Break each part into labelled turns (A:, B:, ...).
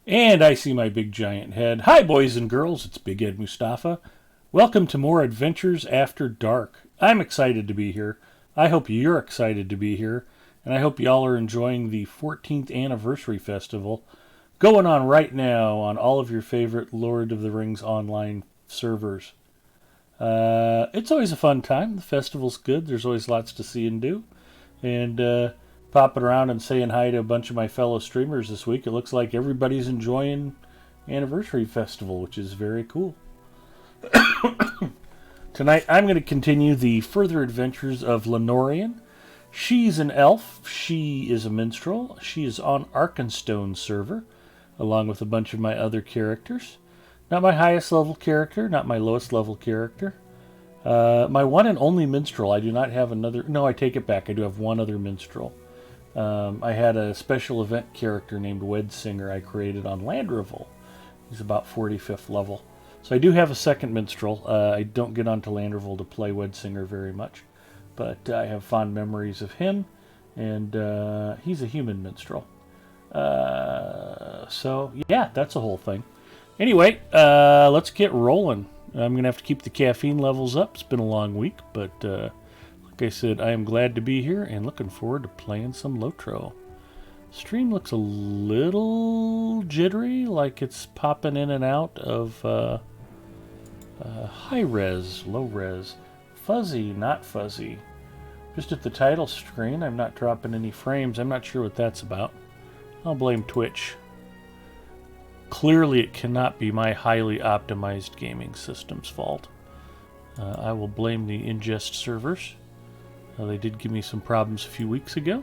A: And I see my big giant head. Hi, boys and girls, it's Big Ed Mustafa. Welcome to more Adventures After Dark. I'm excited to be here. I hope you're excited to be here. And I hope y'all are enjoying the 14th Anniversary Festival going on right now on all of your favorite Lord of the Rings online servers. It's always a fun time. The festival's good. There's always lots to see and do. And popping around and saying hi to a bunch of my fellow streamers this week. It looks like everybody's enjoying Anniversary Festival, which is very cool. Tonight I'm going to continue the further adventures of Lenorian. She's an elf. She is a minstrel. She is on Arkenstone server, along with a bunch of my other characters. Not my highest level character, not my lowest level character. My one and only minstrel. I do not have another. No, I take it back. I do have one other minstrel. I had a special event character named Wed Singer I created on Landrevel. He's about 45th level. So I do have a second minstrel. I don't get onto Landrevel to play Wed Singer very much, but I have fond memories of him, and he's a human minstrel. So yeah, that's a whole thing. Anyway, let's get rolling. I'm going to have to keep the caffeine levels up. It's been a long week, but like I said, I am glad to be here and looking forward to playing some Lotro. Stream looks a little jittery, like it's popping in and out of high res, low res, fuzzy, not fuzzy. Just at the title screen, I'm not dropping any frames. I'm not sure what that's about. I'll blame Twitch. Clearly, it cannot be my highly optimized gaming system's fault. I will blame the ingest servers. They did give me some problems a few weeks ago,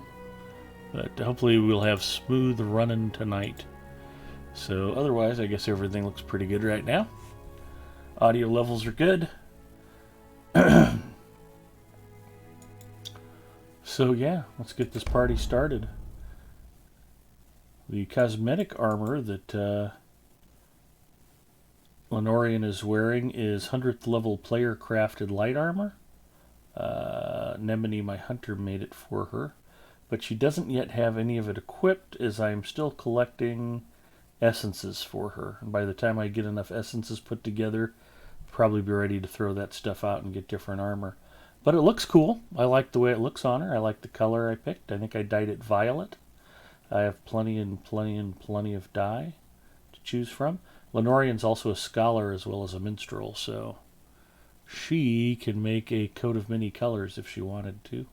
A: but hopefully we'll have smooth running tonight. So otherwise, I guess everything looks pretty good right now. Audio levels are good. So yeah, let's get this party started. The cosmetic armor that Lenorian is wearing is 100th level player crafted light armor. Nemini, my hunter, made it for her, but she doesn't yet have any of it equipped as I am still collecting essences for her. And by the time I get enough essences put together, I'll probably be ready to throw that stuff out and get different armor. But it looks cool. I like the way it looks on her. I like the color I picked. I think I dyed it violet. I have plenty of dye to choose from. Lenorian's also a scholar as well as a minstrel, so she can make a coat of many colors if she wanted to.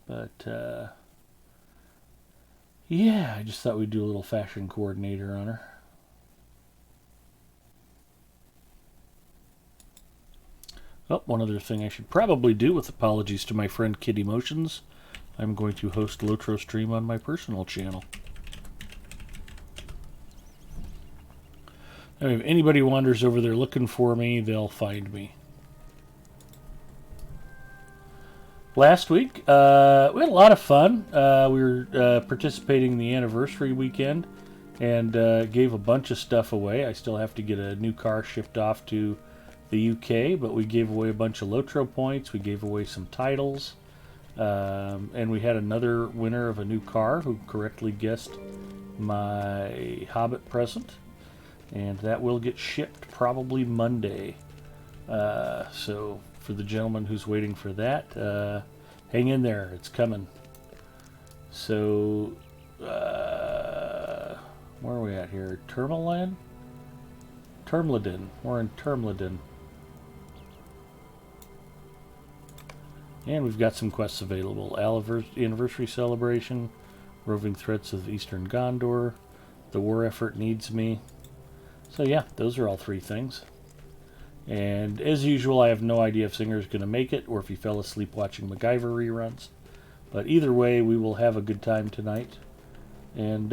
A: But, yeah, I just thought we'd do a little fashion coordinator on her. Oh, one other thing I should probably do, with apologies to my friend Kid Emotions, I'm going to host Lotro Stream on my personal channel. If anybody wanders over there looking for me, they'll find me. Last week, we had a lot of fun. We were participating in the anniversary weekend and gave a bunch of stuff away. I still have to get a new car shipped off to the UK, but we gave away a bunch of Lotro points. We gave away some titles. And we had another winner of a new car who correctly guessed my Hobbit present. And that will get shipped probably Monday. So for the gentleman who's waiting for that, hang in there. It's coming. So, where are we at here? Termleden? We're in Termleden. And we've got some quests available. Anniversary Celebration, Roving Threats of Eastern Gondor, The War Effort Needs Me. So yeah, those are all three things. And as usual, I have no idea if Singer's going to make it or if he fell asleep watching MacGyver reruns. But either way, we will have a good time tonight. And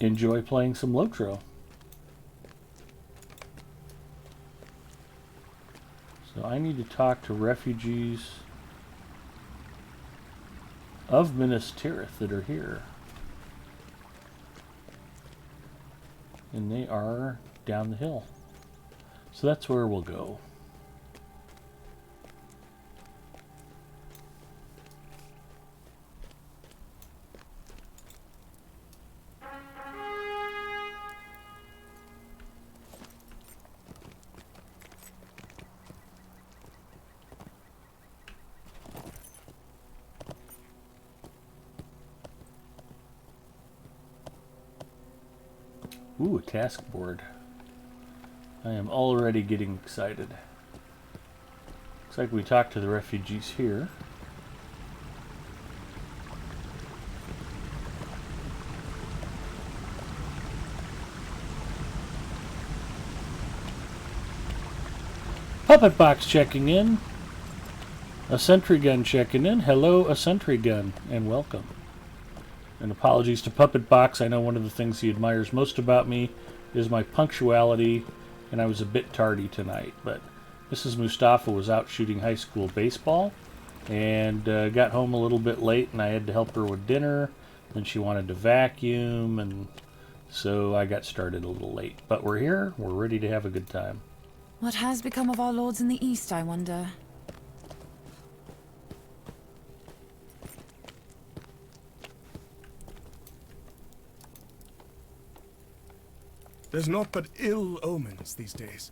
A: enjoy playing some Lotro. So I need to talk to refugees of Minas Tirith that are here. And they are down the hill. So that's where we'll go. Ooh, a task board. I am already getting excited. Looks like we talked to the refugees here. Puppet box checking in. A sentry gun checking in. Hello, a sentry gun, and welcome. And apologies to Puppet Box. I know one of the things he admires most about me is my punctuality, and I was a bit tardy tonight. But Mrs. Mustafa was out shooting high school baseball, and got home a little bit late, and I had to help her with dinner. Then she wanted to vacuum, and so I got started a little late. But we're here. We're ready to have a good time.
B: What has become of our lords in the East, I wonder?
C: There's naught but ill omens these days.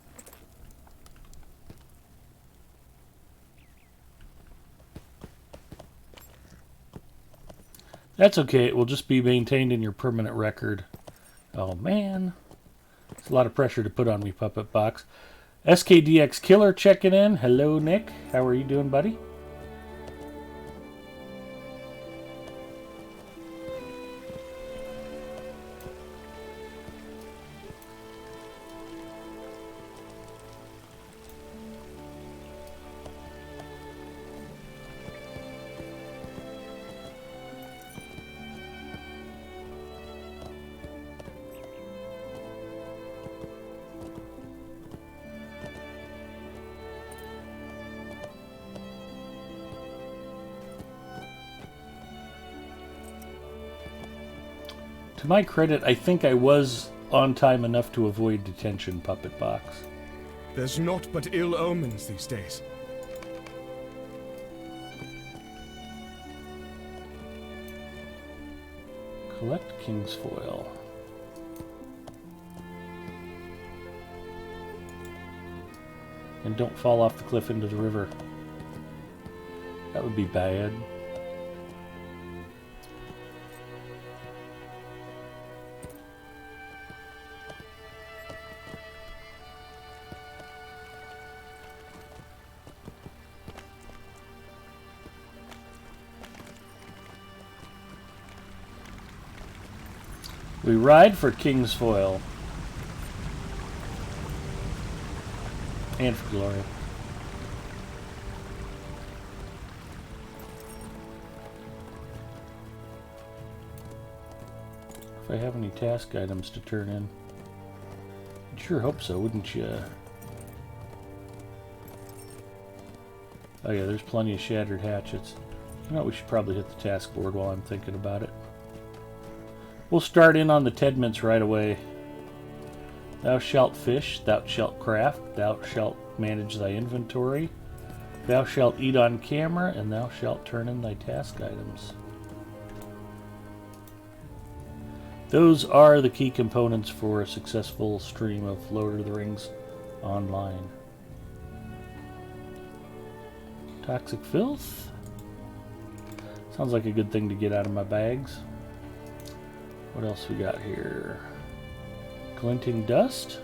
A: That's okay. It will just be maintained in your permanent record. Oh, man. It's a lot of pressure to put on me, Puppet Box. SKDX Killer checking in. Hello, Nick. How are you doing, buddy? To my credit, I think I was on time enough to avoid detention, Puppet Box.
C: There's naught but ill omens these days.
A: Collect King's Foil. And don't fall off the cliff into the river. That would be bad. We ride for King's Foil. And for glory. If I have any task items to turn in. I'd sure hope so, wouldn't you? Oh yeah, there's plenty of shattered hatchets. You know what, we should probably hit the task board while I'm thinking about it. We'll start in on the Tedmints right away. Thou shalt fish, thou shalt craft, thou shalt manage thy inventory, thou shalt eat on camera, and thou shalt turn in thy task items. Those are the key components for a successful stream of Lord of the Rings online. Toxic filth. Sounds like a good thing to get out of my bags. What else we got here? Glinting dust?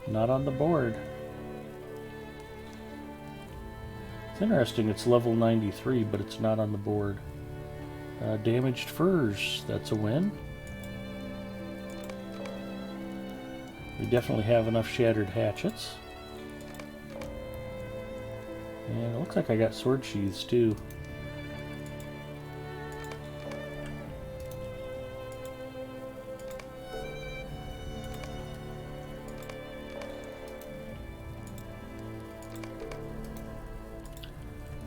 A: Not on the board. It's interesting, it's level 93, but it's not on the board. Damaged furs, that's a win. We definitely have enough shattered hatchets. And it looks like I got sword sheaths too.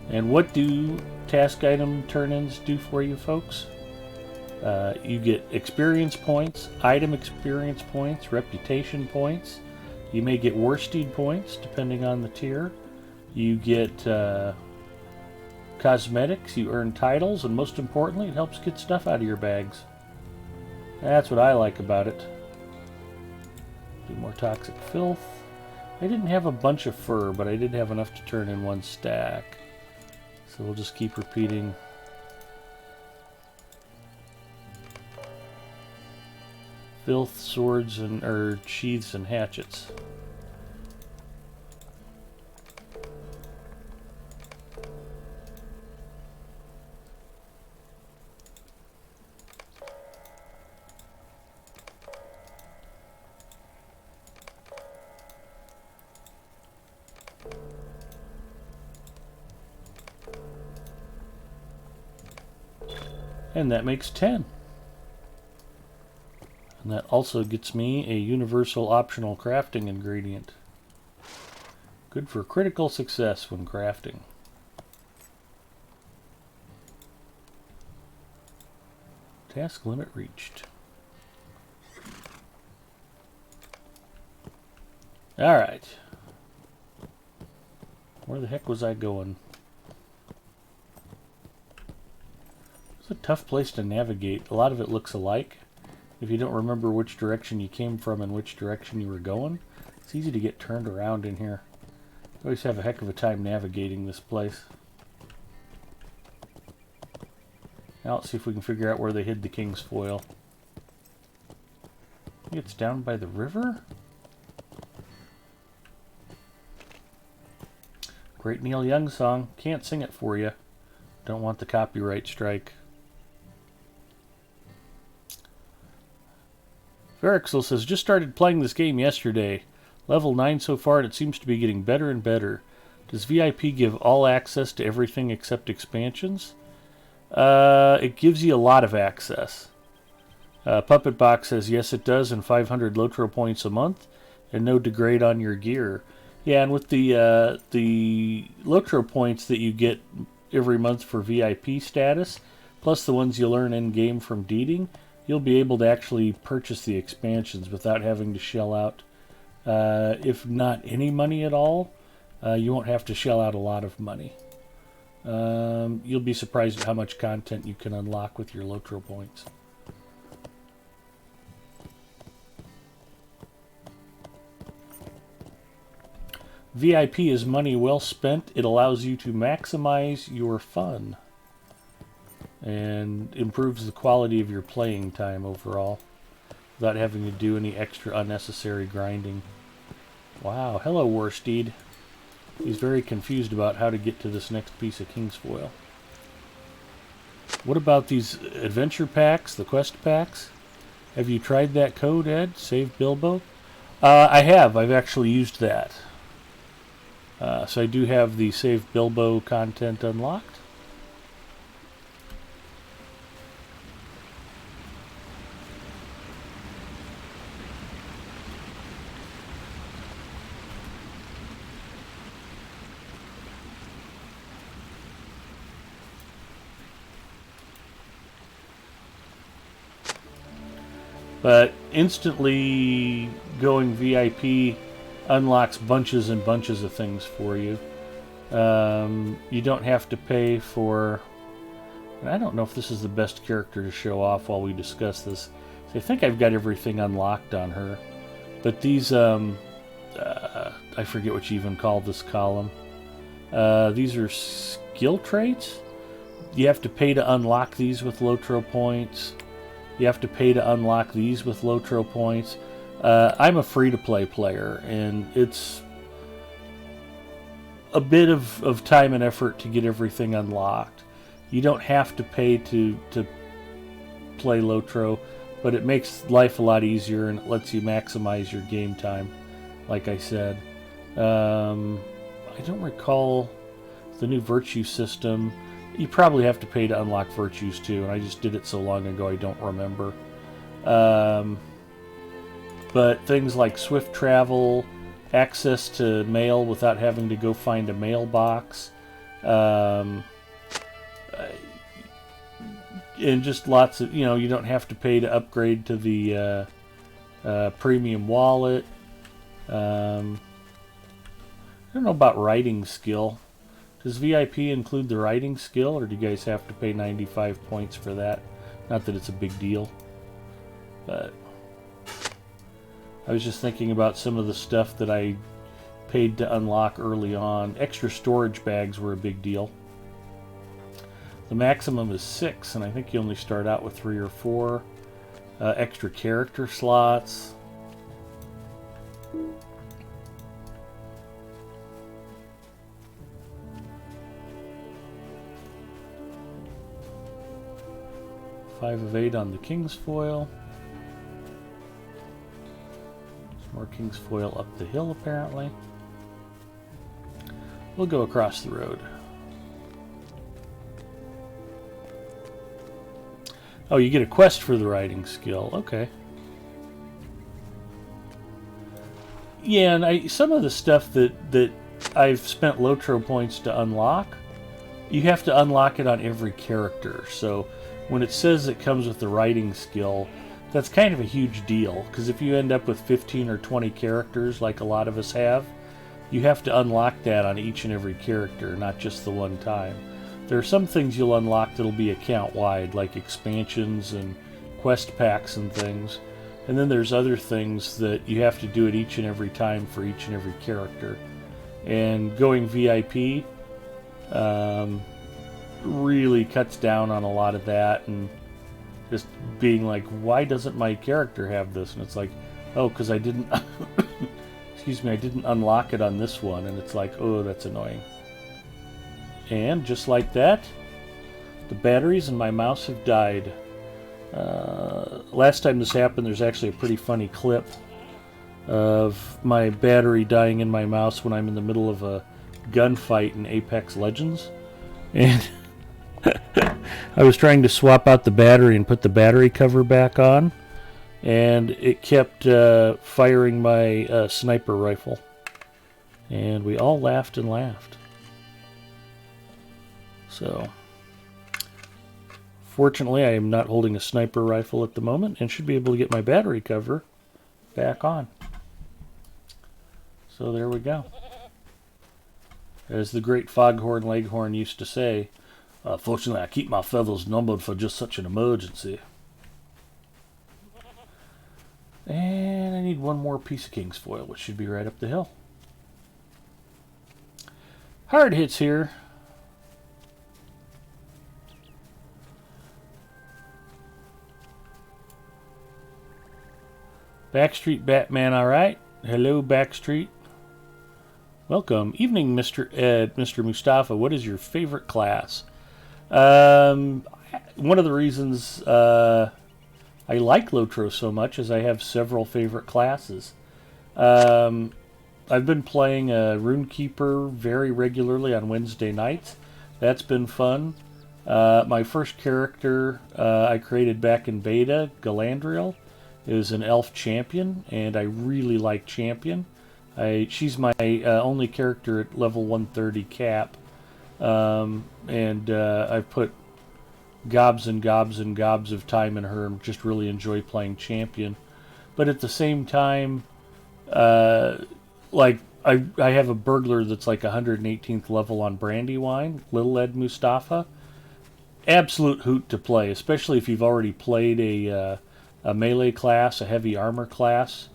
A: And what do task item turn-ins do for you folks? You get experience points, item experience points, reputation points. You may get worsted points depending on the tier. You get cosmetics, you earn titles, and most importantly, it helps get stuff out of your bags. That's what I like about it. Do more toxic filth. I didn't have a bunch of fur, but I did have enough to turn in one stack. So we'll just keep repeating. Filth, swords, or sheaths and hatchets. And that makes 10. And that also gets me a universal optional crafting ingredient. Good for critical success when crafting. Task limit reached. Alright. Where the heck was I going? It's a tough place to navigate. A lot of it looks alike. If you don't remember which direction you came from and which direction you were going, it's easy to get turned around in here. I always have a heck of a time navigating this place. Now let's see if we can figure out where they hid the king's foil. I think it's down by the river? Great Neil Young song. Can't sing it for you. Don't want the copyright strike. Verixel says, just started playing this game yesterday. Level 9 so far, and it seems to be getting better and better. Does VIP give all access to everything except expansions? It gives you a lot of access. Puppet Box says, yes it does, and 500 Lotro points a month, and no degrade on your gear. Yeah, and with the Lotro points that you get every month for VIP status, plus the ones you learn in-game from deeding, you'll be able to actually purchase the expansions without having to shell out, if not any money at all, you won't have to shell out a lot of money. You'll be surprised at how much content you can unlock with your Lotro points. VIP is money well spent. It allows you to maximize your fun and improves the quality of your playing time overall without having to do any extra unnecessary grinding. Wow, hello Warsteed. He's very confused about how to get to this next piece of King's Foil. What about these adventure packs, the quest packs? Have you tried that code, Ed? Save Bilbo? I have. I've actually used that. So I do have the Save Bilbo content unlocked. But instantly going VIP unlocks bunches and bunches of things for you. You don't have to pay for... And I don't know if this is the best character to show off while we discuss this. So I think I've got everything unlocked on her. But these, I forget what you even call this column. These are skill traits. You have to pay to unlock these with Lotro points. You have to pay to unlock these with Lotro points. I'm a free-to-play player, and it's a bit of time and effort to get everything unlocked. You don't have to pay to play Lotro, but it makes life a lot easier, and it lets you maximize your game time, like I said. I don't recall the new virtue system. You probably have to pay to unlock virtues too, and I just did it so long ago I don't remember. But things like swift travel, access to mail without having to go find a mailbox, and just lots of, you don't have to pay to upgrade to the premium wallet. I don't know about writing skill. Does VIP include the writing skill, or do you guys have to pay 95 points for that? Not that it's a big deal, but I was just thinking about some of the stuff that I paid to unlock early on. Extra storage bags were a big deal. The maximum is 6, and I think you only start out with 3 or 4. extra character slots. Five of 8 on the King's Foil. Some more King's Foil up the hill, apparently. We'll go across the road. Oh, you get a quest for the riding skill. Okay. Yeah, and some of the stuff that I've spent Lotro points to unlock, you have to unlock it on every character. So when it says it comes with the riding skill, that's kind of a huge deal. Because if you end up with 15 or 20 characters, like a lot of us have, you have to unlock that on each and every character, not just the one time. There are some things you'll unlock that'll be account-wide, like expansions and quest packs and things. And then there's other things that you have to do it each and every time for each and every character. And going VIP really cuts down on a lot of that, and just being like, why doesn't my character have this? And it's like, oh, because I didn't... excuse me, I didn't unlock it on this one, and it's like, oh, that's annoying. And just like that, the batteries in my mouse have died. Last time this happened, there's actually a pretty funny clip of my battery dying in my mouse when I'm in the middle of a gunfight in Apex Legends. And I was trying to swap out the battery and put the battery cover back on, and it kept firing my sniper rifle. And we all laughed and laughed. So, fortunately, I am not holding a sniper rifle at the moment and should be able to get my battery cover back on. So there we go. As the great Foghorn Leghorn used to say, fortunately, I keep my feathers numbered for just such an emergency. And I need one more piece of King's Foil, which should be right up the hill. Hard hits here. Backstreet Batman, alright. Hello, Backstreet. Welcome. Evening, Mr. Ed, Mr. Mustafa. What is your favorite class? One of the reasons I like Lotro so much is I have several favorite classes. I've been playing Runekeeper very regularly on Wednesday nights. That's been fun. My first character I created back in beta, Galandriel, is an elf champion, and I really like champion. She's my only character at level 130 cap, and I've put gobs and gobs and gobs of time in her and just really enjoy playing champion. But at the same time, like I have a burglar that's like 118th level on Brandywine, Little Ed Mustafa. Absolute hoot to play, especially if you've already played a melee class, a heavy armor class,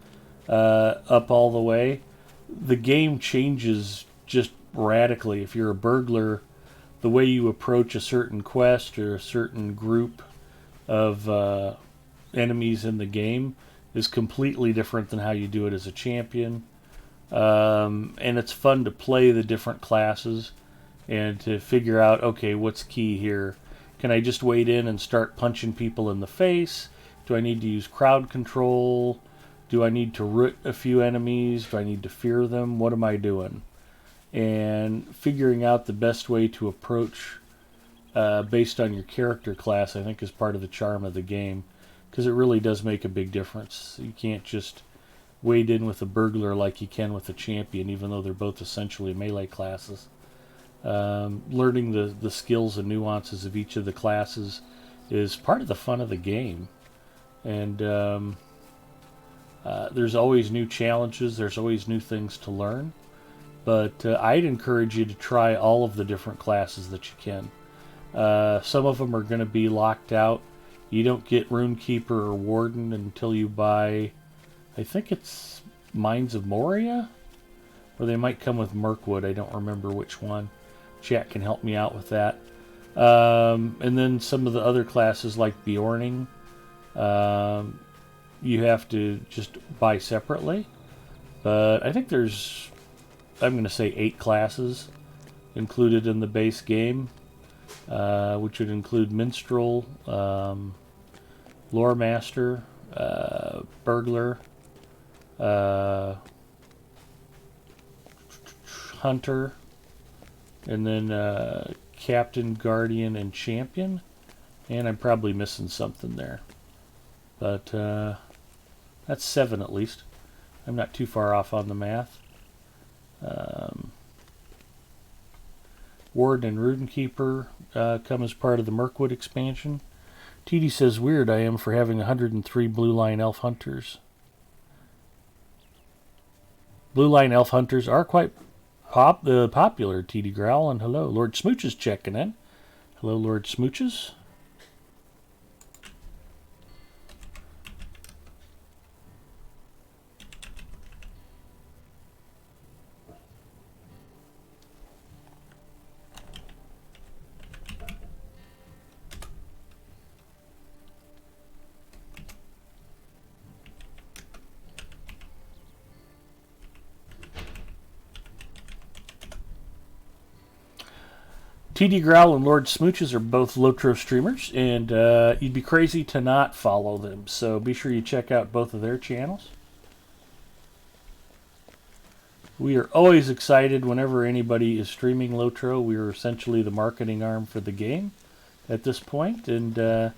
A: up all the way. The game changes just radically. If you're a burglar, the way you approach a certain quest or a certain group of enemies in the game is completely different than how you do it as a champion. And it's fun to play the different classes and to figure out, okay, what's key here? Can I just wade in and start punching people in the face? Do I need to use crowd control? Do I need to root a few enemies? Do I need to fear them? What am I doing? And figuring out the best way to approach based on your character class, I think, is part of the charm of the game, because it really does make a big difference. You can't just wade in with a burglar like you can with a champion, even though they're both essentially melee classes. Learning the skills and nuances of each of the classes is part of the fun of the game. And there's always new challenges, there's always new things to learn. But I'd encourage you to try all of the different classes that you can. Some of them are going to be locked out. You don't get Runekeeper or Warden until you buy, I think it's Mines of Moria? Or they might come with Mirkwood, I don't remember which one. Chat can help me out with that. And then some of the other classes like Bjorning You have to just buy separately. But I think there's, I'm going to say 8 classes included in the base game, which would include Minstrel, Lore Master, Burglar, Hunter, and then Captain, Guardian, and Champion. And I'm probably missing something there. But that's 7 at least. I'm not too far off on the math. Warden and Runekeeper come as part of the Mirkwood expansion. TD says, weird I am for having 103 Blue Line Elf Hunters. Blue Line Elf Hunters are quite popular, TD Growl. And hello, Lord Smooches checking in. Hello, Lord Smooches. TD Growl and Lord Smooches are both Lotro streamers, and you'd be crazy to not follow them. So be sure you check out both of their channels. We are always excited whenever anybody is streaming Lotro. We are essentially the marketing arm for the game at this point, and the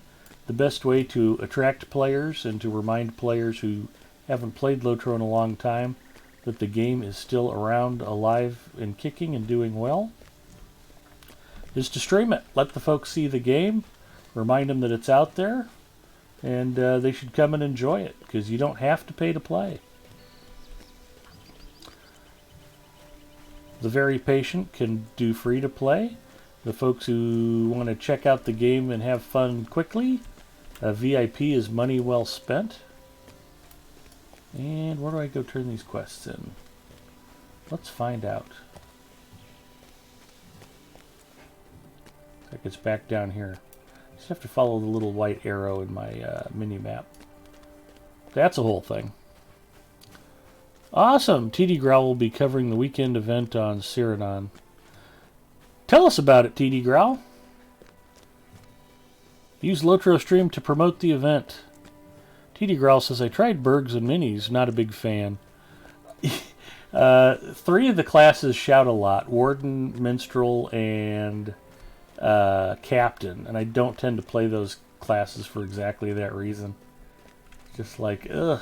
A: best way to attract players and to remind players who haven't played Lotro in a long time that the game is still around, alive, and kicking and doing well is to stream it. Let the folks see the game, remind them that it's out there, and they should come and enjoy it, because you don't have to pay to play. The very patient can do free to play. The folks who want to check out the game and have fun quickly, VIP is money well spent. And where do I go turn these quests in? Let's find out. Like it's back down here. Just have to follow the little white arrow in my mini-map. That's a whole thing. Awesome! TD Growl will be covering the weekend event on Cyrodiil. Tell us about it, TD Growl. Use Lotro Stream to promote the event. TD Growl says, I tried Bergs and Minis, not a big fan. 3 of the classes shout a lot. Warden, Minstrel, and Captain. And I don't tend to play those classes for exactly that reason. Just like, ugh.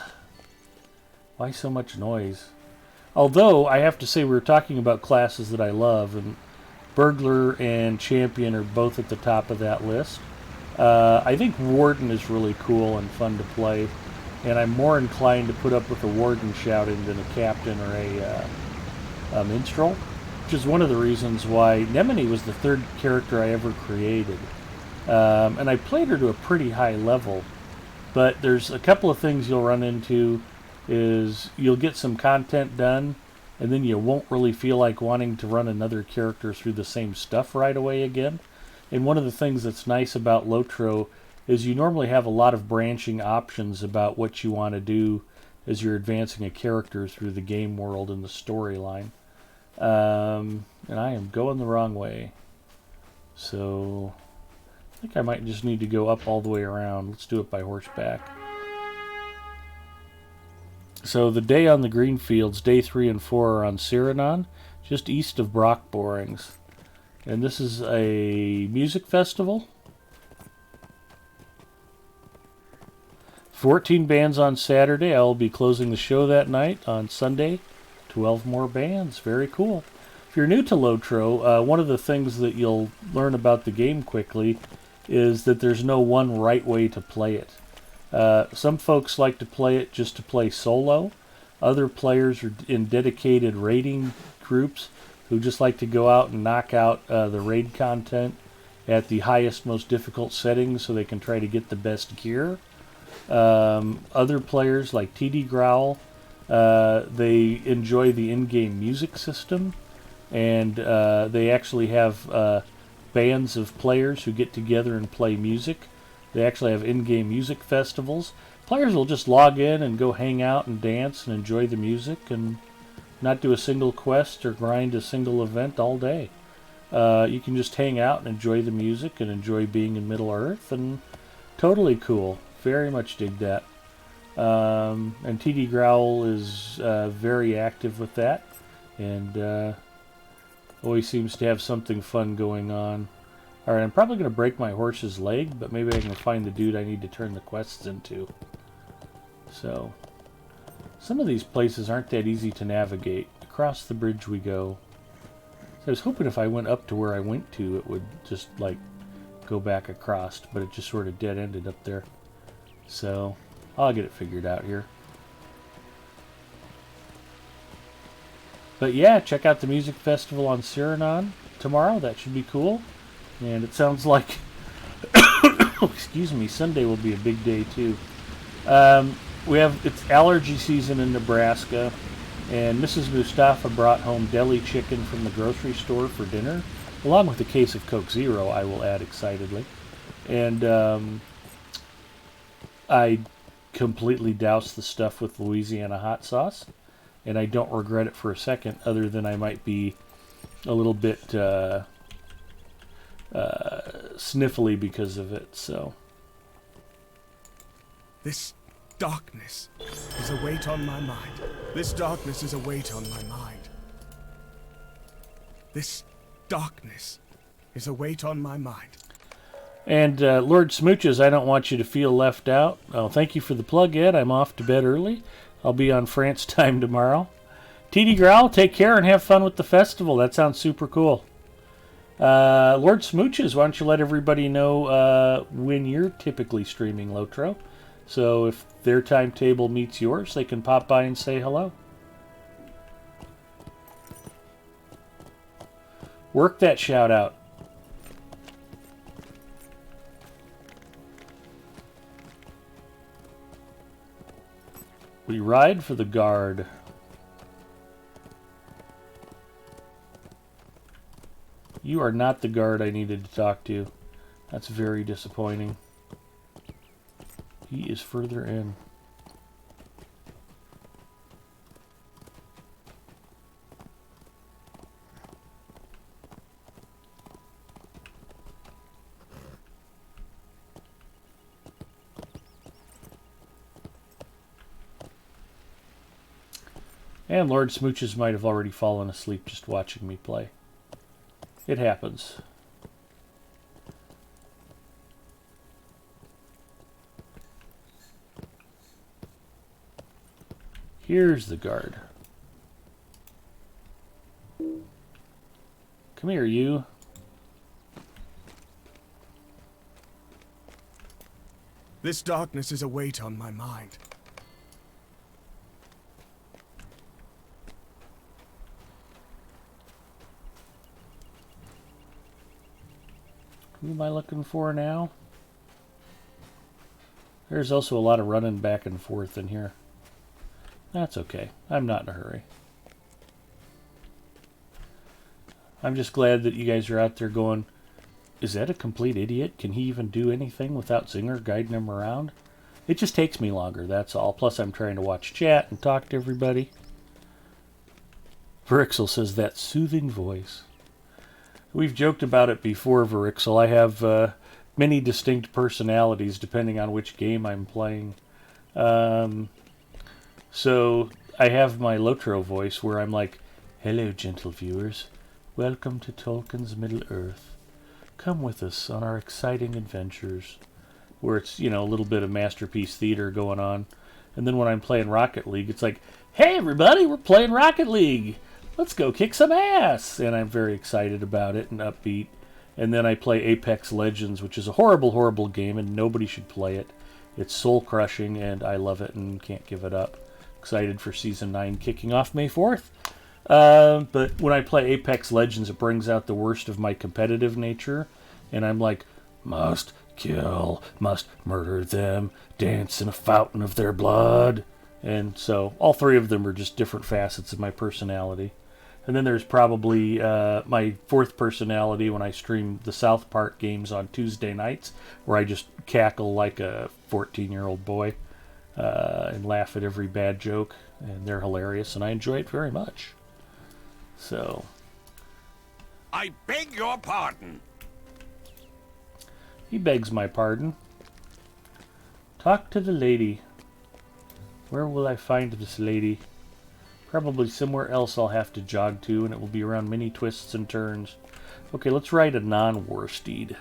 A: Why so much noise? Although, I have to say, we were talking about classes that I love, and Burglar and Champion are both at the top of that list. I think Warden is really cool and fun to play, and I'm more inclined to put up with a Warden shouting than a Captain or a Minstrel, which is one of the reasons why Nemini was the 3rd character I ever created. And I played her to a pretty high level, but there's a couple of things you'll run into. Is you'll get some content done, and then you won't really feel like wanting to run another character through the same stuff right away again. And one of the things that's nice about Lotro is you normally have a lot of branching options about what you want to do as you're advancing a character through the game world and the storyline. And I am going the wrong way. So I think I might just need to go up all the way around. Let's do it by horseback. So the day on the green fields, day 3 and 4 are on Cyrodiil, just east of Brock Borings. And this is a music festival. 14 bands on Saturday. I will be closing the show that night. On Sunday, 12 more bands. Very cool. If you're new to Lotro, one of the things that you'll learn about the game quickly is that there's no one right way to play it. Some folks like to play it just to play solo. Other players are in dedicated raiding groups who just like to go out and knock out the raid content at the highest, most difficult settings so they can try to get the best gear. Other players like TD Growl, they enjoy the in-game music system, and they actually have bands of players who get together and play music. They actually have in-game music festivals. Players will just log in and go hang out and dance and enjoy the music and not do a single quest or grind a single event all day. You can just hang out and enjoy the music and enjoy being in Middle-earth, and totally cool. Very much dig that. And TD Growl is very active with that, and always seems to have something fun going on. Alright, I'm probably going to break my horse's leg, but maybe I can find the dude I need to turn the quests into. So, some of these places aren't that easy to navigate. Across the bridge we go. So I was hoping if I went up to where I went to, it would just, like, go back across, but it just sort of dead-ended up there. So, I'll get it figured out here. But yeah, check out the music festival on Cyranon tomorrow. That should be cool. And it sounds like, excuse me, Sunday will be a big day too. It's allergy season in Nebraska, and Mrs. Mustafa brought home deli chicken from the grocery store for dinner, along with a case of Coke Zero, I will add excitedly. And I completely doused the stuff with Louisiana hot sauce, and I don't regret it for a second, other than I might be a little bit sniffly because of it, so.
C: This darkness is a weight on my mind. This darkness is a weight on my mind. This darkness is a weight on my mind.
A: And Lord Smooches, I don't want you to feel left out. Oh, thank you for the plug, Ed. I'm off to bed early. I'll be on France time tomorrow. TD Growl, take care and have fun with the festival. That sounds super cool. Lord Smooches, why don't you let everybody know when you're typically streaming Lotro? So if their timetable meets yours, they can pop by and say hello. Work that shout out. We ride for the guard. You are not the guard I needed to talk to. That's very disappointing. He is further in. And Lord Smooches might have already fallen asleep just watching me play. It happens. Here's the guard. Come here, you.
C: This darkness is a weight on my mind.
A: Who am I looking for now? There's also a lot of running back and forth in here. That's okay. I'm not in a hurry. I'm just glad that you guys are out there going, is that a complete idiot? Can he even do anything without Zinger guiding him around? It just takes me longer, that's all. Plus I'm trying to watch chat and talk to everybody. Verixel says that soothing voice. We've joked about it before, Verixel. I have many distinct personalities depending on which game I'm playing. So I have my Lotro voice where I'm like, hello, gentle viewers. Welcome to Tolkien's Middle-earth. Come with us on our exciting adventures. Where it's, you know, a little bit of Masterpiece Theater going on. And then when I'm playing Rocket League, it's like, hey, everybody, we're playing Rocket League. Let's go kick some ass. And I'm very excited about it and upbeat. And then I play Apex Legends, which is a horrible, horrible game, and nobody should play it. It's soul-crushing, and I love it and can't give it up. Excited for Season 9 kicking off May 4th. But when I play Apex Legends, it brings out the worst of my competitive nature. And I'm like, must kill, must murder them, dance in a fountain of their blood. And so all three of them are just different facets of my personality. And then there's probably my fourth personality when I stream the South Park games on Tuesday nights, where I just cackle like a 14-year-old boy and laugh at every bad joke, and they're hilarious, and I enjoy it very much. So,
D: I beg your pardon.
A: he begs my pardon. Talk to the lady. Where will I find this lady? Probably somewhere else I'll have to jog to, and it will be around many twists and turns. Okay, let's ride a non-war steed.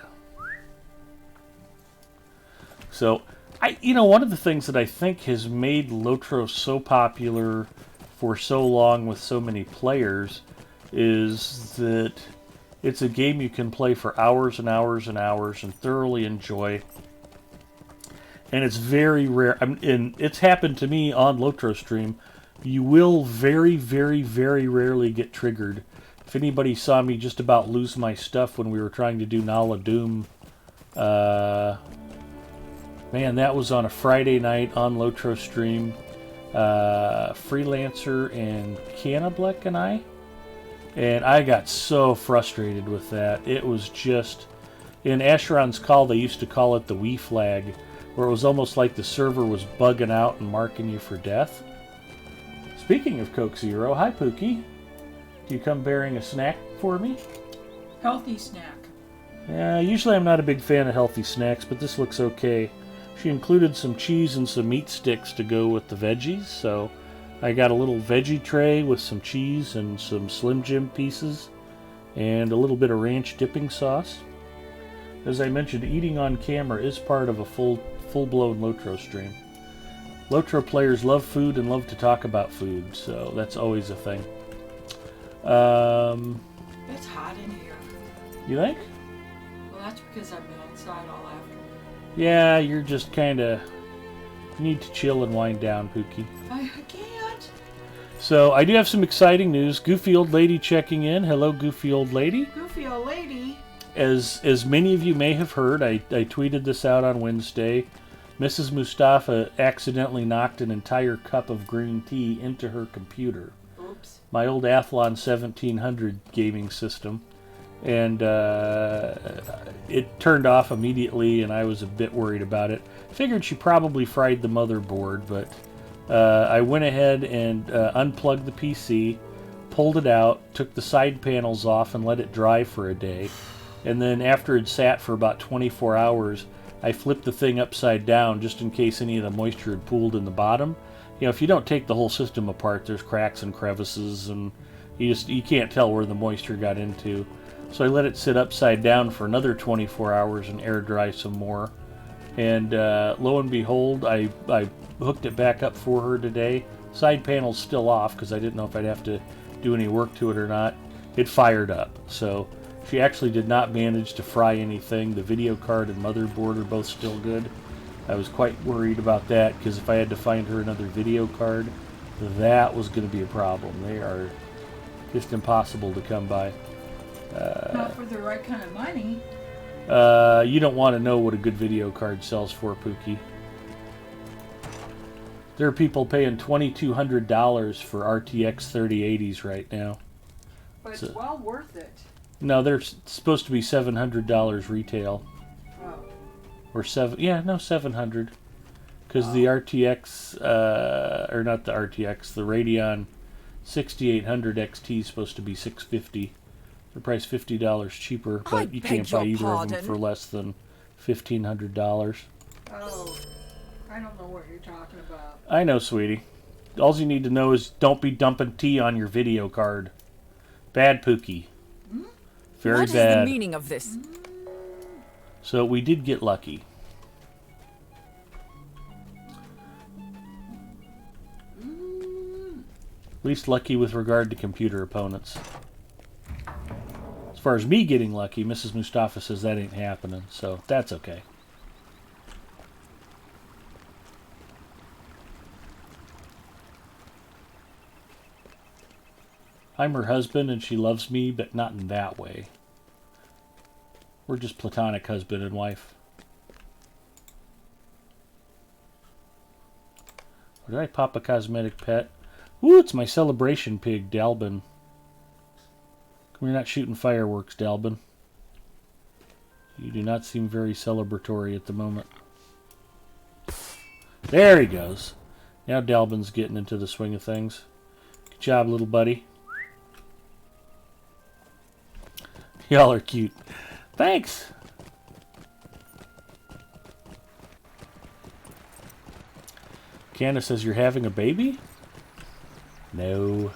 A: So, one of the things that I think has made Lotro so popular for so long with so many players is that it's a game you can play for hours and hours and hours and thoroughly enjoy. And it's very rare, and it's happened to me on Lotro stream. You will very, very, very rarely get triggered. If anybody saw me just about lose my stuff when we were trying to do Nala Doom, man, that was on a Friday night on Lotro stream. Freelancer and Cannablek and I got so frustrated with that. It was just, in Asheron's Call, they used to call it the Wii flag, where it was almost like the server was bugging out and marking you for death. Speaking of Coke Zero, hi Pookie. Do you come bearing a snack for me?
E: Healthy snack.
A: Usually I'm not a big fan of healthy snacks, but this looks okay. She included some cheese and some meat sticks to go with the veggies, so I got a little veggie tray with some cheese and some Slim Jim pieces and a little bit of ranch dipping sauce. As I mentioned, eating on camera is part of a full-blown Lotro stream. Lotro players love food and love to talk about food, so that's always a thing.
E: It's hot in here.
A: You think?
E: Well, that's because I've been outside all afternoon.
A: Yeah, you're just kind of... You need to chill and wind down, Pookie.
E: I can't.
A: So, I do have some exciting news. Goofy Old Lady checking in. Hello, Goofy Old Lady.
E: Goofy old lady.
A: As many of you may have heard, I tweeted this out on Wednesday. Mrs. Mustafa accidentally knocked an entire cup of green tea into her computer.
E: Oops.
A: My old Athlon 1700 gaming system. And it turned off immediately, and I was a bit worried about it. Figured she probably fried the motherboard, but I went ahead and unplugged the PC, pulled it out, took the side panels off, and let it dry for a day. And then after it sat for about 24 hours, I flipped the thing upside down just in case any of the moisture had pooled in the bottom. You know, if you don't take the whole system apart, there's cracks and crevices, and you can't tell where the moisture got into. So I let it sit upside down for another 24 hours and air dry some more. And lo and behold, I hooked it back up for her today. Side panel's still off because I didn't know if I'd have to do any work to it or not. It fired up. So she actually did not manage to fry anything. The video card and motherboard are both still good. I was quite worried about that because if I had to find her another video card, that was going to be a problem. They are just impossible to come by.
E: Not for the right kind of money.
A: You don't want to know what a good video card sells for, Pookie. There are people paying $2,200 for RTX 3080s right now.
E: But it's well worth it.
A: No, they're supposed to be $700 retail.
E: Oh.
A: Or $700. Because the RTX, or not the RTX, the Radeon 6800 XT is supposed to be $650. They're priced $50 cheaper, but you can't buy either of them for less than $1,500.
E: Oh, I don't know what you're talking about.
A: I know, sweetie. All you need to know is don't be dumping tea on your video card. Bad, Pookie. Very
B: What is
A: bad.
B: the meaning of this?
A: So we did get lucky. At least lucky with regard to computer opponents. As far as me getting lucky, Mrs. Mustafa says that ain't happening, so that's okay. I'm her husband and she loves me, but not in that way. We're just platonic husband and wife. Or did I pop a cosmetic pet? Ooh, it's my celebration pig, Dalbin. We're not shooting fireworks, Dalbin. You do not seem very celebratory at the moment. There he goes. Now Dalbin's getting into the swing of things. Good job, little buddy. Y'all are cute. Thanks. Candace says you're having a baby? No.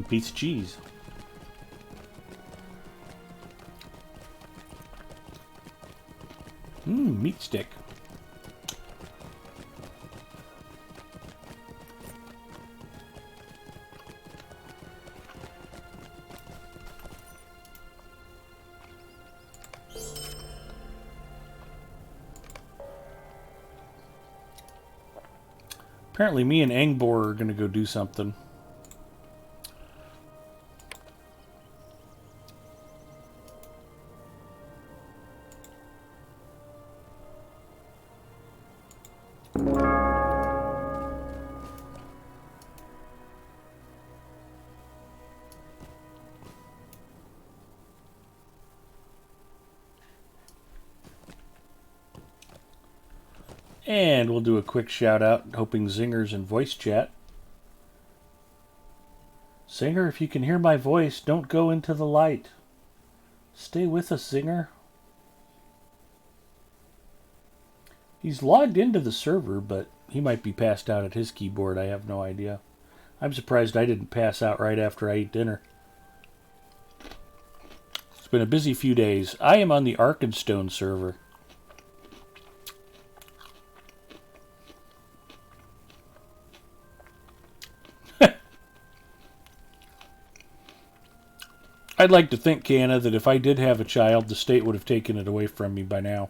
A: Piece of cheese. Meat stick. Apparently me and Angbor are going to go do something. And we'll do a quick shout out, hoping Zinger's in voice chat. Zinger, if you can hear my voice, don't go into the light. Stay with us, Zinger. He's logged into the server, but he might be passed out at his keyboard. I have no idea. I'm surprised I didn't pass out right after I ate dinner. It's been a busy few days. I am on the Arkenstone server. I'd like to think, Canna, that if I did have a child, the state would have taken it away from me by now.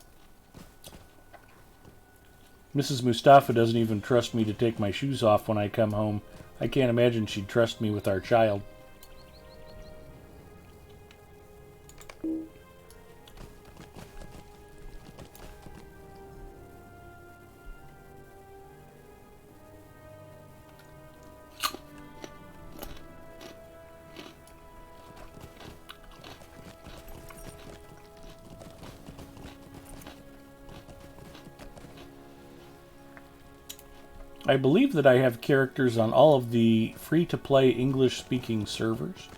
A: Mrs. Mustafa doesn't even trust me to take my shoes off when I come home. I can't imagine she'd trust me with our child. I believe that I have characters on all of the free-to-play English-speaking servers.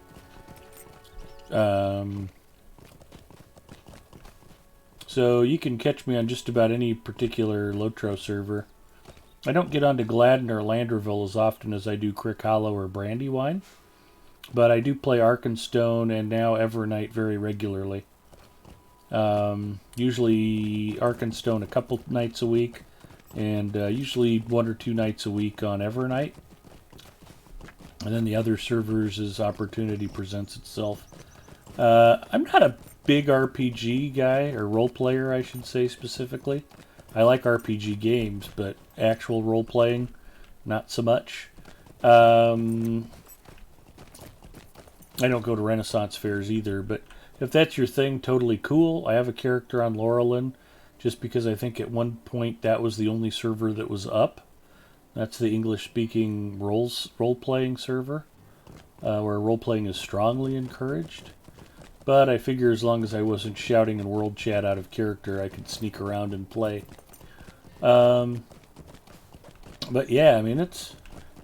A: So you can catch me on just about any particular Lotro server. I don't get onto Gladden or Landreville as often as I do Crick Hollow or Brandywine, but I do play Arkenstone and now Evernight very regularly. Usually Arkenstone a couple nights a week, and usually 1 or 2 nights a week on Evernight. And then the other servers as opportunity presents itself. I'm not a big RPG guy, or role player I should say specifically. I like RPG games, but actual role playing, not so much. I don't go to Renaissance fairs either, but if that's your thing, totally cool. I have a character on Laurelin, just because I think at one point that was the only server that was up. That's the English-speaking role-playing server, where role-playing is strongly encouraged. But I figure as long as I wasn't shouting in world chat out of character, I could sneak around and play. But yeah, I mean, it's,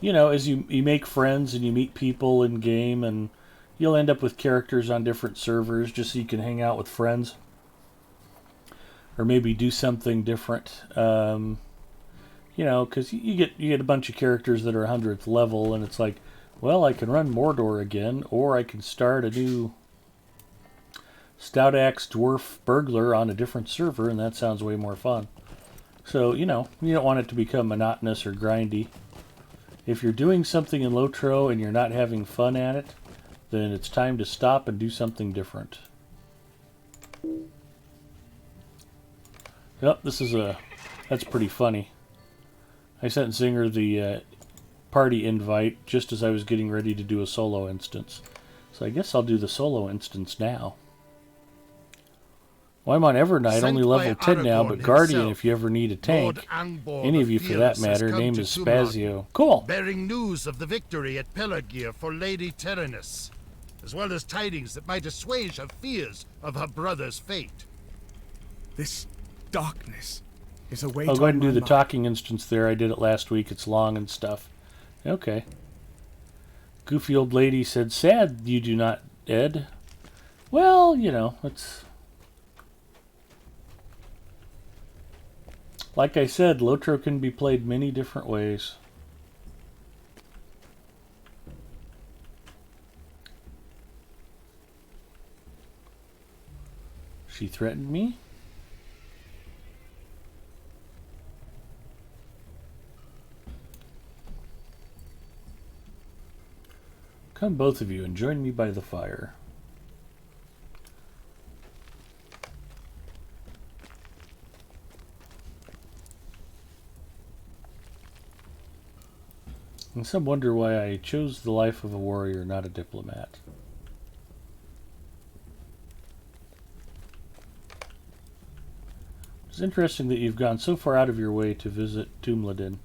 A: you know, as you make friends and you meet people in game, and you'll end up with characters on different servers just so you can hang out with friends. Or maybe do something different, you know, because you get a bunch of characters that are 100th level, and it's like, well, I can run Mordor again, or I can start a new Stout Axe Dwarf Burglar on a different server, and that sounds way more fun. So, you know, you don't want it to become monotonous or grindy. If you're doing something in Lotro and you're not having fun at it, then it's time to stop and do something different. Yep, that's pretty funny. I sent Zinger the party invite just as I was getting ready to do a solo instance. So I guess I'll do the solo instance now. Well, I'm on Evernight, only level 10 now, but Guardian if you ever need a tank. Any of you for that matter, name is Spazio. Cool!
F: Bearing news of the victory at Pelargir for Lady Terenas, as well as tidings that might assuage her fears of her brother's fate.
C: This darkness is a weight
A: I'll go ahead and do the
C: mind.
A: talking instance there. I did it last week. It's long and stuff. Okay. Goofy old lady said, sad you do not, Ed. Well, you know, it's... Like I said, Lotro can be played many different ways. She threatened me? Come both of you and join me by the fire. And some wonder why I chose the life of a warrior, not a diplomat. It's interesting that you've gone so far out of your way to visit Tumladin.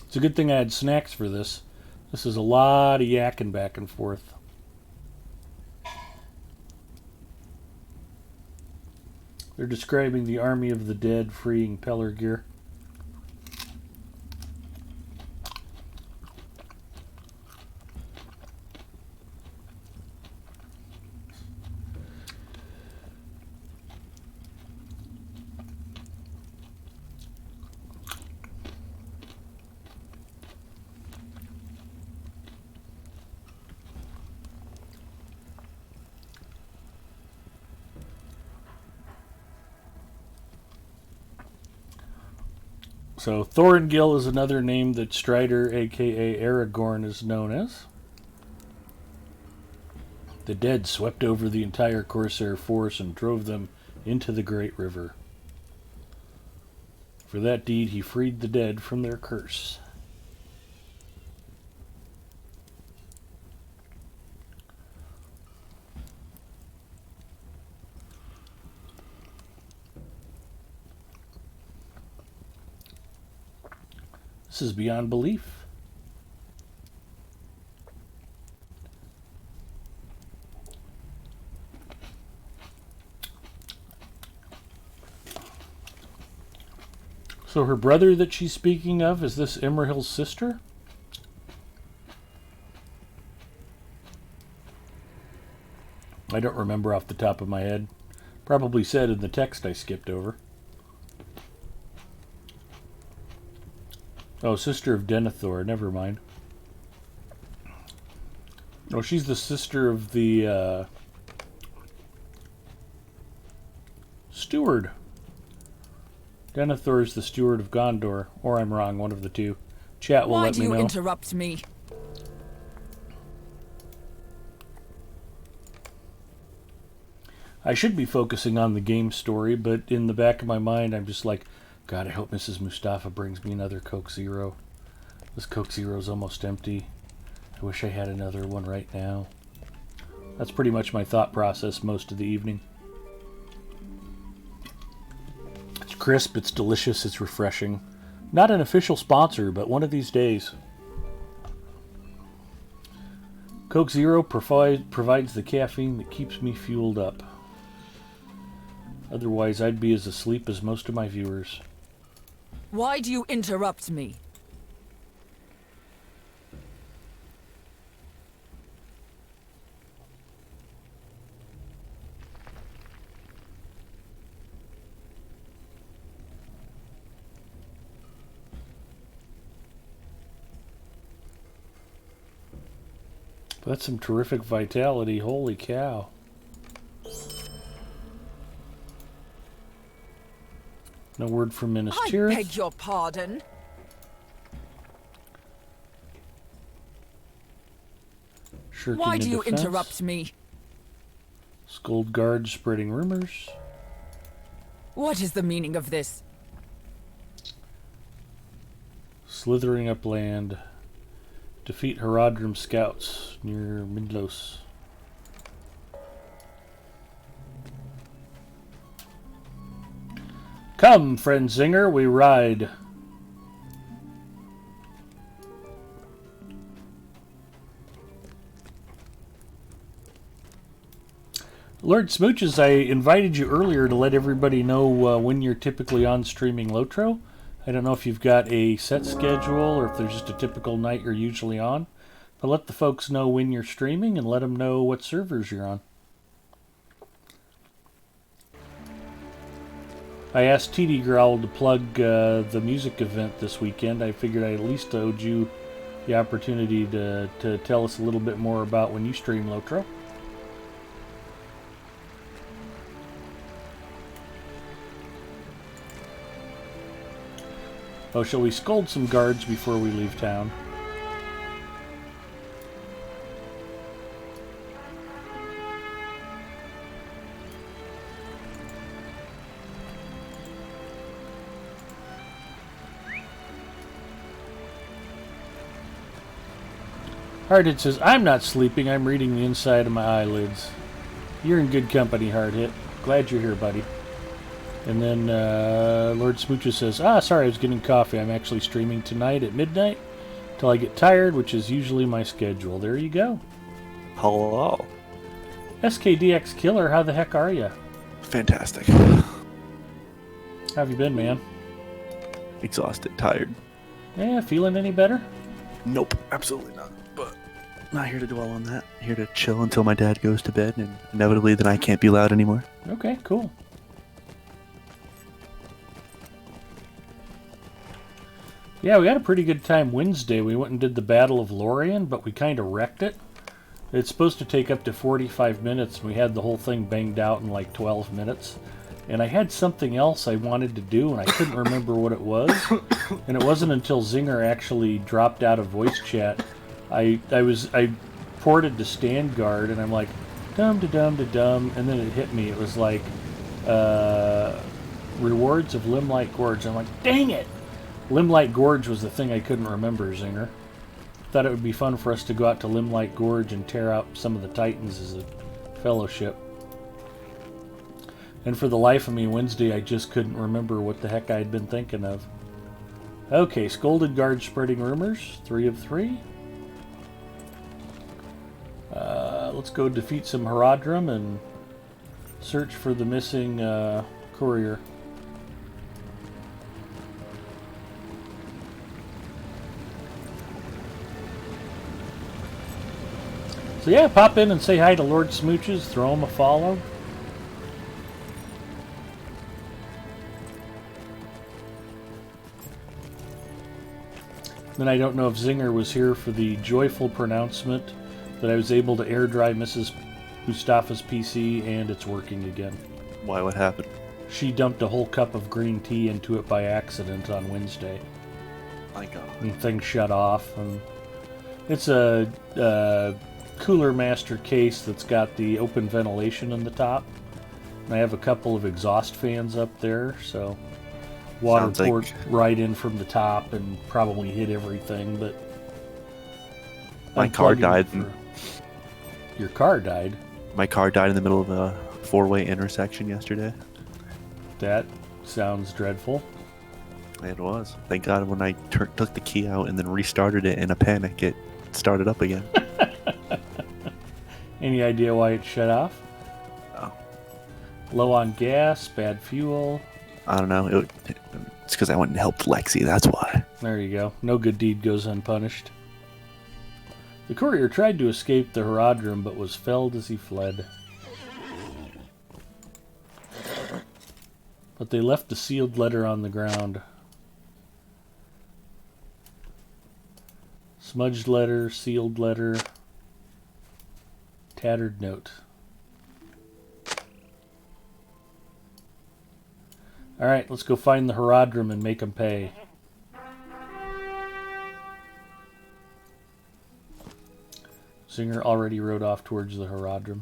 A: It's a good thing I had snacks for this. This is a lot of yakking back and forth. They're describing the army of the dead freeing Pelargir. So Thorengil is another name that Strider, aka Aragorn, is known as. The dead swept over the entire Corsair force and drove them into the Great River. For that deed he freed the dead from their curse. This is beyond belief. So her brother that she's speaking of, is this Imrahil's sister? I don't remember off the top of my head. Probably said in the text I skipped over. Oh, sister of Denethor. Never mind. Oh, she's the sister of the steward. Denethor is the steward of Gondor. Or I'm wrong, one of the two. Chat will
B: Why
A: let
B: do
A: me
B: you
A: know.
B: interrupt me?
A: I should be focusing on the game story, but in the back of my mind, I'm just like, God, I hope Mrs. Mustafa brings me another Coke Zero. This Coke Zero's almost empty. I wish I had another one right now. That's pretty much my thought process most of the evening. crisp, it's delicious, it's refreshing. Not an official sponsor, but one of these days. Coke Zero provides the caffeine that keeps me fueled up. Otherwise, I'd be as asleep as most of my viewers.
B: Why do you interrupt me?
A: That's some terrific vitality. Holy cow. No word from Minas
B: I
A: Tirith.
B: beg your pardon.
A: Shirking
B: Why do
A: in
B: you
A: defense.
B: interrupt me?
A: Scold guards spreading rumors.
B: What is the meaning of this?
A: Slithering upland. Defeat Haradrim scouts near Mindlos. Come, friend Zinger, we ride. Lord Smooches, I invited you earlier to let everybody know when you're typically on streaming Lotro. I don't know if you've got a set schedule or if there's just a typical night you're usually on. But let the folks know when you're streaming and let them know what servers you're on. I asked TD Growl to plug the music event this weekend. I figured I at least owed you the opportunity to tell us a little bit more about when you stream Lotro. Oh, shall we scold some guards before we leave town? Hardhit says, I'm not sleeping, I'm reading the inside of my eyelids. You're in good company, Hardhit. Glad you're here, buddy. And then Lord Smooches says, sorry, I was getting coffee. I'm actually streaming tonight at midnight till I get tired, which is usually my schedule. There you go.
G: Hello.
A: SKDX Killer, how the heck are you?
G: Fantastic.
A: How have you been, man?
G: Exhausted, tired.
A: Yeah, feeling any better?
G: Nope, absolutely not. But not here to dwell on that. Here to chill until my dad goes to bed, and inevitably then I can't be loud anymore.
A: Okay, cool. Yeah, we had a pretty good time Wednesday. We went and did the Battle of Lorien, but we kind of wrecked it. It's supposed to take up to 45 minutes, and we had the whole thing banged out in like 12 minutes. And I had something else I wanted to do, and I couldn't remember what it was. And it wasn't until Zinger actually dropped out of voice chat. I ported to Stand Guard, and I'm like, dum-da-dum-da-dum, and then it hit me. It was like, Rewards of Limelight Gorge. I'm like, dang it! Limelight Gorge was the thing I couldn't remember, Zinger. Thought it would be fun for us to go out to Limelight Gorge and tear out some of the Titans as a fellowship. And for the life of me, Wednesday, I just couldn't remember what the heck I'd been thinking of. Okay, Scolded Guard spreading rumors. 3 of 3. Let's go defeat some Haradrim and search for the missing courier. So yeah, pop in and say hi to Lord Smooches, throw him a follow. Then I don't know if Zinger was here for the joyful pronouncement that I was able to air dry Mrs. Mustafa's PC and it's working again.
G: Why, what happened?
A: She dumped a whole cup of green tea into it by accident on Wednesday.
G: My God.
A: And things shut off. And it's a Cooler Master case that's got the open ventilation in the top. And I have a couple of exhaust fans up there, so water poured right in from the top and probably hit everything, but
G: my car died.
A: Your car died?
G: My car died in the middle of a 4-way intersection yesterday.
A: That sounds dreadful.
G: It was. Thank God when I took the key out and then restarted it in a panic, it started up again.
A: Any idea why it shut off?
G: Oh.
A: Low on gas, bad fuel.
G: I don't know. It's because I went and helped Lexi, that's why.
A: There you go. No good deed goes unpunished. The courier tried to escape the Herodrum, but was felled as he fled. But they left a sealed letter on the ground. Smudged letter, sealed letter, tattered note. Alright, let's go find the Herodrum and make them pay. Zinger already rode off towards the Herodrum.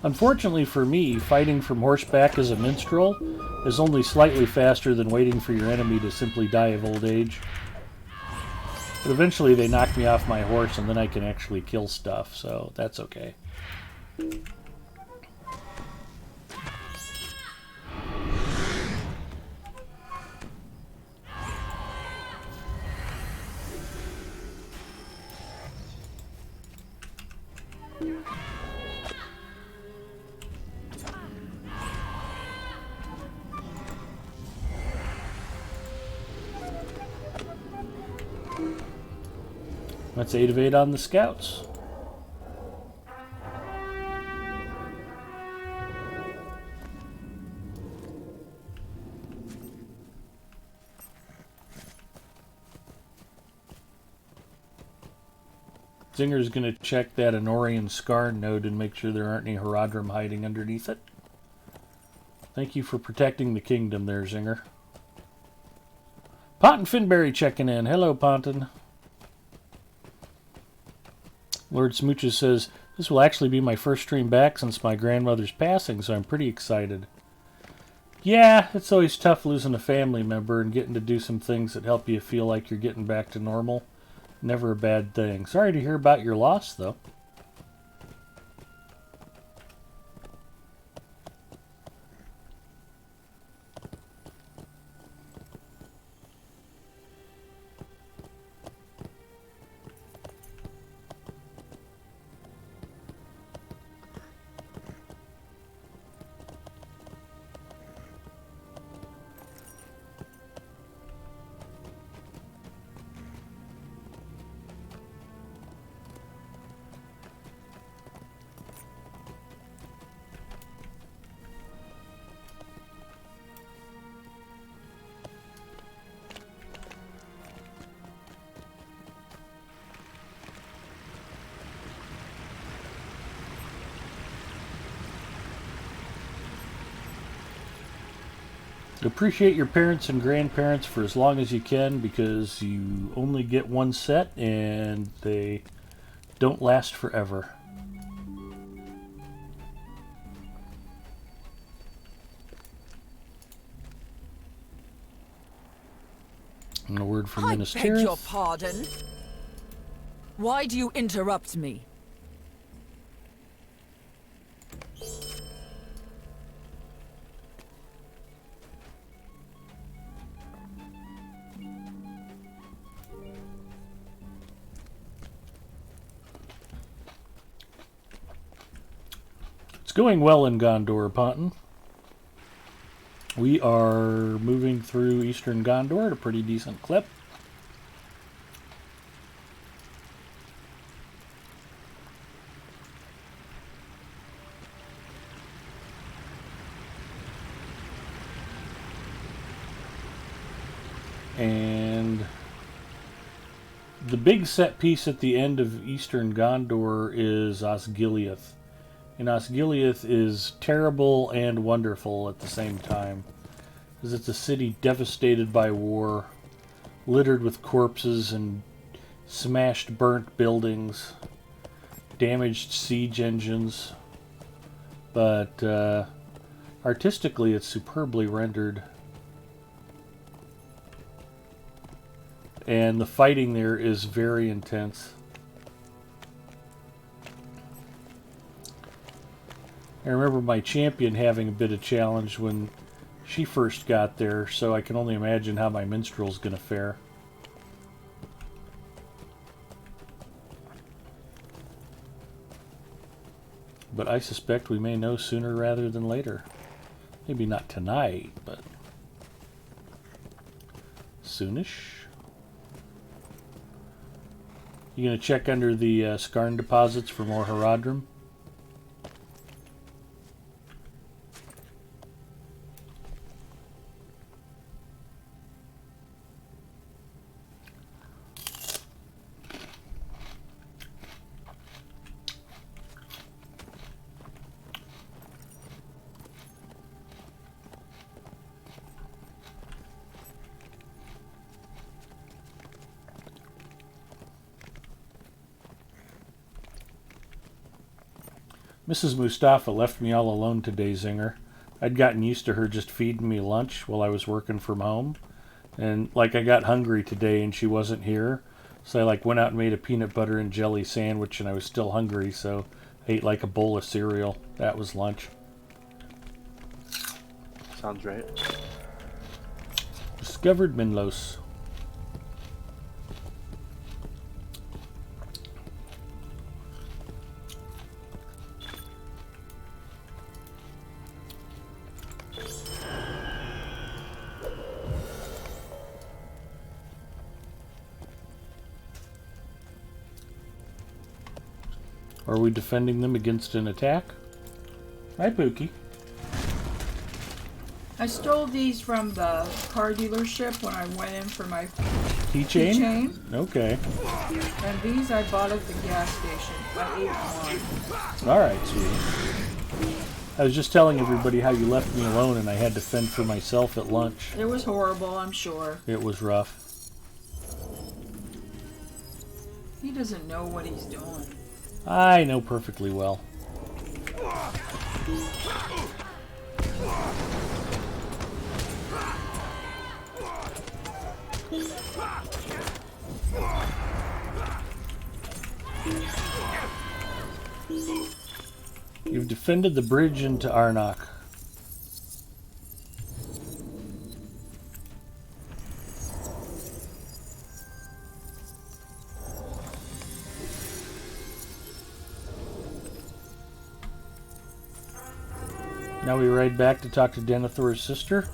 A: Unfortunately for me, fighting from horseback as a minstrel is only slightly faster than waiting for your enemy to simply die of old age. But eventually they knock me off my horse and then I can actually kill stuff, so that's okay. That's 8 of 8 on the scouts. Zinger's going to check that Anorian Scar node and make sure there aren't any Herodrum hiding underneath it. Thank you for protecting the kingdom there, Zinger. Ponton Finberry checking in. Hello, Ponton. Lord Smooches says, this will actually be my first stream back since my grandmother's passing, so I'm pretty excited. Yeah, it's always tough losing a family member and getting to do some things that help you feel like you're getting back to normal. Never a bad thing. Sorry to hear about your loss, though. Appreciate your parents and grandparents for as long as you can, because you only get one set and they don't last forever. And a word from Minister.
B: I beg your pardon. Why do you interrupt me?
A: It's going well in Gondor, Ponton. We are moving through eastern Gondor at a pretty decent clip. And The big set piece at the end of Eastern Gondor is Osgiliath. And Osgiliath is terrible and wonderful at the same time. Because it's a city devastated by war, littered with corpses and smashed, burnt buildings, damaged siege engines. But artistically, it's superbly rendered. And the fighting there is very intense. I remember my champion having a bit of challenge when she first got there, so I can only imagine how my minstrel's going to fare. But I suspect we may know sooner rather than later. Maybe not tonight, but soonish. You gonna check under the Skarn deposits for more Haradrim? Mrs. Mustafa left me all alone today, Zinger. I'd gotten used to her just feeding me lunch while I was working from home. And, I got hungry today and she wasn't here. So I, went out and made a peanut butter and jelly sandwich and I was still hungry, so I ate, a bowl of cereal. That was lunch.
G: Sounds right.
A: Discovered Minlos. Are we defending them against an attack? Hi, Pookie.
E: I stole these from the car dealership when I went in for my
A: Keychain?
E: keychain.
A: Okay.
E: And these I bought at the gas station. I ate one.
A: Alright, sweetie. I was just telling everybody how you left me alone and I had to fend for myself at lunch.
E: It was horrible, I'm sure.
A: It was rough.
E: He doesn't know what he's doing.
A: I know perfectly well. You've defended the bridge into Arnok. Now we ride back to talk to Denethor's sister.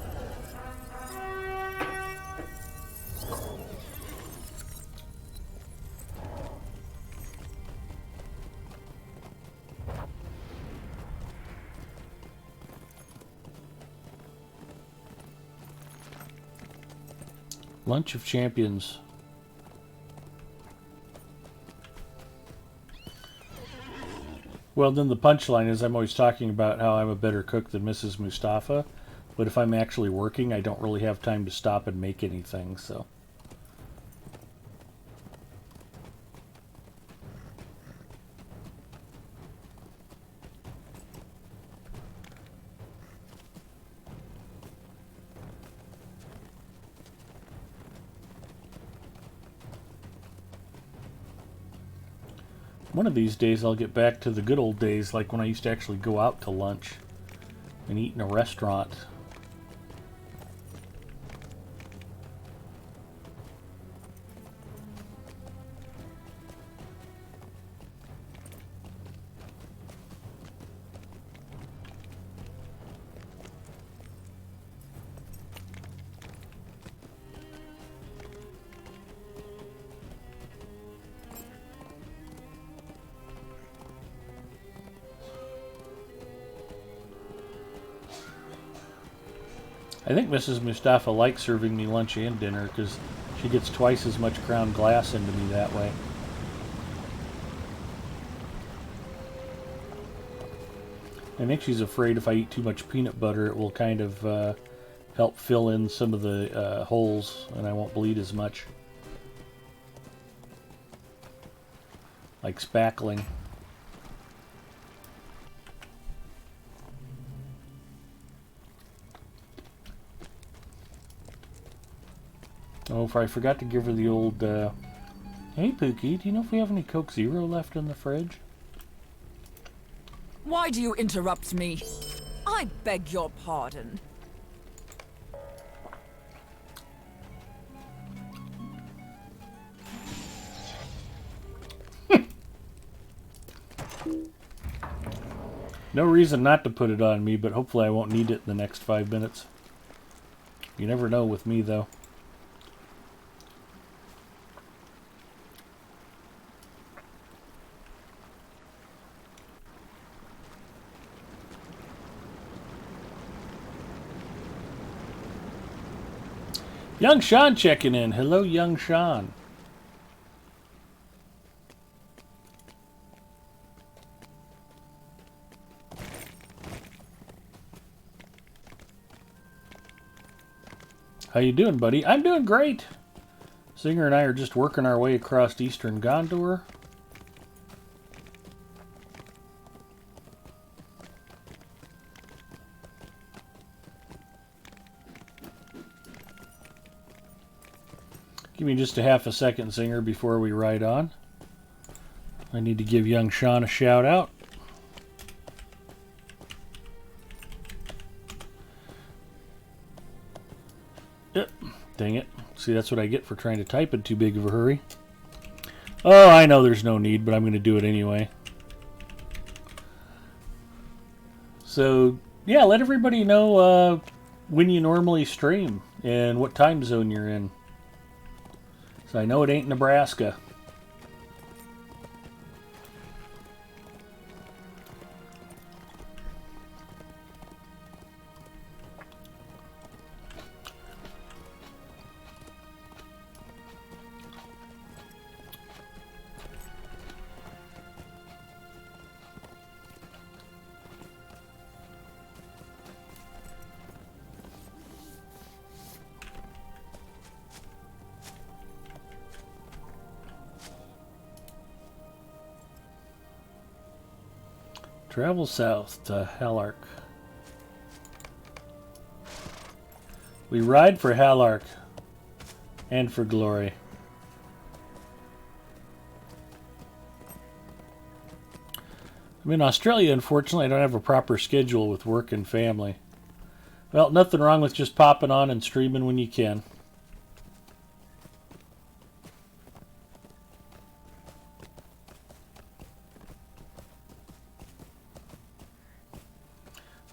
A: Lunch of Champions. Well, then the punchline is I'm always talking about how I'm a better cook than Mrs. Mustafa, but if I'm actually working, I don't really have time to stop and make anything, so. One of these days I'll get back to the good old days, like when I used to actually go out to lunch and eat in a restaurant. I think Mrs. Mustafa likes serving me lunch and dinner because She gets twice as much ground glass into me that way. I think she's afraid if I eat too much peanut butter, it will kind of help fill in some of the holes, and I won't bleed as much. Like spackling. Oh, I forgot to give her the old, hey Pookie, do you know if we have any Coke Zero left in the fridge?
B: Why do you interrupt me? I beg your pardon.
A: No reason not to put it on me, but hopefully I won't need it in the next 5 minutes. You never know with me, though. Young Sean checking in. Hello, Young Sean. How you doing, buddy? I'm doing great. Singer and I are just working our way across eastern Gondor. Give me just a half a second, Singer, before we ride on. I need to give young Sean a shout out. Yep. Dang it. See, that's what I get for trying to type in too big of a hurry. Oh, I know there's no need, but I'm going to do it anyway. So, yeah, let everybody know when you normally stream and what time zone you're in. So I know it ain't Nebraska. Travel south to Halark. We ride for Halark and for glory. I'm in Australia, unfortunately. I don't have a proper schedule with work and family. Well, nothing wrong with just popping on and streaming when you can.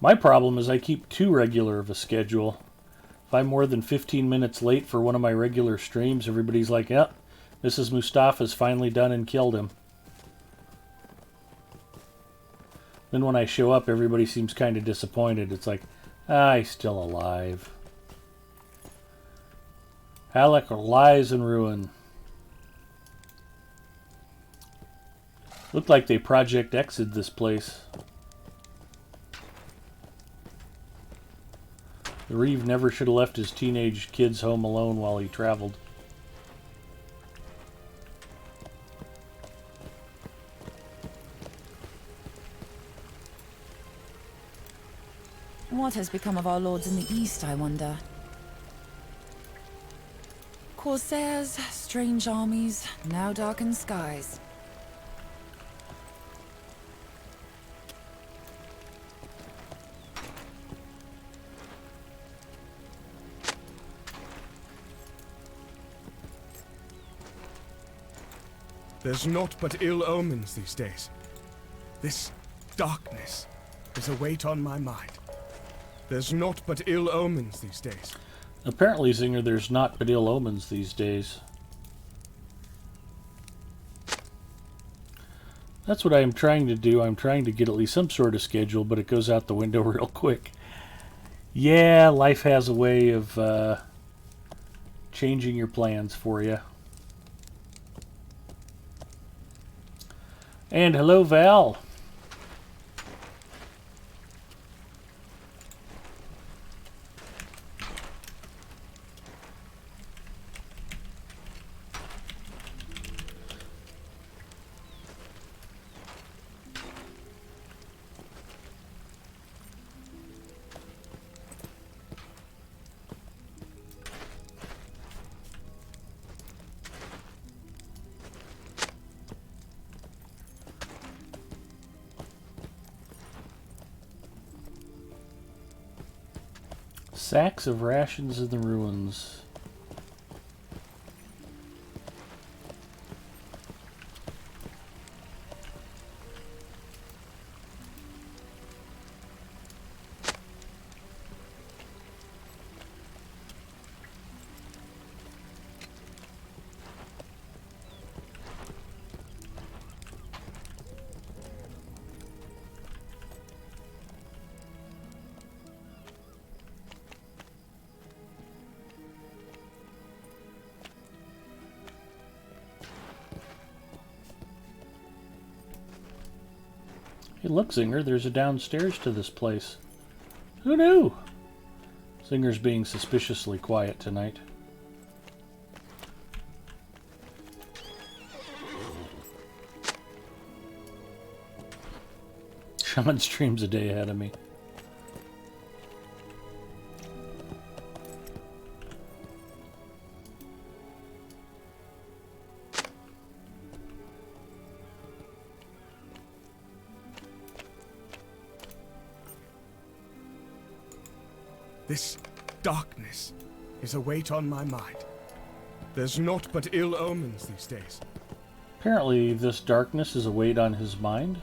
A: My problem is I keep too regular of a schedule. If I'm more than 15 minutes late for one of my regular streams, everybody's like, yep, Mrs. Mustafa's finally done and killed him. Then when I show up, everybody seems kind of disappointed. It's like, he's still alive. Halleck lies in ruin. Looked like they Project X'd this place. The Reeve never should have left his teenage kids home alone while he traveled.
B: What has become of our lords in the east, I wonder? Corsairs, strange armies, now darkened skies.
C: There's naught but ill omens these days. This darkness is a weight on my mind. There's naught but ill omens these days.
A: Apparently, Zinger, there's not but ill omens these days. That's what I'm trying to do. I'm trying to get at least some sort of schedule, but it goes out the window real quick. Yeah, life has a way of changing your plans for you. And hello, Val. Sacks of rations in the ruins. Hey, look, Zinger, there's a downstairs to this place. Who knew? Zinger's being suspiciously quiet tonight. Shaman streams a day ahead of me.
C: This darkness is a weight on my mind. There's naught but ill omens these days.
A: Apparently, this darkness is a weight on his mind.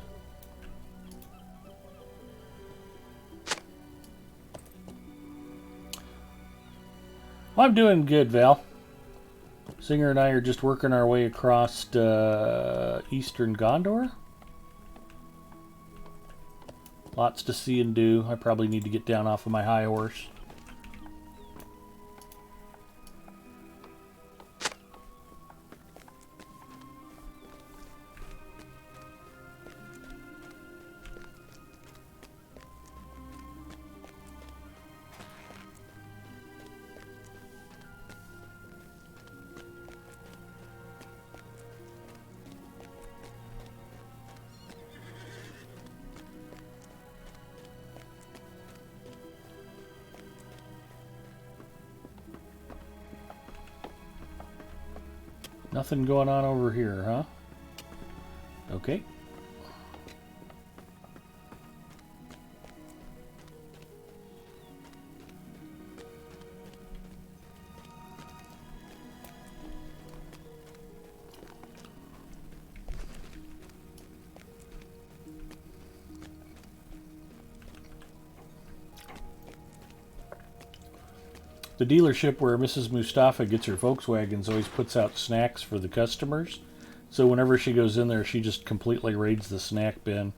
A: Well, I'm doing good, Val. Singer and I are just working our way across eastern Gondor. Lots to see and do. I probably need to get down off of my high horse. Nothing going on over here, huh? Okay. The dealership where Mrs. Mustafa gets her Volkswagens always puts out snacks for the customers. So whenever she goes in there, she just completely raids the snack bin.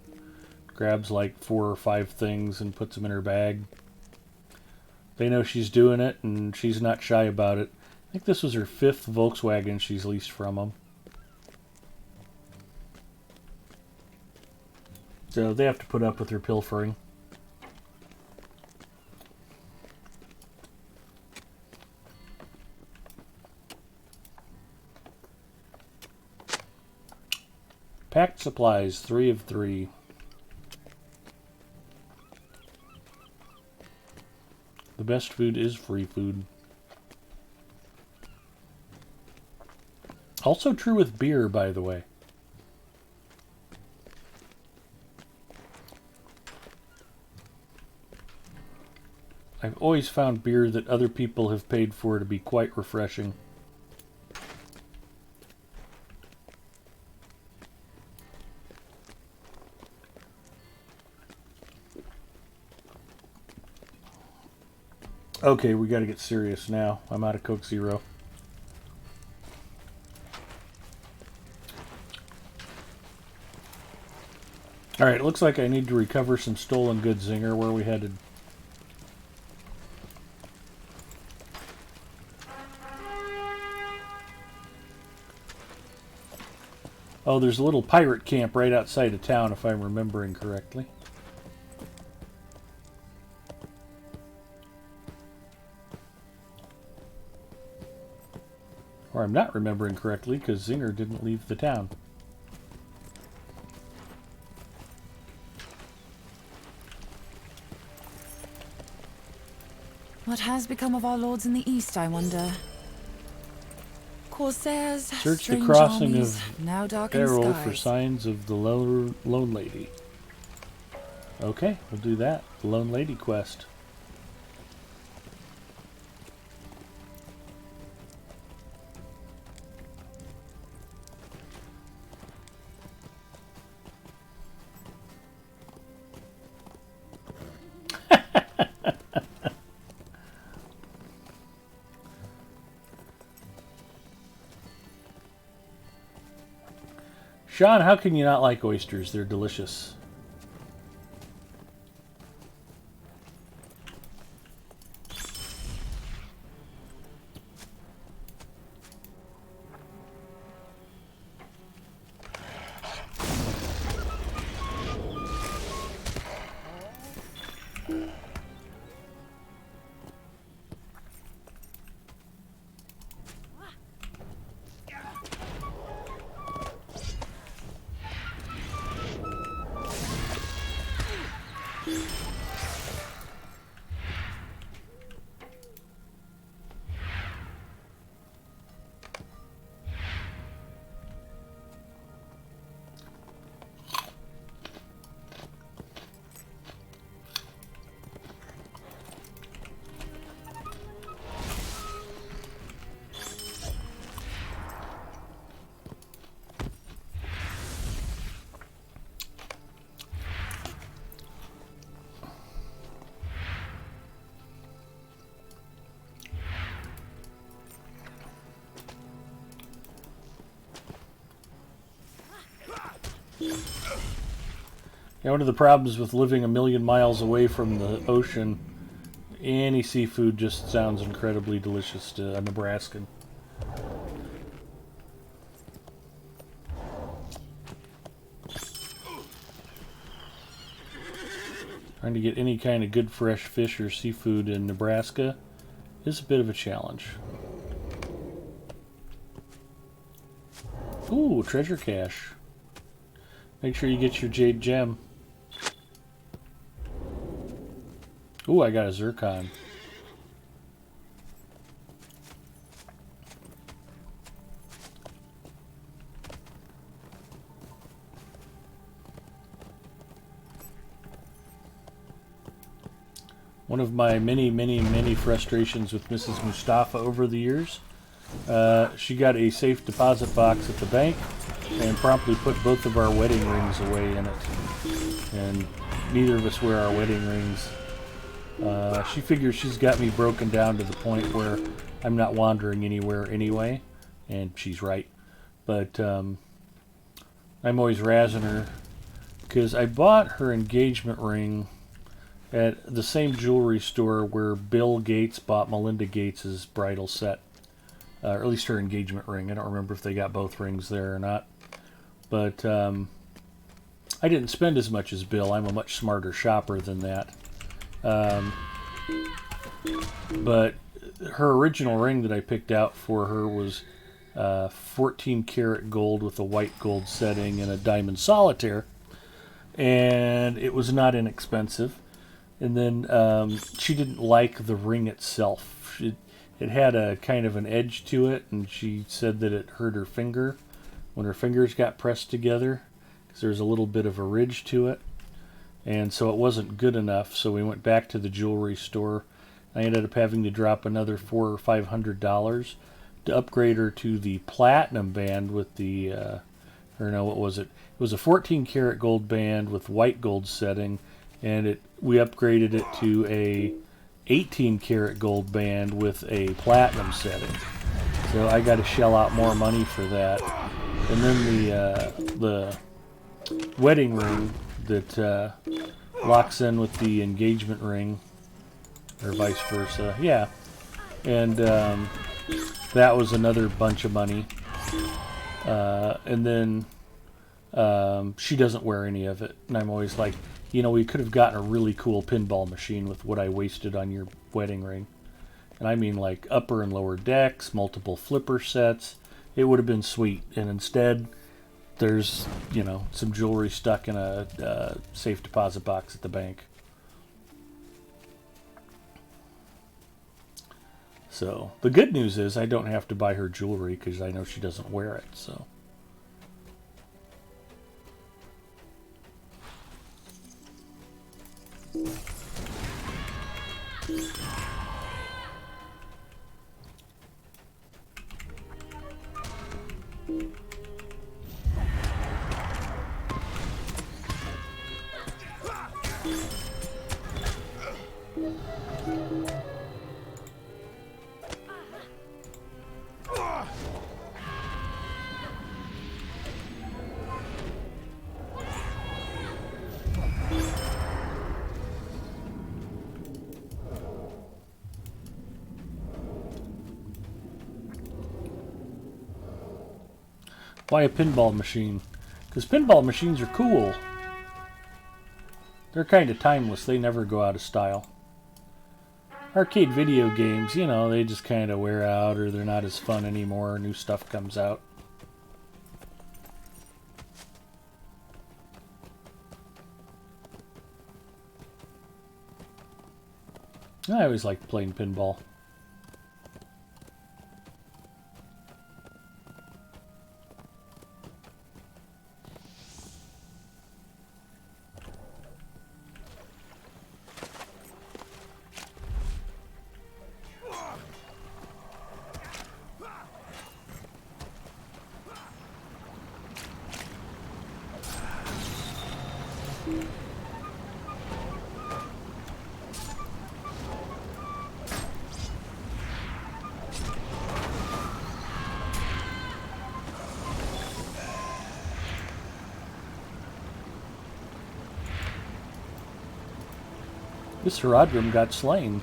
A: Grabs like 4 or 5 things and puts them in her bag. They know she's doing it, and she's not shy about it. I think this was her 5th Volkswagen she's leased from them. So they have to put up with her pilfering. Packed supplies, 3 of 3. The best food is free food. Also true with beer, by the way. I've always found beer that other people have paid for to be quite refreshing. Okay, we gotta get serious now. I'm out of Coke Zero. Alright, looks like I need to recover some stolen goods, Zinger. Where are we headed? Oh, there's a little pirate camp right outside of town, if I'm remembering correctly. Or I'm not remembering correctly, because Zinger didn't leave the town.
B: What has become of our lords in the east, I wonder? Corsairs,
A: Search the
B: strange
A: crossing
B: armies,
A: of
B: now darkened
A: Arrow
B: skies.
A: for signs of the Lone Lady. Okay, we'll do that. The Lone Lady quest. Sean, how can you not like oysters? They're delicious. Yeah, one of the problems with living a million miles away from the ocean, any seafood just sounds incredibly delicious to a Nebraskan. Trying to get any kind of good fresh fish or seafood in Nebraska is a bit of a challenge. Ooh, treasure cache. Make sure you get your jade gem. Ooh, I got a zircon. One of my many frustrations with Mrs. Mustafa over the years, she got a safe deposit box at the bank and promptly put both of our wedding rings away in it. And neither of us wear our wedding rings. She figures she's got me broken down to the point where I'm not wandering anywhere anyway, and she's right. But I'm always razzing her because I bought her engagement ring at the same jewelry store where Bill Gates bought Melinda Gates's bridal set, or at least her engagement ring. I don't remember if they got both rings there or not. But I didn't spend as much as Bill. I'm a much smarter shopper than that. But her original ring that I picked out for her was 14 karat gold with a white gold setting and a diamond solitaire. And it was not inexpensive. And then she didn't like the ring itself. It had a kind of an edge to it, and she said that it hurt her finger when her fingers got pressed together, because there's a little bit of a ridge to it. And so it wasn't good enough, so we went back to the jewelry store. I ended up having to drop another $400 or $500 to upgrade her to the platinum band with the, or no, what was it? It was a 14 karat gold band with white gold setting, and we upgraded it to a 18 karat gold band with a platinum setting. So I got to shell out more money for that. And then the wedding ring that locks in with the engagement ring, or vice versa. Yeah. And that was another bunch of money. And then She doesn't wear any of it. And I'm always like, we could have gotten a really cool pinball machine with what I wasted on your wedding ring. And I mean like upper and lower decks, multiple flipper sets. It would have been sweet. And instead, there's, some jewelry stuck in a safe deposit box at the bank. So, the good news is I don't have to buy her jewelry because I know she doesn't wear it, so. Why a pinball machine? Because pinball machines are cool. They're kind of timeless. They never go out of style. Arcade video games, they just kind of wear out or they're not as fun anymore. New stuff comes out. I always liked playing pinball. This Herodrum got slain.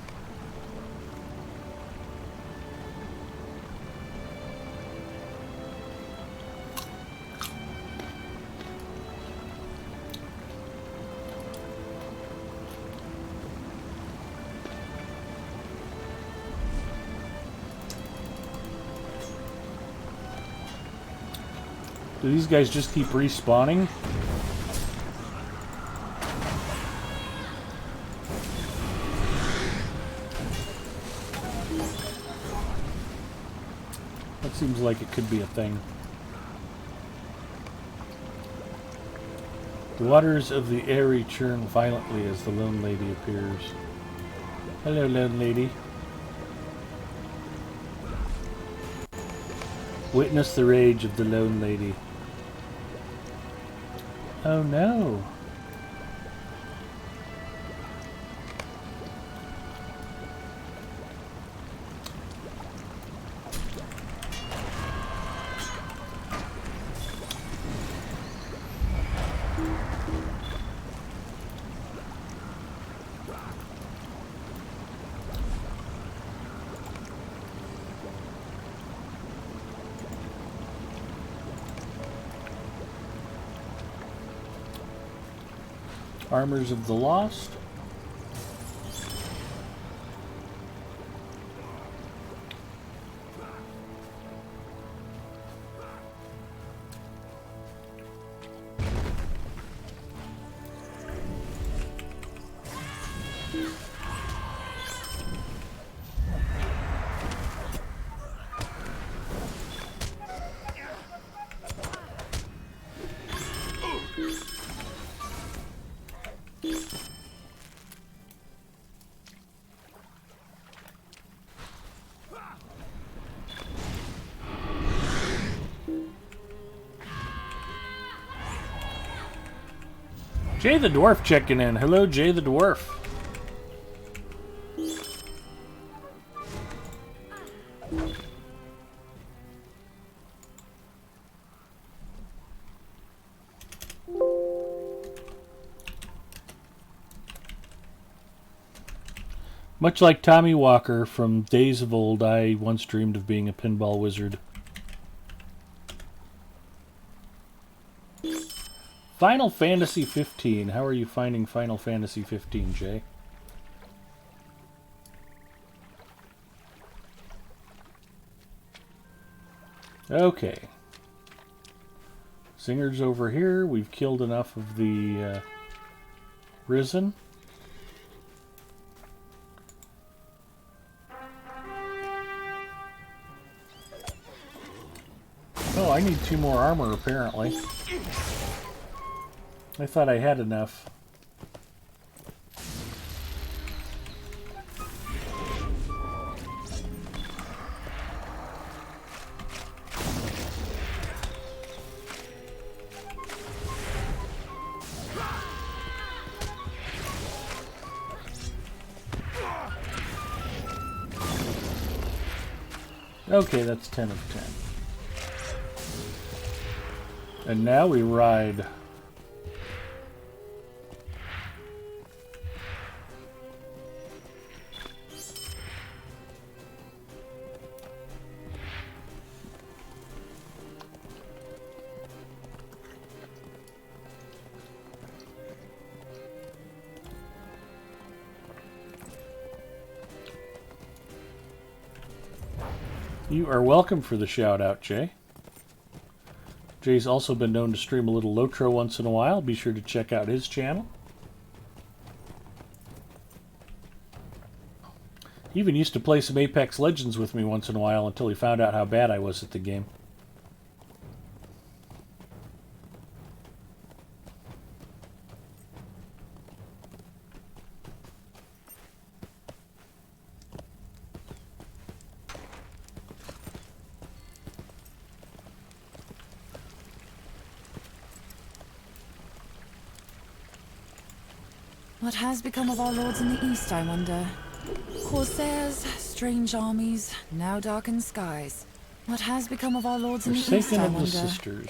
A: Do these guys just keep respawning? That seems like it could be a thing. The waters of the Erie churn violently as the Lone Lady appears. Hello, Lone Lady. Witness the rage of the Lone Lady. Oh no. Armors of the Lost. Jay the Dwarf checking in. Hello, Jay the Dwarf. Much like Tommy Walker from days of old, I once dreamed of being a pinball wizard. Final Fantasy 15. How are you finding Final Fantasy 15, Jay? Okay. Zinger's over here. We've killed enough of the Risen. Oh, I need 2 more armor, apparently. I thought I had enough. Okay, that's 10 of 10. And now we ride. You are welcome for the shout out, Jay. Jay's also been known to stream a little Lotro once in a while. Be sure to check out his channel. He even used to play some Apex Legends with me once in a while until he found out how bad I was at the game.
B: What has become of our lords in the east, I wonder? Corsairs, strange armies, now darkened skies. What has become of our lords in the east,
A: Forsaken
B: I
A: of the
B: wonder?
A: Sisters.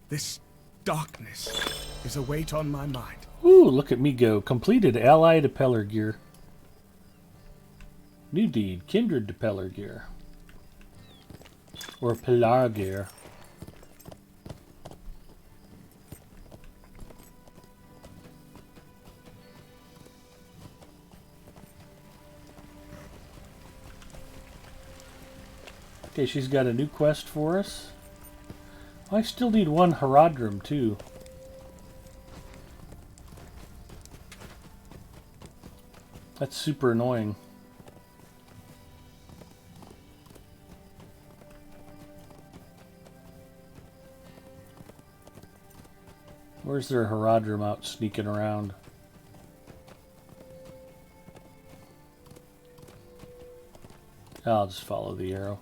C: This darkness is a weight on my mind.
A: Ooh, look at me go. Completed ally to Peller Gear. New deed, kindred to Peller Gear. Or Pelar Gear. Okay, she's got a new quest for us. I still need 1 Herodrum, too. That's super annoying. Where's their Herodrum out sneaking around? I'll just follow the arrow.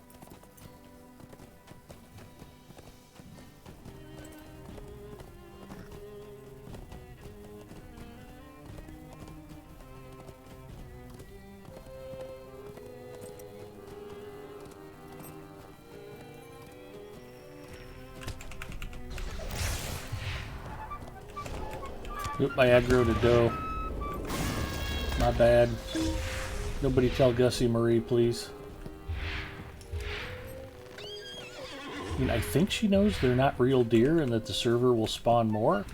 A: Oop, I aggroed a doe. My bad. Nobody tell Gussie Marie, please. I mean, I think she knows they're not real deer and that the server will spawn more,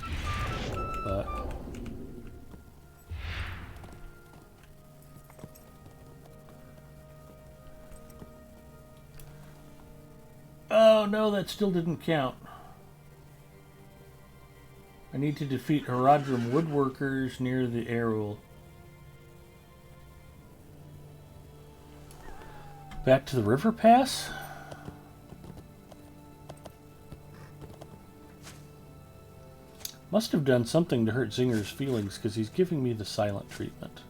A: but... Oh no, that still didn't count. I need to defeat Herodrum woodworkers near the Erul. Back to the river pass? Must have done something to hurt Zinger's feelings because he's giving me the silent treatment.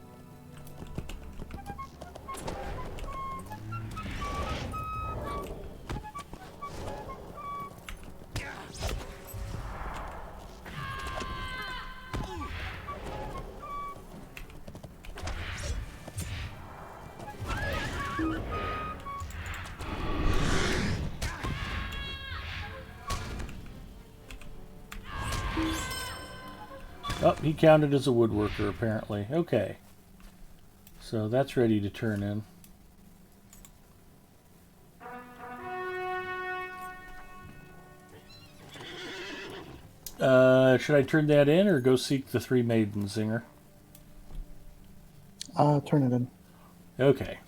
A: Oh, he counted as a woodworker, apparently. Okay. So that's ready to turn in. Should I turn that in or go seek the three maidens, Zinger?
H: Turn it in.
A: Okay.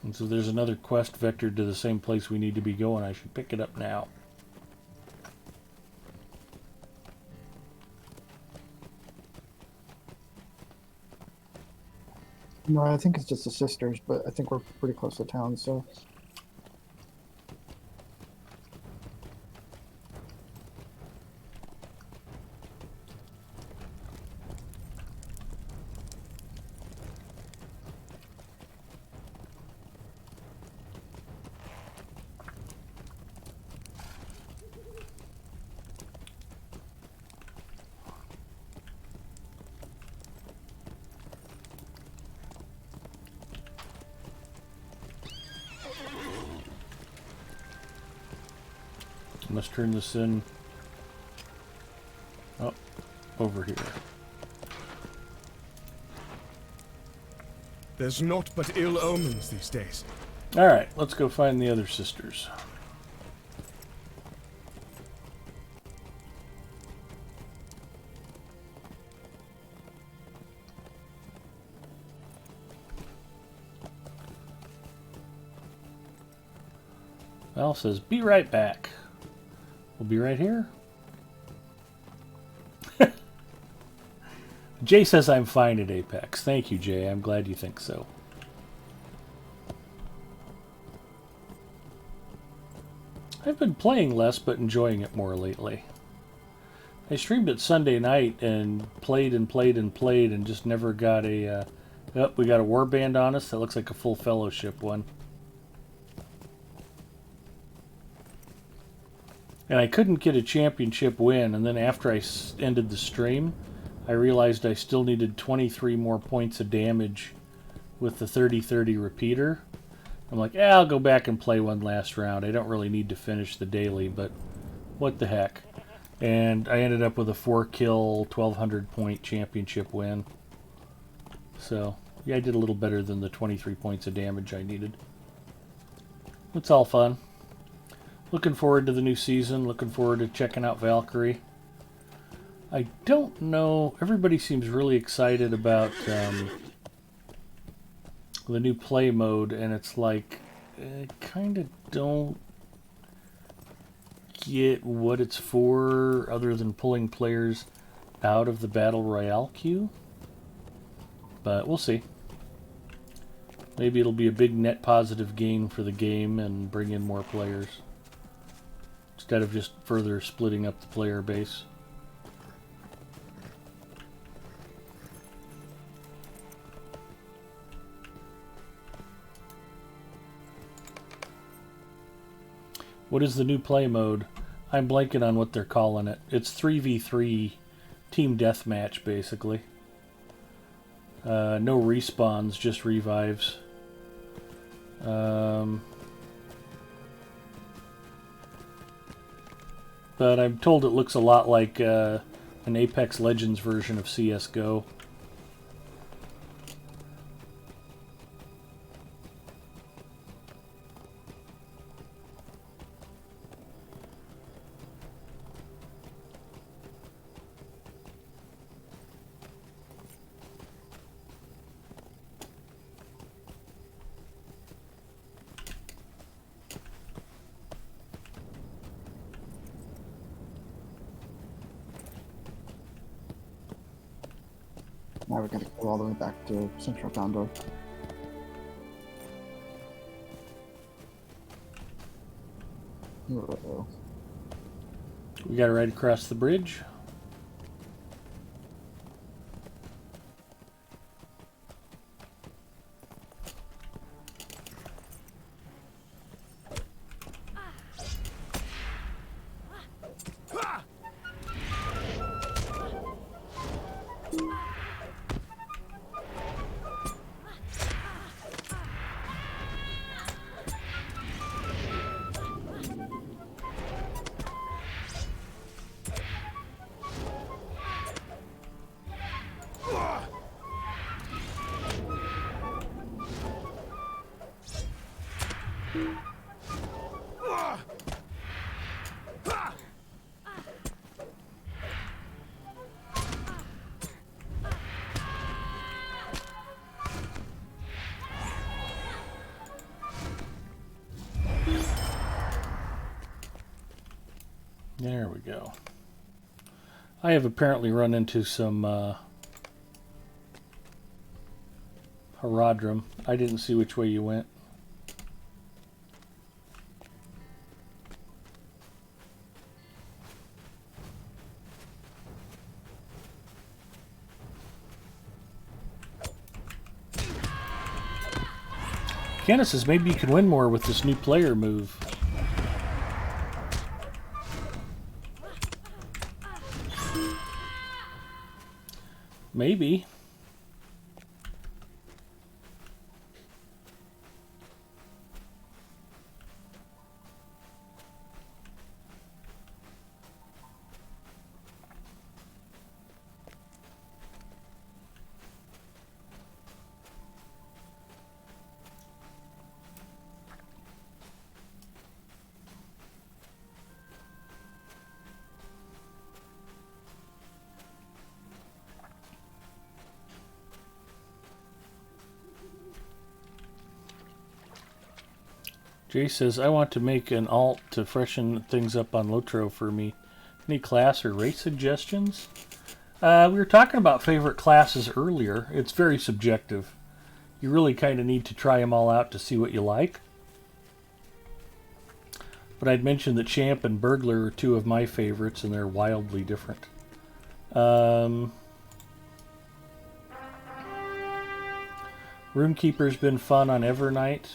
A: And so there's another quest vector to the same place we need to be going. I should pick it up now.
H: No, I think it's just the sisters, but I think we're pretty close to town, so.
A: I must turn this in. Oh, over here.
C: There's naught but ill omens these days.
A: Alright, let's go find the other sisters. Val says, be right back. We'll be right here. Jay says I'm fine at Apex. Thank you, Jay. I'm glad you think so. I've been playing less, but enjoying it more lately. I streamed it Sunday night and played and played and played and just never got a... oh, we got a warband on us. That looks like a full fellowship one. And I couldn't get a championship win, and then after I ended the stream, I realized I still needed 23 more points of damage with the 30-30 repeater. I'm like, I'll go back and play one last round. I don't really need to finish the daily, but what the heck. And I ended up with a 4-kill, 1,200 point championship win. So, yeah, I did a little better than the 23 points of damage I needed. It's all fun. Looking forward to the new season. Looking forward to checking out Valkyrie. I don't know. Everybody seems really excited about the new play mode, and it's like, I kind of don't get what it's for other than pulling players out of the Battle Royale queue. But we'll see. Maybe it'll be a big net positive gain for the game and bring in more players, instead of just further splitting up the player base. What is the new play mode? I'm blanking on what they're calling it. It's 3v3 team deathmatch, basically. No respawns, just revives. But I'm told it looks a lot like an Apex Legends version of CSGO.
H: Now we're gonna go all the way back to Central Condor. Uh-oh.
A: We got to ride across the bridge. There we go. I have apparently run into some Haradrim. I didn't see which way you went. Candace says maybe you can win more with this new player move. Maybe. Jay says, I want to make an alt to freshen things up on Lotro for me. Any class or race suggestions? We were talking about favorite classes earlier. It's very subjective. You really kind of need to try them all out to see what you like. But I'd mentioned that Champ and Burglar are two of my favorites, and they're wildly different. Roomkeeper's been fun on Evernight.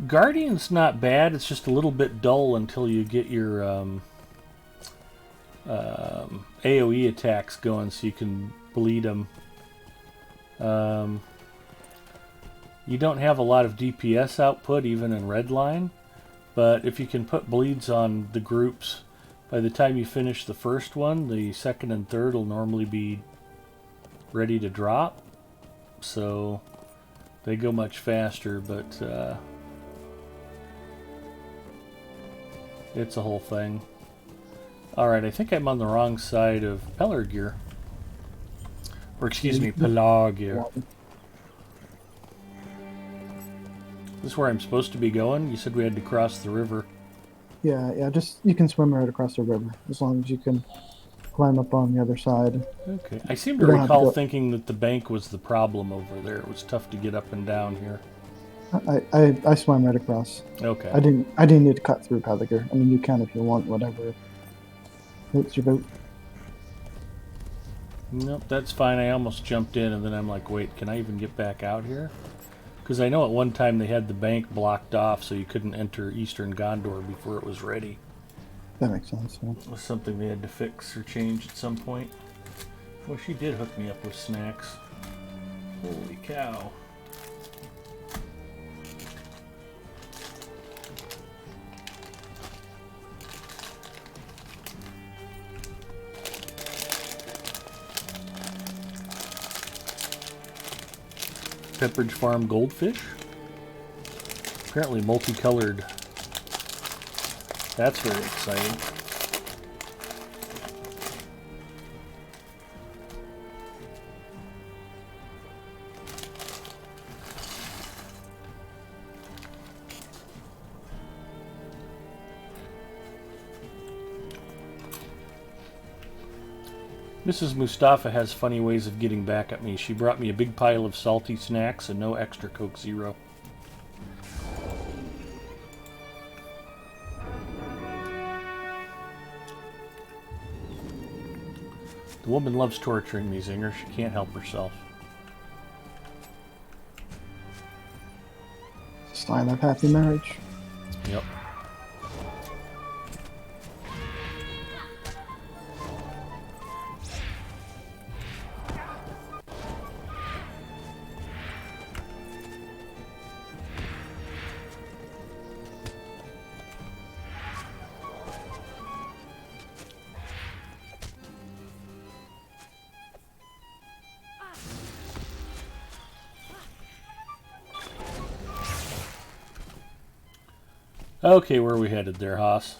A: Guardian's not bad. It's just a little bit dull until you get your AoE attacks going, so you can bleed them. You don't have a lot of DPS output even in Redline, but if you can put bleeds on the groups, by the time you finish the first one, the second and third will normally be ready to drop. So they go much faster, but it's a whole thing. Alright, I think I'm on the wrong side of Pelargir. Or excuse me, Pelagir. This is where I'm supposed to be going? You said we had to cross the river.
H: Yeah, just you can swim right across the river as long as you can climb up on the other side.
A: Okay. I seem to recall thinking that the bank was the problem over there. It was tough to get up and down here.
H: I swam right across.
A: Okay.
H: I didn't need to cut through Pelargir. I mean, you can if you want, whatever floats your boat.
A: Nope, that's fine. I almost jumped in, and then I'm like, wait, can I even get back out here? Because I know at one time they had the bank blocked off, so you couldn't enter Eastern Gondor before it was ready.
H: That makes sense. Yeah.
A: It was something they had to fix or change at some point. Well, she did hook me up with snacks. Holy cow. Pepperidge Farm goldfish. Apparently multicolored. That's very exciting. Mrs. Mustafa has funny ways of getting back at me. She brought me a big pile of salty snacks and no extra Coke Zero. The woman loves torturing me, Zinger. She can't help herself.
H: Sign of happy marriage.
A: Yep. Okay, where are we headed there, Haas?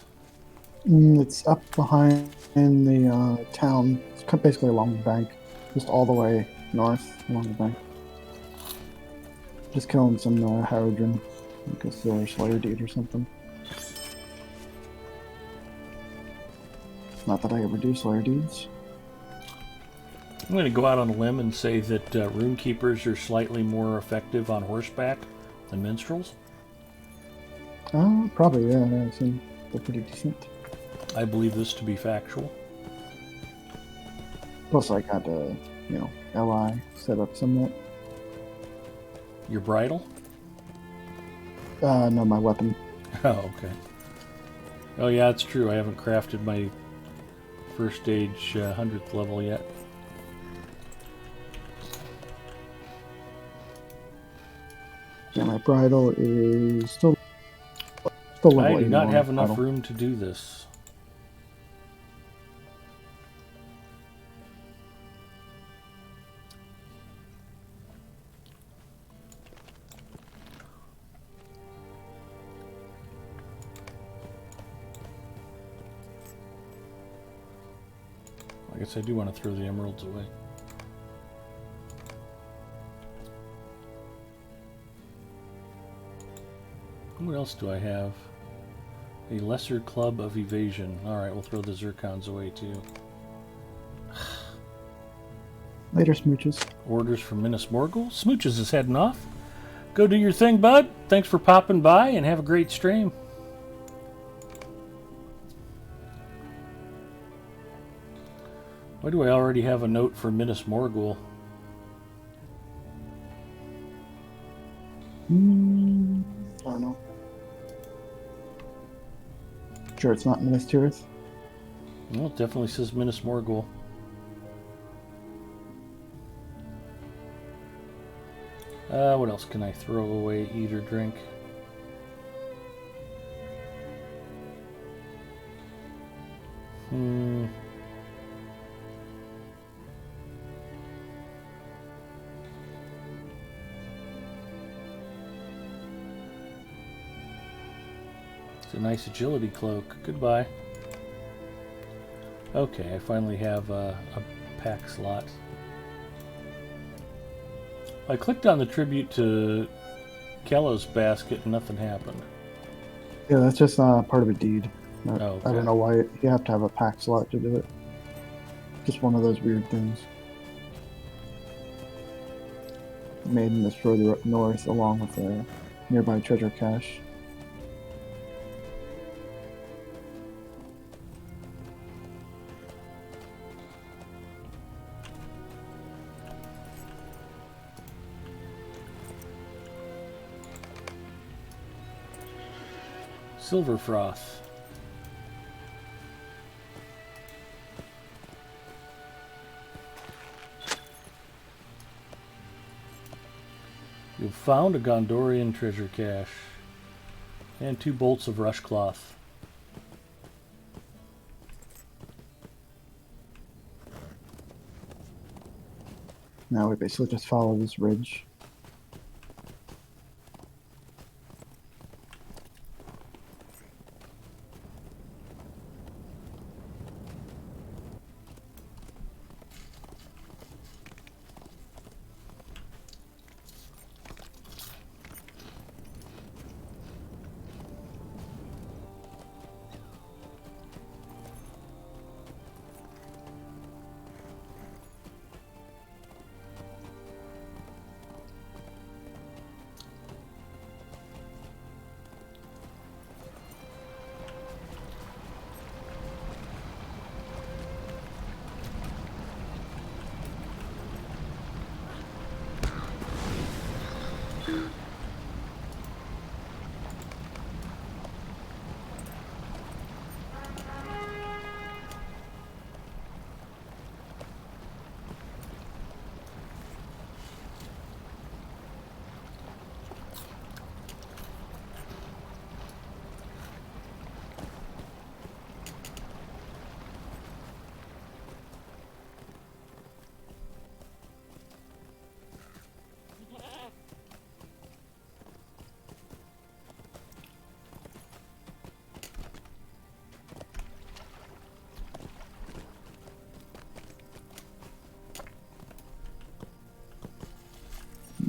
H: It's up behind in the town. It's basically along the bank, just all the way north along the bank. Just killing some Haradrim, like a Silver Slayer dude or something. Not that I ever do Slayer dudes.
A: I'm going to go out on a limb and say that runekeepers are slightly more effective on horseback than minstrels.
H: Probably, yeah. I seem they're pretty decent.
A: I believe this to be factual.
H: Plus, I got LI set up somewhat.
A: Your bridle?
H: No, my weapon.
A: Oh, okay. Oh, yeah, it's true. I haven't crafted my first stage 100th level yet.
H: Yeah, my bridle is still level
A: I do not
H: 81
A: have enough
H: bridle.
A: room to do this. I guess I do want to throw the emeralds away. What else do I have? A lesser club of evasion. Alright, we'll throw the zircons away too.
H: Later, smooches.
A: Orders from Minas Morgul. Smooches is heading off. Go do your thing, bud. Thanks for popping by and have a great stream. Why do I already have a note for Minas Morgul?
H: I don't know. Sure, it's not Minas Tirith.
A: Well, it definitely says Minas Morgul. What else can I throw away, eat, or drink? It's a nice agility cloak. Goodbye. Okay, I finally have a pack slot. I clicked on the tribute to Kello's basket and nothing happened.
H: Yeah, that's just part of a deed.
A: Oh, okay.
H: I don't know why you have to have a pack slot to do it. Just one of those weird things. Made in this further up north, along with a nearby treasure cache.
A: Silver froth. You've found a Gondorian treasure cache and 2 bolts of rush cloth.
H: Now we basically just follow this ridge.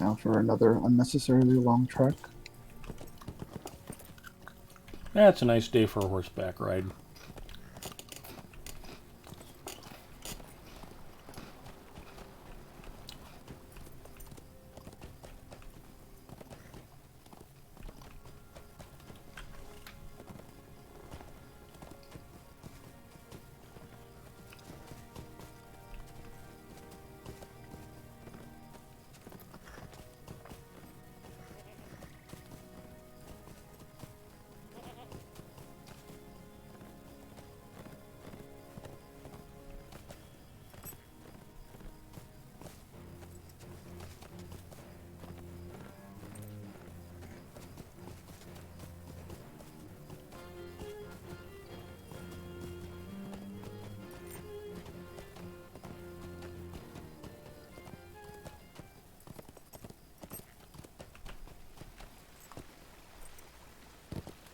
H: now for another unnecessarily long trek.
A: That's a nice day for a horseback ride.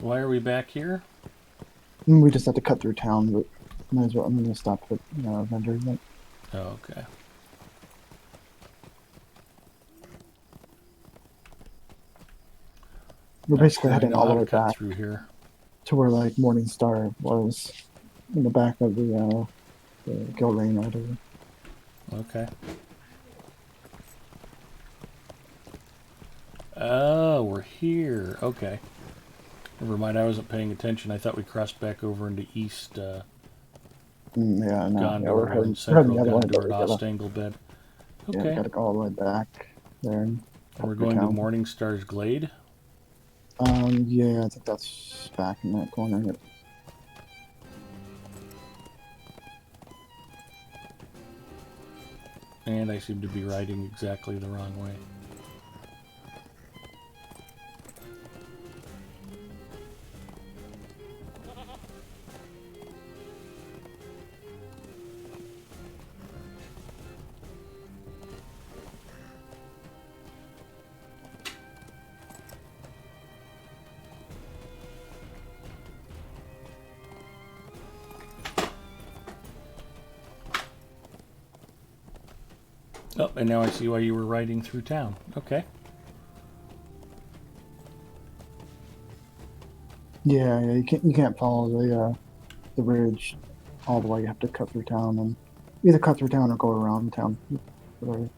A: Why are we back here?
H: We just have to cut through town, but might as well. I'm gonna stop at vendor. Like,
A: Oh, okay.
H: we're basically
A: I
H: heading
A: know
H: all
A: how
H: the
A: to
H: way
A: cut
H: back
A: through here.
H: to where like Morningstar was in the back of the Gilrain area.
A: Okay. Oh, we're here. Okay. Never mind, I wasn't paying attention. I thought we crossed back over into East
H: Yeah, no, yeah,
A: Gondor
H: we're
A: and
H: heading
A: Central
H: the other way, but
A: Gondor
H: we
A: to
H: gotta,
A: Ostanglebed.
H: yeah, we
A: Okay.
H: gotta go all the way back there and
A: And we're
H: cut through
A: going to
H: town.
A: Morningstar's Glade.
H: Yeah, I think that's back in that corner. Yep.
A: And I seem to be riding exactly the wrong way. Oh, and now I see why you were riding through town. Okay.
H: Yeah, you can't follow the bridge all the way. You have to cut through town and either cut through town or go around town. Whatever.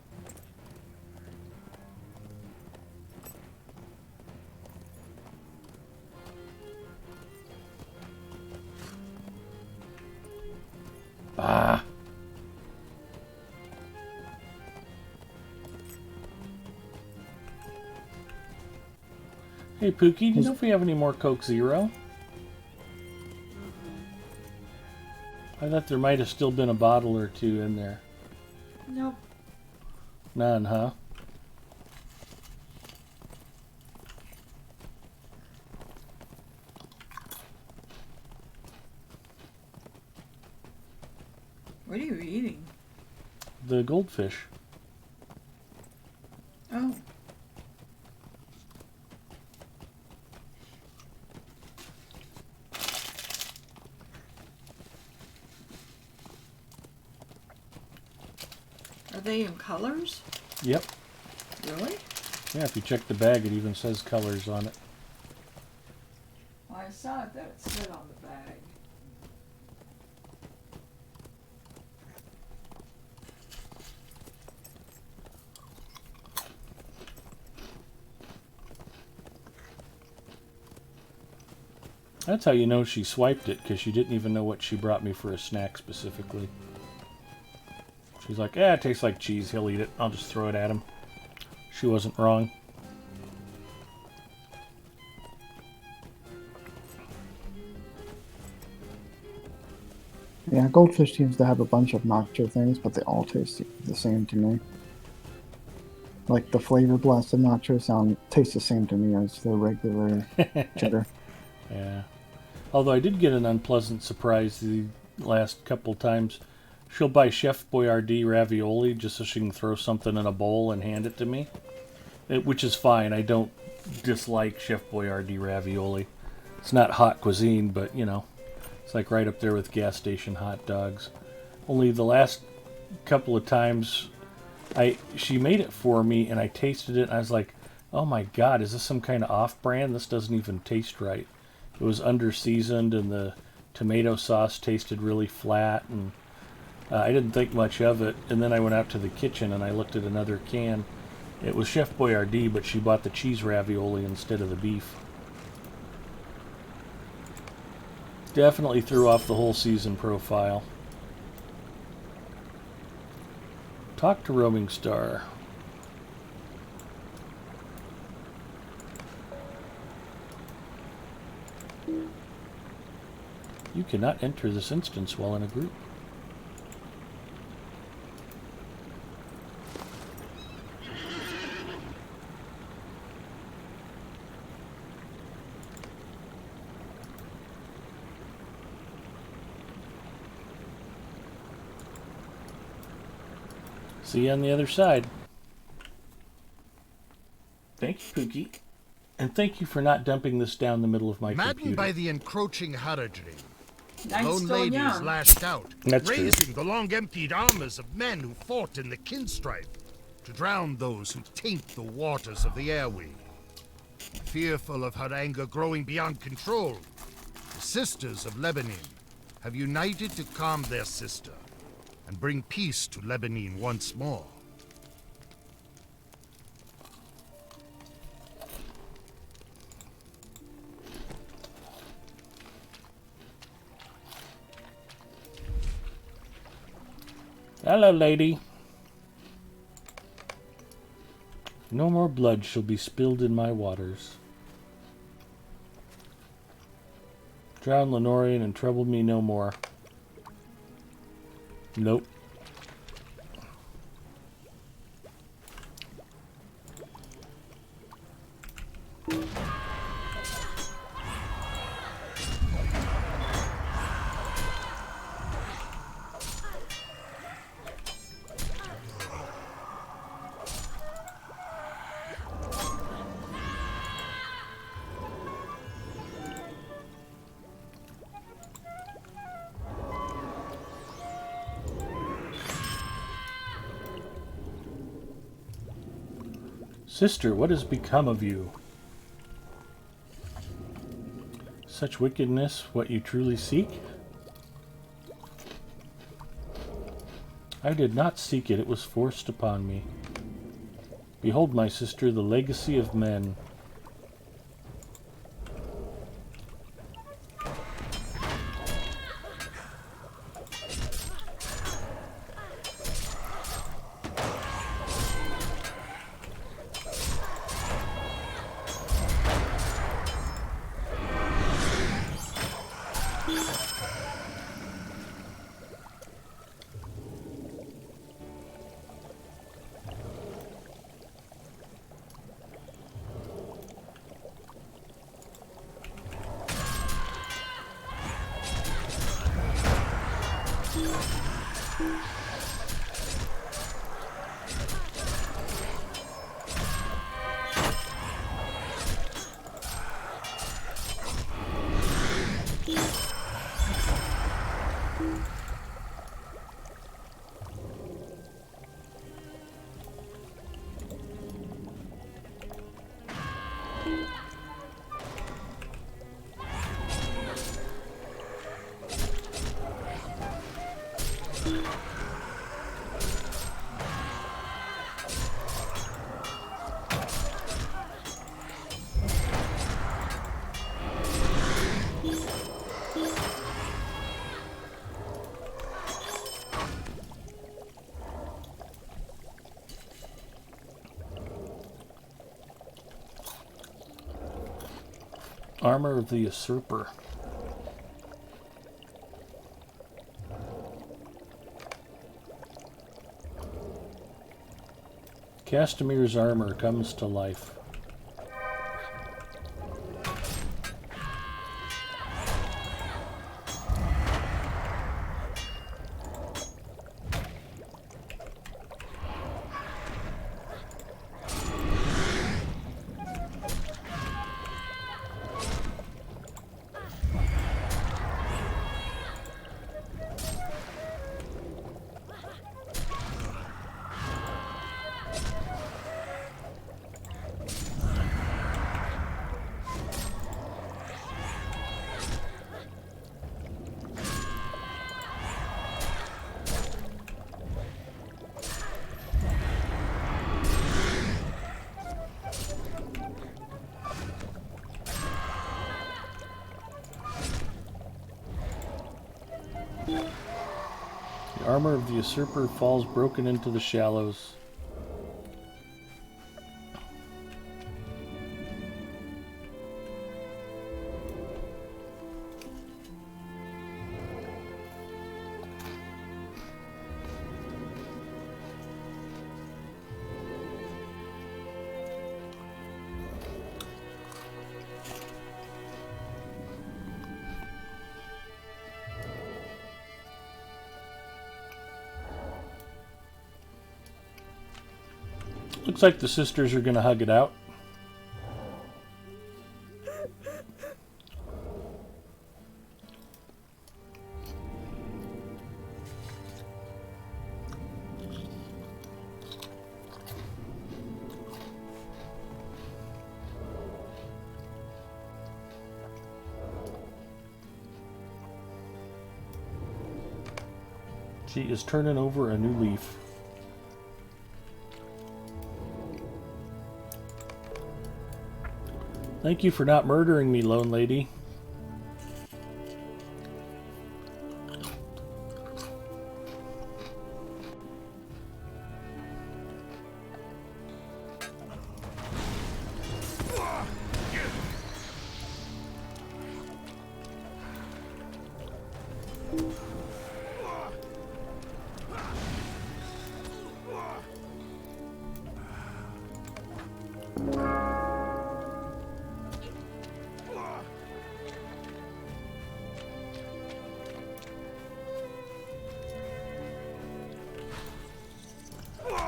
A: Ah. Hey, Pookie, do you know if we have any more Coke Zero? I thought there might have still been a bottle or two in there.
E: Nope.
A: None, huh?
E: What are you eating?
A: The goldfish.
E: Oh. Are they in colors?
A: Yep.
E: Really?
A: Yeah, if you check the bag, it even says colors on it.
E: Well, I saw it that it said on the bag.
A: That's how you know she swiped it, because she didn't even know what she brought me for a snack specifically. She's like, yeah, it tastes like cheese. He'll eat it. I'll just throw it at him. She wasn't wrong.
H: Yeah, Goldfish seems to have a bunch of nacho things, but they all taste the same to me. Like the flavor blasted nacho tastes the same to me as the regular cheddar.
A: Yeah. Although I did get an unpleasant surprise the last couple times. She'll buy Chef Boyardee ravioli just so she can throw something in a bowl and hand it to me. Which is fine. I don't dislike Chef Boyardee ravioli. It's not hot cuisine, but, you know, it's like right up there with gas station hot dogs. Only the last couple of times She made it for me, and I tasted it, and I was like, oh my god, is this some kind of off-brand? This doesn't even taste right. It was under-seasoned, and the tomato sauce tasted really flat, and I didn't think much of it. And then I went out to the kitchen, and I looked at another can. It was Chef Boyardee, but she bought the cheese ravioli instead of the beef. Definitely threw off the whole season profile. Talk to Roaming Star. You cannot enter this instance while in a group. See you on the other side. Thank you, Pookie. And thank you for not dumping this down the middle of my
F: Maddened
A: computer.
F: by the encroaching heraldry,
E: I'm
F: lone
E: still
F: ladies
E: young.
F: lashed out,
A: That's true.
F: raising the long-emptied armors of men who fought in the kinstrife to drown those who taint the waters of the airway. Fearful of her anger growing beyond control, the sisters of Lebanon have united to calm their sister and bring peace to Lebanon once more.
A: Hello, lady. No more blood shall be spilled in my waters. Drown Lenorian and trouble me no more. Nope. Sister, what has become of you? Such wickedness, what you truly seek? I did not seek it, it was forced upon me. Behold, my sister, the legacy of men. Armor of the Usurper. Castamir's armor comes to life. armor of the usurper falls broken into the shallows. Looks like the sisters are going to hug it out. She is turning over a new leaf. Thank you for not murdering me, lone lady.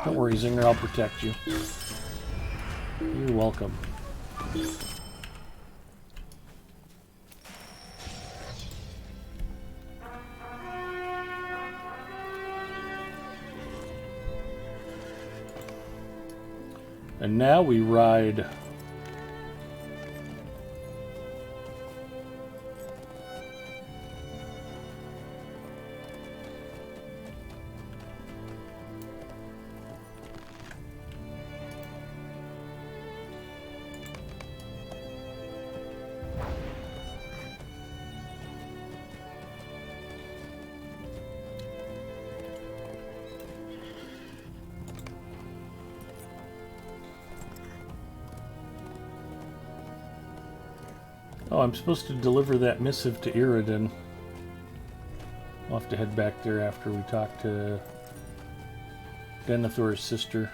A: Don't worry, Zinger, I'll protect you. You're welcome. And now we ride Oh, I'm supposed to deliver that missive to Iridan. I'll have to head back there after we talk to Denethor's sister.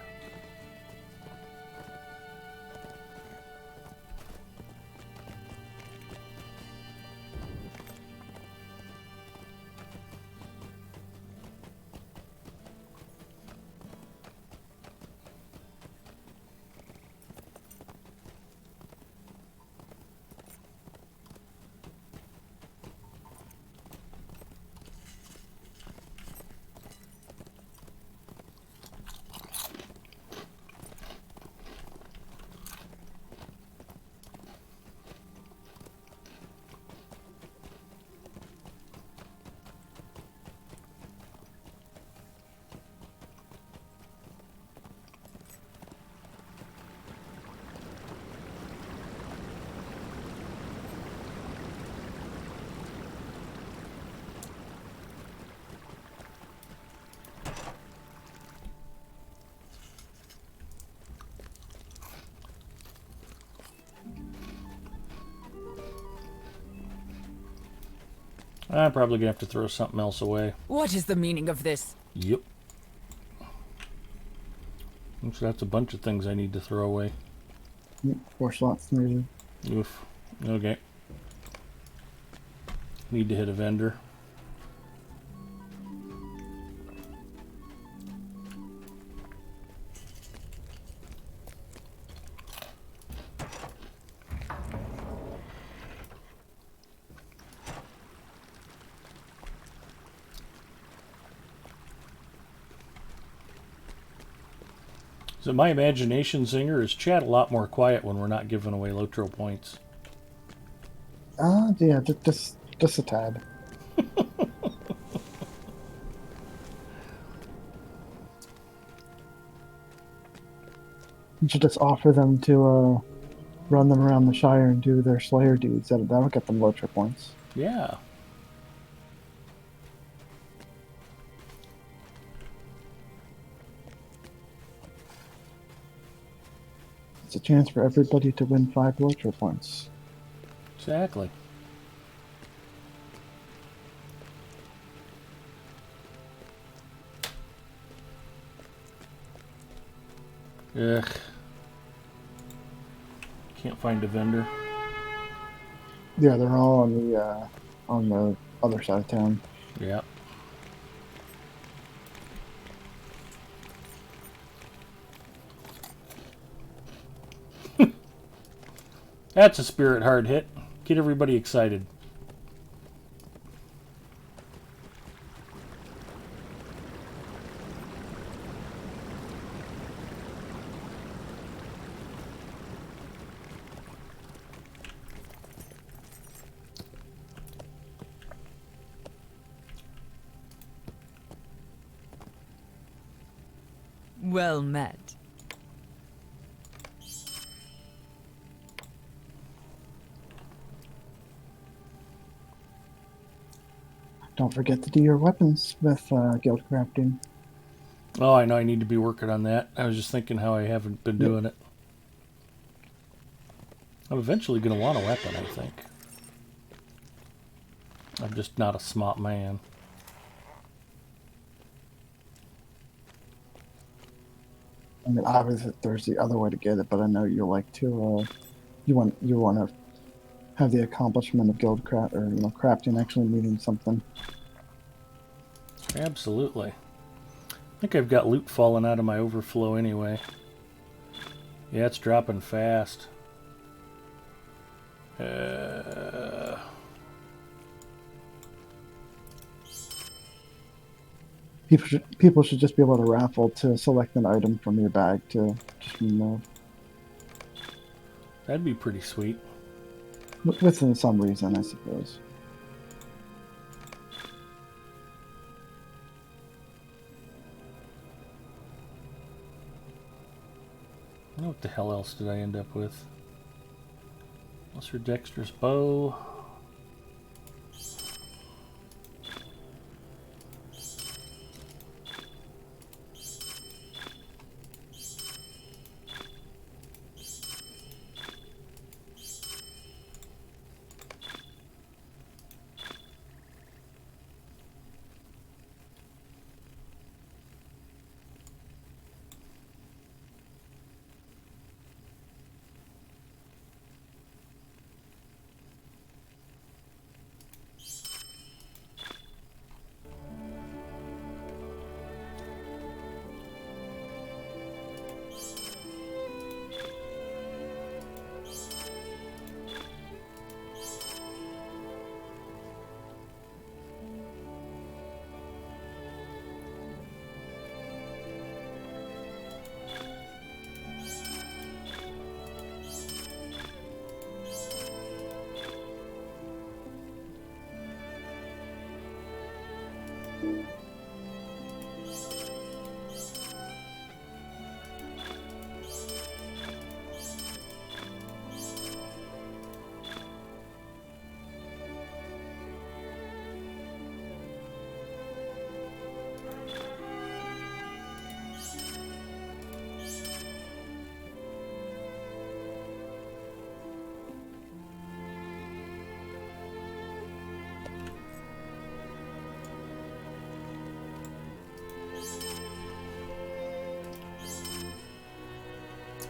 A: I'm probably gonna have to throw something else away.
B: What is the meaning of this?
A: Yep. So that's a bunch of things I need to throw away.
H: 4 slots needed.
A: Oof. Okay. Need to hit a vendor. So my imagination, Zinger, is chat a lot more quiet when we're not giving away Lotro points.
H: Yeah, just a tad. You should just offer them to run them around the Shire and do their Slayer deeds. That'll get them Lotro points.
A: Yeah.
H: It's a chance for everybody to win 5 electro points.
A: Exactly. Ugh. Can't find a vendor.
H: Yeah, they're all on the other side of town.
A: Yep. That's a spirit hard hit. Get everybody excited.
B: Well met.
H: Don't forget to do your weapons with guild crafting.
A: Oh, I know I need to be working on that. I was just thinking how I haven't been doing it. I'm eventually going to want a weapon, I think. I'm just not a smart man.
H: I mean, obviously there's the other way to get it, but I know you like to you want to have the accomplishment of guild craft or crafting actually meaning something.
A: Absolutely. I think I've got loot falling out of my overflow anyway. Yeah, it's dropping fast.
H: People should just be able to raffle to select an item from your bag to just remove.
A: That'd be pretty sweet.
H: Within some reason, I suppose.
A: I don't know what the hell else did I end up with. Lesser dexterous bow.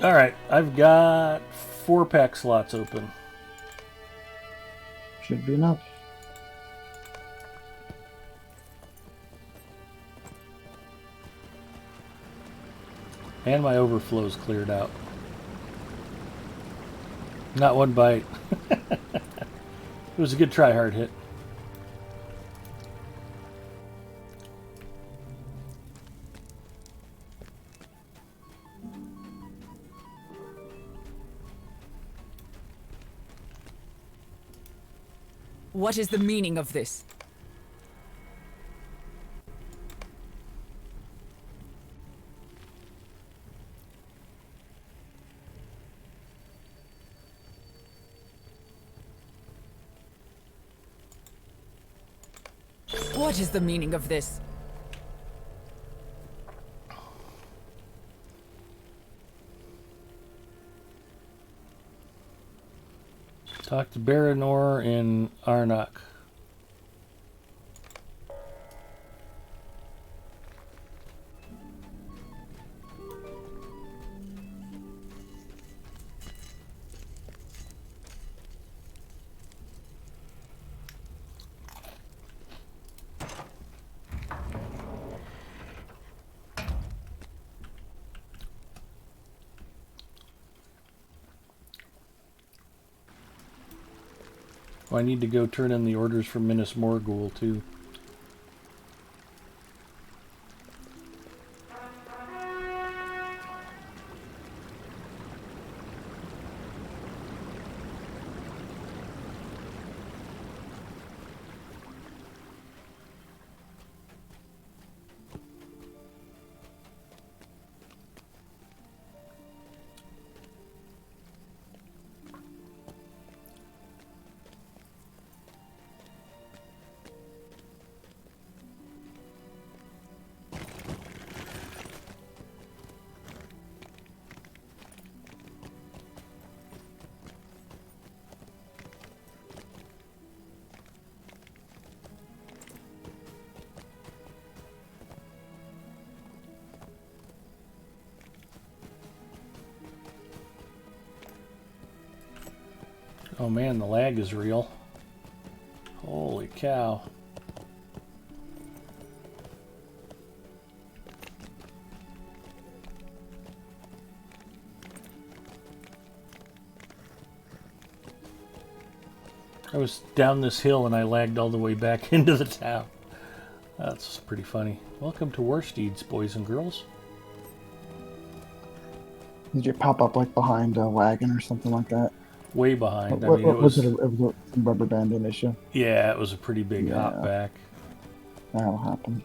A: Alright, I've got 4 pack slots open.
H: Should be enough.
A: And my overflow's cleared out. Not one bite. It was a good try, hard hit.
B: What is the meaning of this? What is the meaning of this?
A: Talk to Baranor in Arnok. Oh, I need to go turn in the orders for Minas Morgul, too. Oh man, the lag is real. Holy cow. I was down this hill and I lagged all the way back into the town. That's pretty funny. Welcome to Warsteeds, boys and girls.
H: Did you pop up like behind a wagon or something like that?
A: Way behind. I
H: What,
A: mean, it was...
H: it was a rubber banding issue.
A: Yeah, it was a pretty big hop back.
H: That'll happen.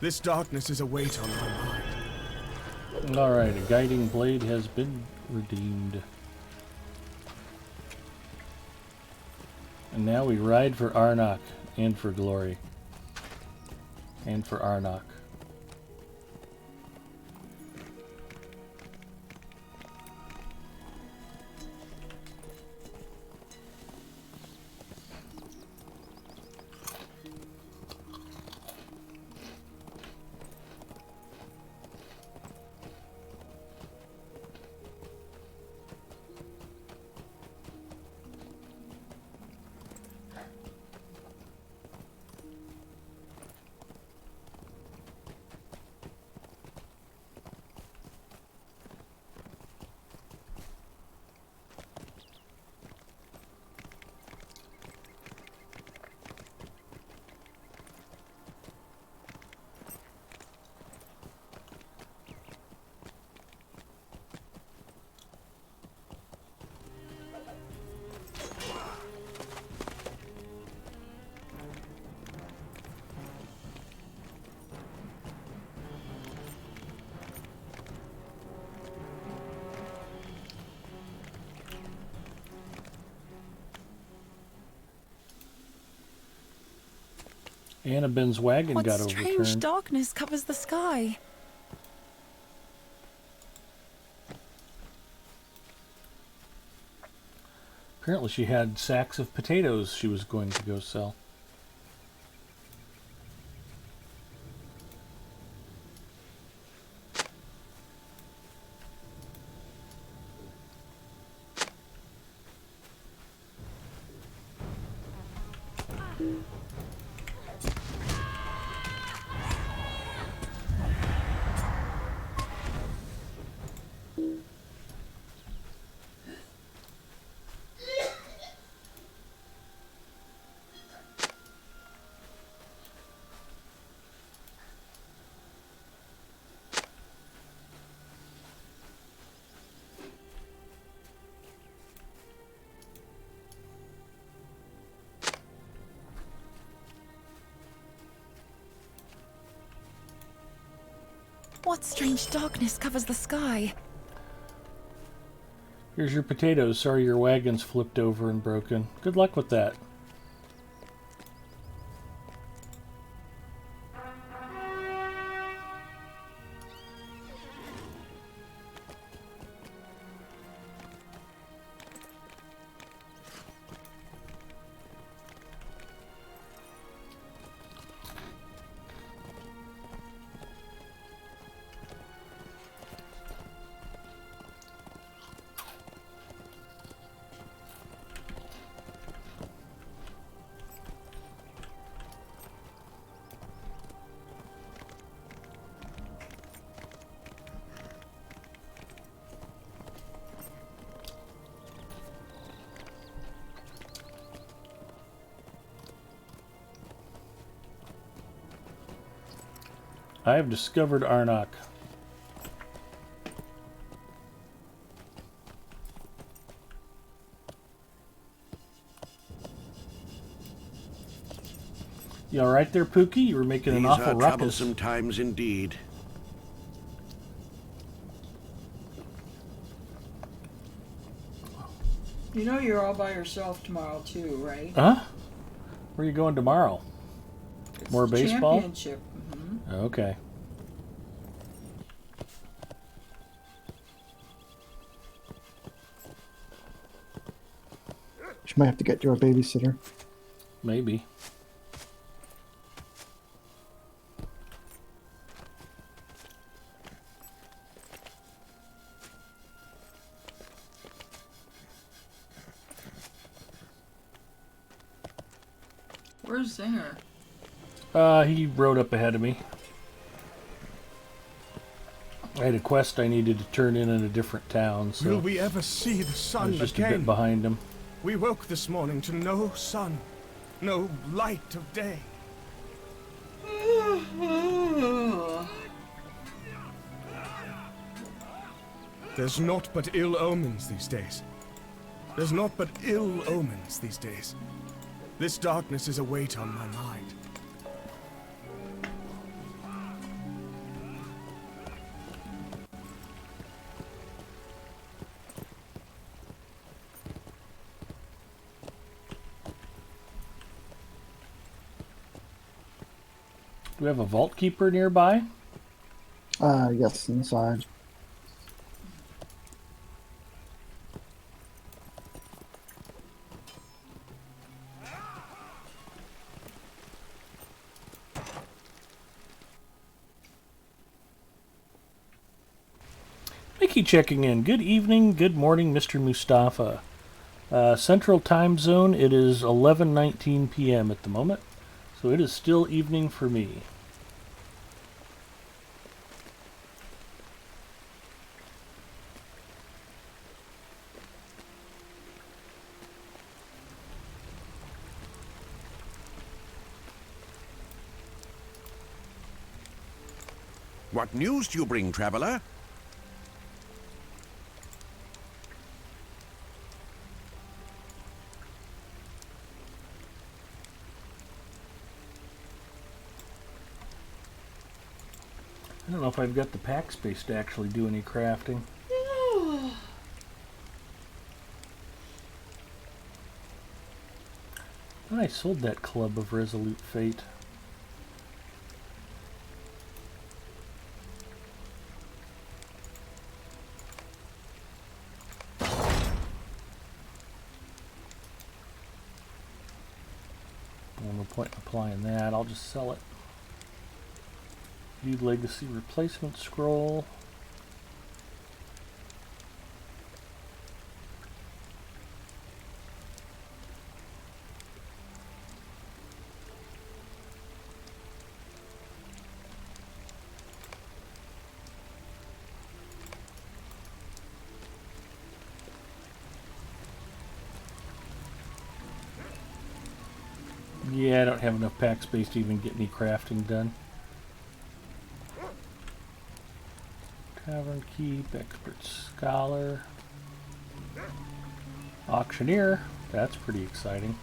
C: This darkness is a weight on my mind.
A: Alright, a guiding blade has been redeemed. And now we ride for Arnok and for glory. And for Arnok. Annabin's wagon
B: What
A: got
B: strange
A: overturned.
B: darkness covers the sky?
A: Apparently she had sacks of potatoes she was going to go sell.
B: What strange darkness covers the sky?
A: Here's your potatoes. Sorry your wagon's flipped over and broken. Good luck with that. I have discovered Arnok. You alright there, Pookie? You were making an
D: These
A: awful
D: are
A: ruckus.
D: troublesome times indeed.
E: You know you're all by yourself tomorrow too, right?
A: Huh? Where are you going tomorrow?
E: It's
A: More
E: the
A: baseball?
E: Championship.
A: Okay.
H: She might have to get you a babysitter.
A: Maybe.
E: Where's Zinger?
A: He rode up ahead of me. I had a quest I needed to turn in a different town, so
C: Will we ever see the
A: I
C: sun
A: was just a
C: again?
A: bit behind him.
C: We woke this morning to no sun, no light of day. There's naught but ill omens these days. There's naught but ill omens these days. This darkness is a weight on my mind.
A: Do we have a vault keeper nearby?
H: Yes, inside.
A: Mickey checking in. Good evening, good morning, Mr. Mustafa. Central time zone, it is 11:19 p.m. at the moment, so it is still evening for me.
D: What news do you bring, traveler?
A: I don't know if I've got the pack space to actually do any crafting. I sold that Club of Resolute Fate. No point in applying that, I'll just sell it. View Legacy Replacement Scroll. Yeah, I don't have enough pack space to even get any crafting done. Tavern Keep, Expert Scholar, Auctioneer. That's pretty exciting.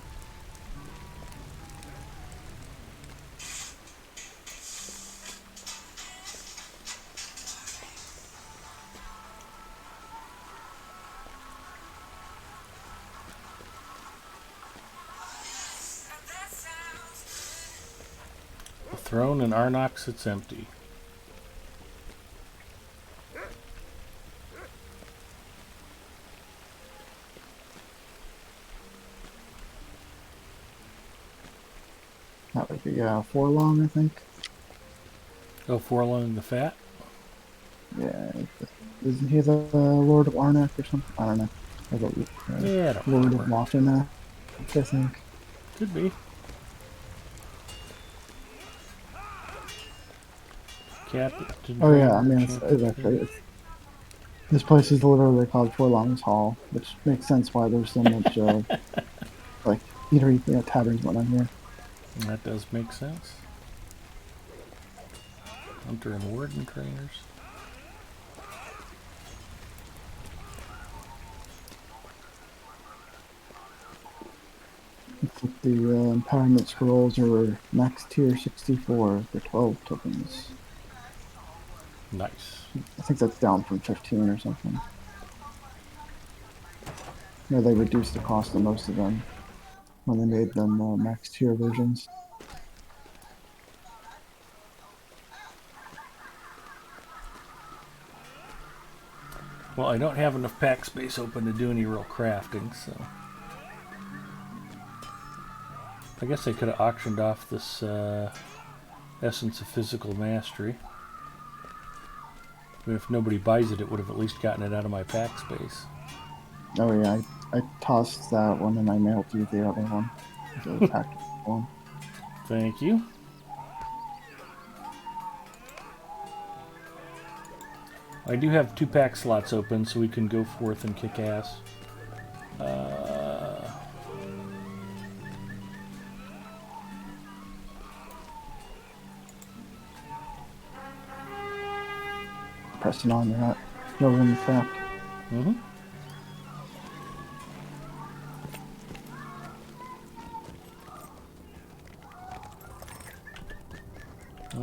A: The throne in Arnox sits empty.
H: That would be Forlong, I think.
A: Oh, Forlong the Fat?
H: Yeah. Isn't he the Lord of Arnak or something? I don't know. Or the
A: Yeah, I don't
H: Lord of
A: remember.
H: Watanac, I think.
A: Could be. Captain.
H: Oh yeah, I mean, this place is literally called Forlong's Hall, which makes sense why there's so much like eatery, taverns going on here.
A: That does make sense. Hunter and Warden trainers.
H: Looks like the empowerment scrolls are max tier 64 for 12 tokens.
A: Nice.
H: I think that's down from 15 or something. No, they reduced the cost of most of them when they made them max tier versions.
A: Well, I don't have enough pack space open to do any real crafting, so I guess I could have auctioned off this Essence of Physical Mastery. I mean, if nobody buys it, it would have at least gotten it out of my pack space.
H: Oh yeah, I tossed that one and I mailed you the other one. The packed one.
A: Thank you. I do have 2 pack slots open, so we can go forth and kick ass.
H: Pressing on, you're not no room to craft.
A: Mm-hmm.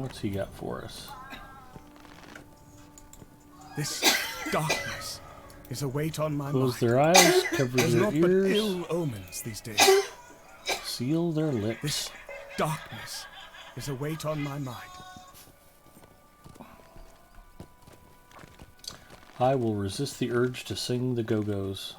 A: What's he got for us?
C: This darkness is a weight on my
A: Close
C: mind.
A: their eyes, cover
C: There's
A: their
C: not but
A: ears,
C: ill omens these days.
A: seal their lips.
C: This darkness is a weight on my mind.
A: I will resist the urge to sing the Go-Go's.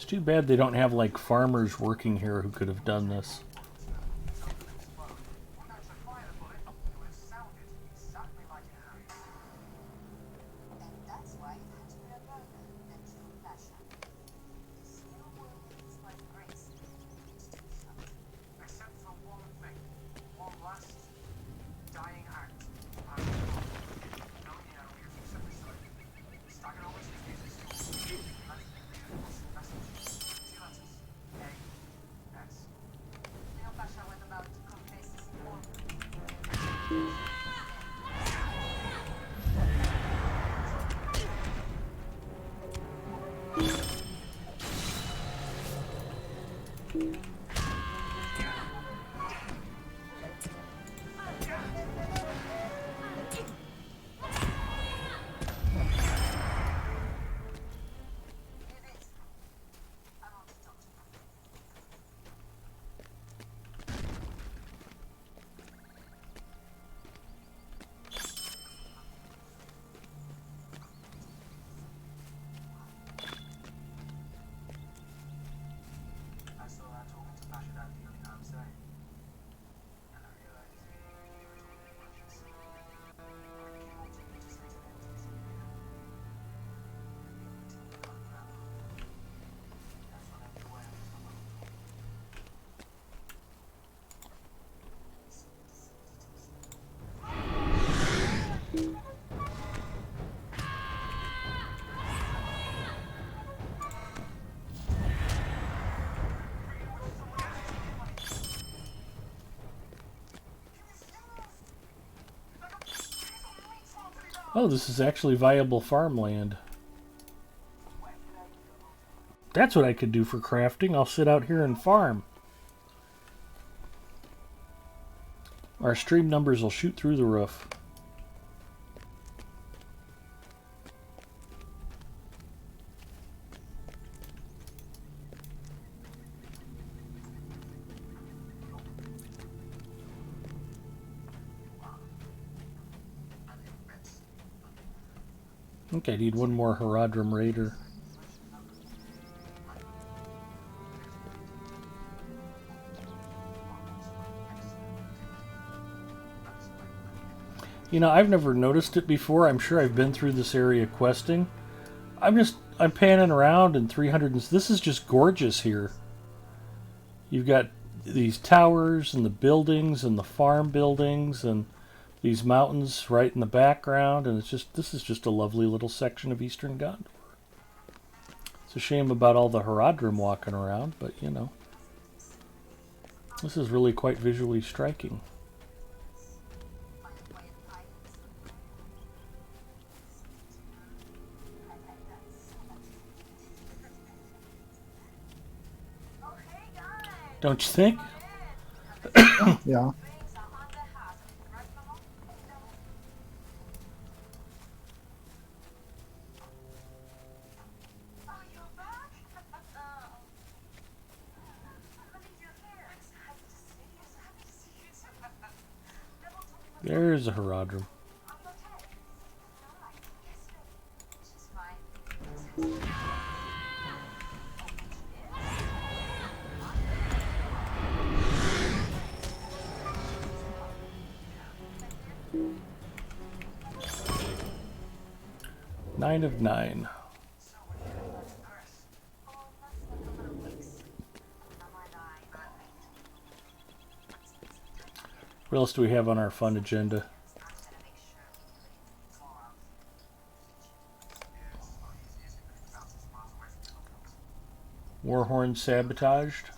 A: too bad they don't have like farmers working here who could have done this. Oh, this is actually viable farmland. That's what I could do for crafting. I'll sit out here and farm. Our stream numbers will shoot through the roof. I think I need one more Haradrim Raider. You know, I've never noticed it before. I'm sure I've been through this area questing. I'm panning around in 300 and this is just gorgeous here. You've got these towers and the buildings and the farm buildings and these mountains right in the background, and this is just a lovely little section of Eastern Gondor. It's a shame about all the Haradrim walking around, but you know, this is really quite visually striking. Don't you think?
H: Yeah.
A: There's a Haradrim. Nine of 9. What else do we have on our fun agenda? Warhorn sabotaged.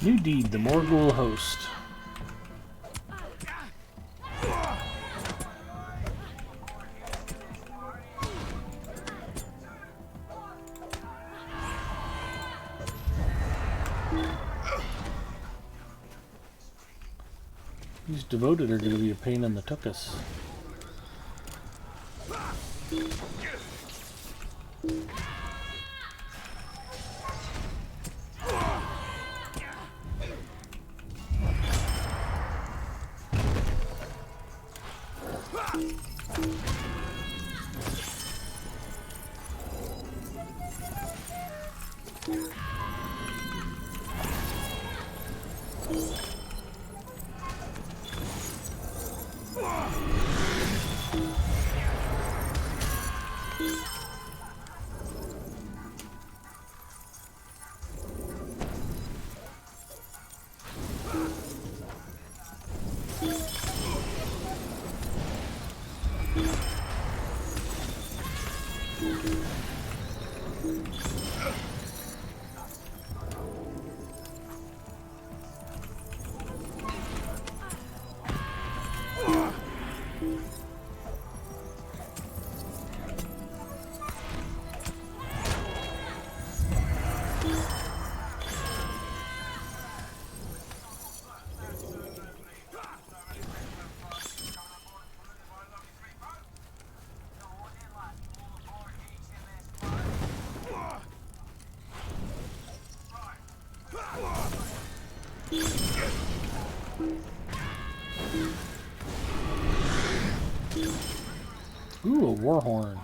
A: New deed, the Morgul host. These devoted are going to be a pain in the tuchus. Ooh, a war horn.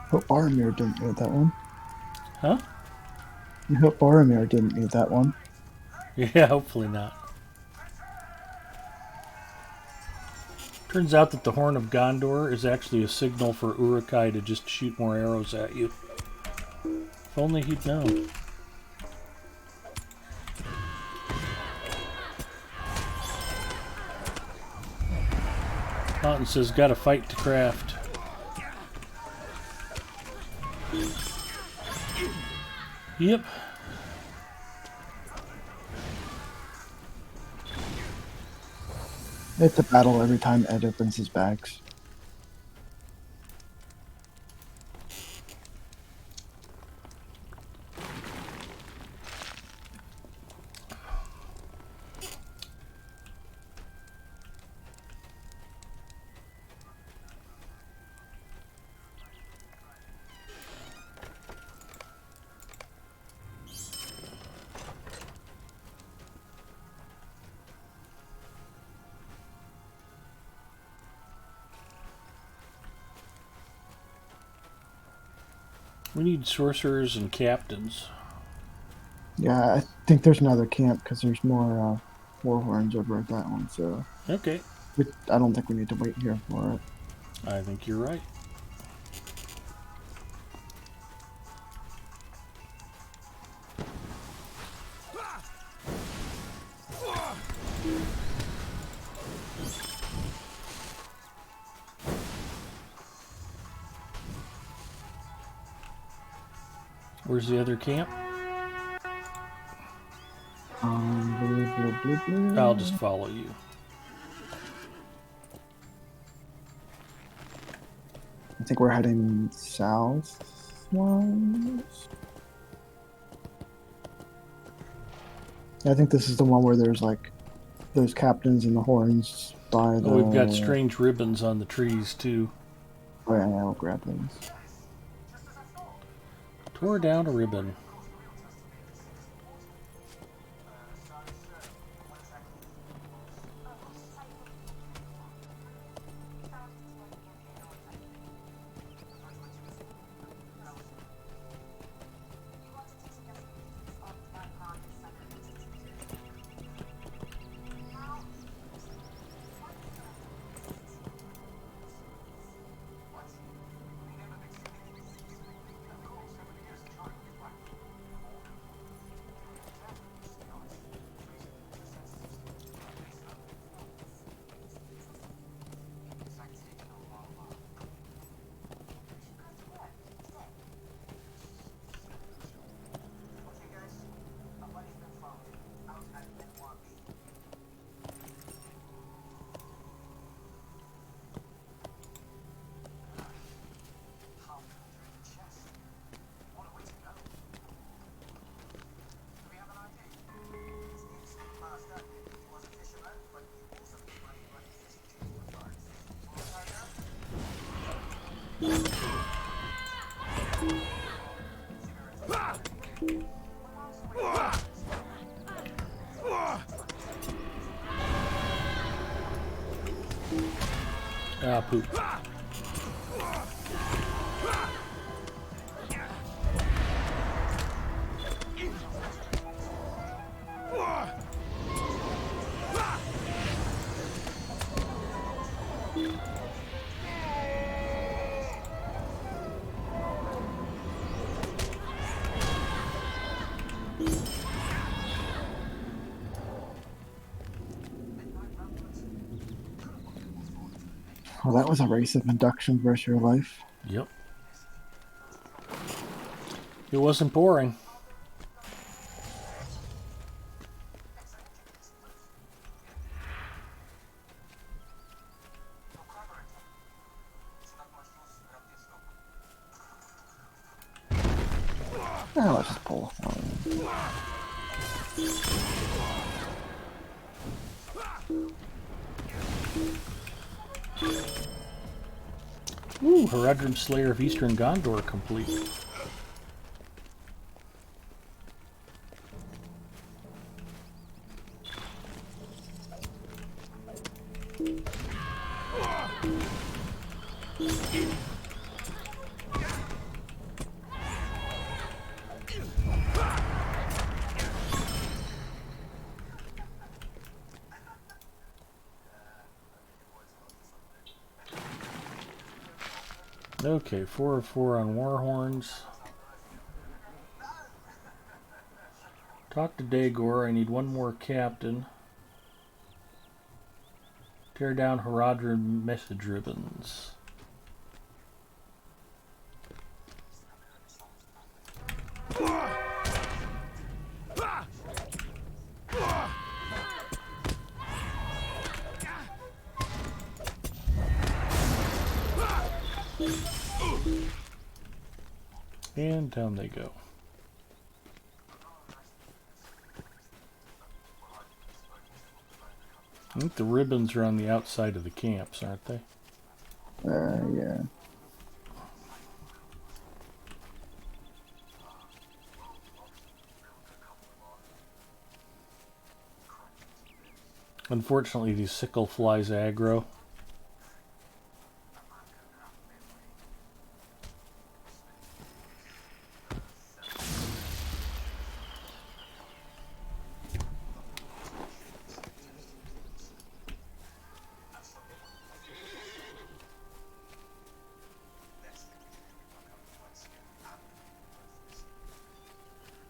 H: Hope Boromir didn't need that one.
A: Huh?
H: I hope Boromir didn't need that one.
A: Yeah, hopefully not. Turns out that the Horn of Gondor is actually a signal for Uruk-hai to just shoot more arrows at you. If only he'd known. Mountain says, gotta fight to craft. Yep.
H: It's a battle every time Ed opens his bags.
A: We need sorcerers and captains.
H: Yeah, I think there's another camp because there's more warhorns over at that one. So
A: Okay.
H: I don't think we need to wait here for it.
A: I think you're right. Where's the other camp? I'll just follow you.
H: I think we're heading south. I think this is the one where there's like those captains and the horns by the.
A: Oh, we've got strange ribbons on the trees too.
H: Oh yeah, I'll grab those.
A: Tore down a ribbon. Ah, poop.
H: Well, that was a race of induction versus your life.
A: Yep. It wasn't boring.
H: Now let's just pull.
A: Ooh, Haradrim Slayer of Eastern Gondor complete. Okay, 4 of 4 on Warhorns. Talk to Dagor. I need one more captain. Tear down Haradrim message ribbons. And down they go. I think the ribbons are on the outside of the camps, aren't they?
H: Yeah.
A: Unfortunately, these sickle flies aggro.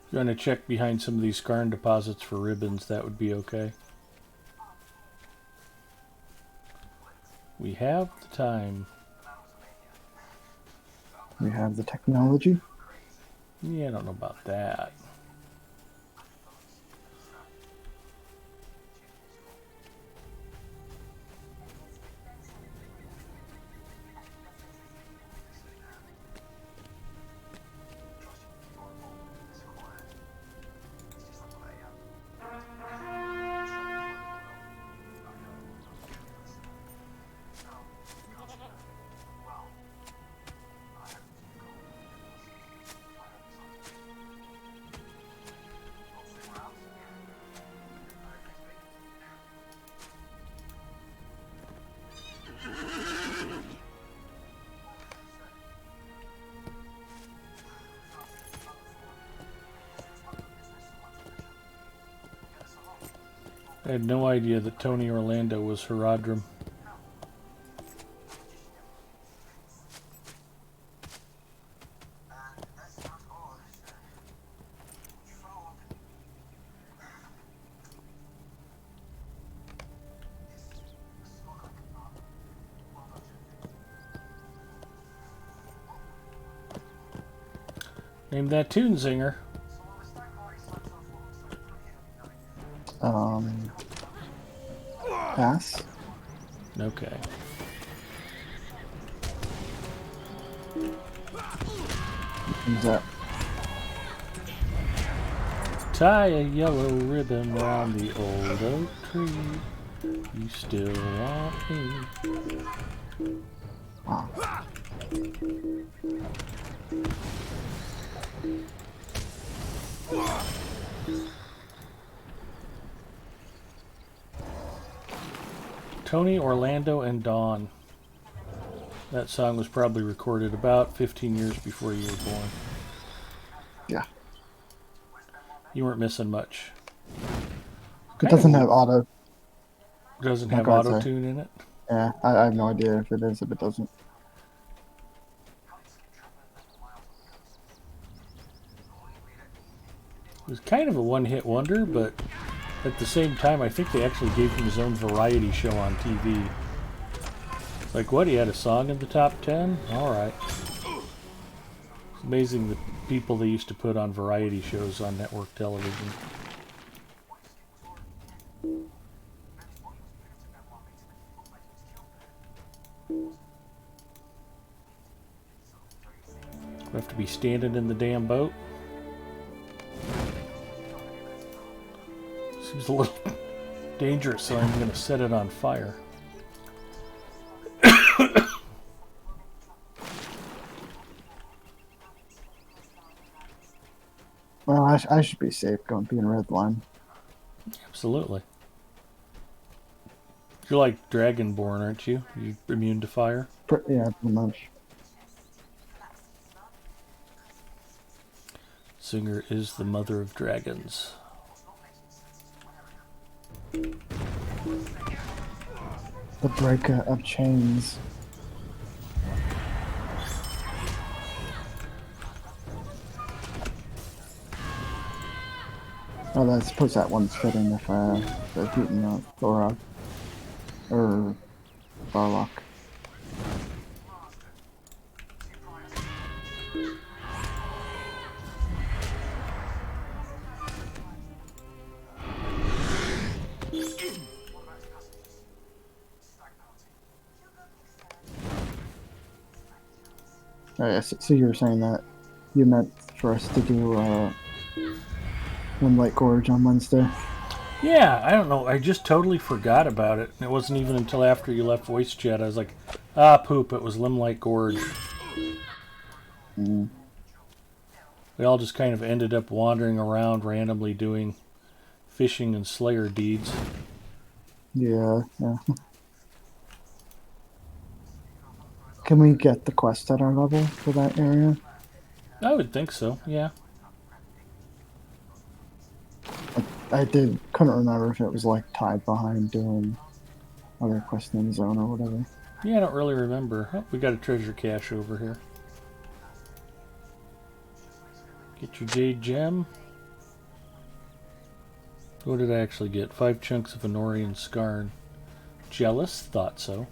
A: If you want to check behind some of these skarn deposits for ribbons, that would be okay. We have the time.
H: We have the technology.
A: Yeah, I don't know about that. I had no idea that Tony Orlando was Herodrum. Name that tune, Zinger.
H: Pass.
A: Okay.
H: Who's that?
A: Tie a yellow ribbon round the old oak tree. You still want me.
H: Wow.
A: Tony, Orlando, and Dawn. That song was probably recorded about 15 years before you were born.
H: Yeah.
A: You weren't missing much.
H: It doesn't have auto.
A: Doesn't
H: Oh,
A: have
H: go ahead,
A: auto
H: sorry.
A: tune in it.
H: Yeah, I have no idea if it is, if it doesn't.
A: It was kind of a one-hit wonder, but at the same time, I think they actually gave him his own variety show on TV. Like, what? He had a song in the top 10? Alright. It's amazing the people they used to put on variety shows on network television. We have to be standing in the damn boat. Seems a little dangerous, so I'm going to set it on fire.
H: Well, I should be safe going being red line.
A: Absolutely. You're like Dragonborn, aren't you? You immune to fire?
H: Yeah, pretty much.
A: Singer is the mother of dragons.
H: The breaker of chains. Oh, I suppose that one's fitting if they're beating Thorok. Or Varlock. Oh, yeah, so you were saying that you meant for us to do Limelight Gorge on Wednesday?
A: Yeah, I don't know. I just totally forgot about it. It wasn't even until after you left voice chat. I was like, ah, poop, it was Limelight Gorge.
H: Mm.
A: We all just kind of ended up wandering around randomly doing fishing and slayer deeds.
H: Yeah, yeah. Can we get the quest at our level for that area?
A: I would think so, yeah.
H: I couldn't remember if it was like tied behind doing other quests in the zone or whatever.
A: Yeah, I don't really remember. Oh, we got a treasure cache over here. Get your jade gem. What did I actually get? 5 chunks of Honorian Skarn. Jealous? Thought so.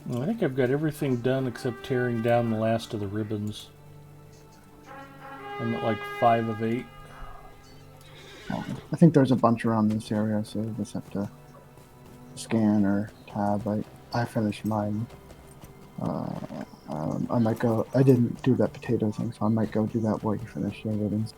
A: Well, I think I've got everything done except tearing down the last of the ribbons. I'm at like 5 of 8.
H: I think there's a bunch around this area, so you just have to scan or tab. I finished mine. I might go. I didn't do that potato thing, so I might go do that while you finish your ribbons.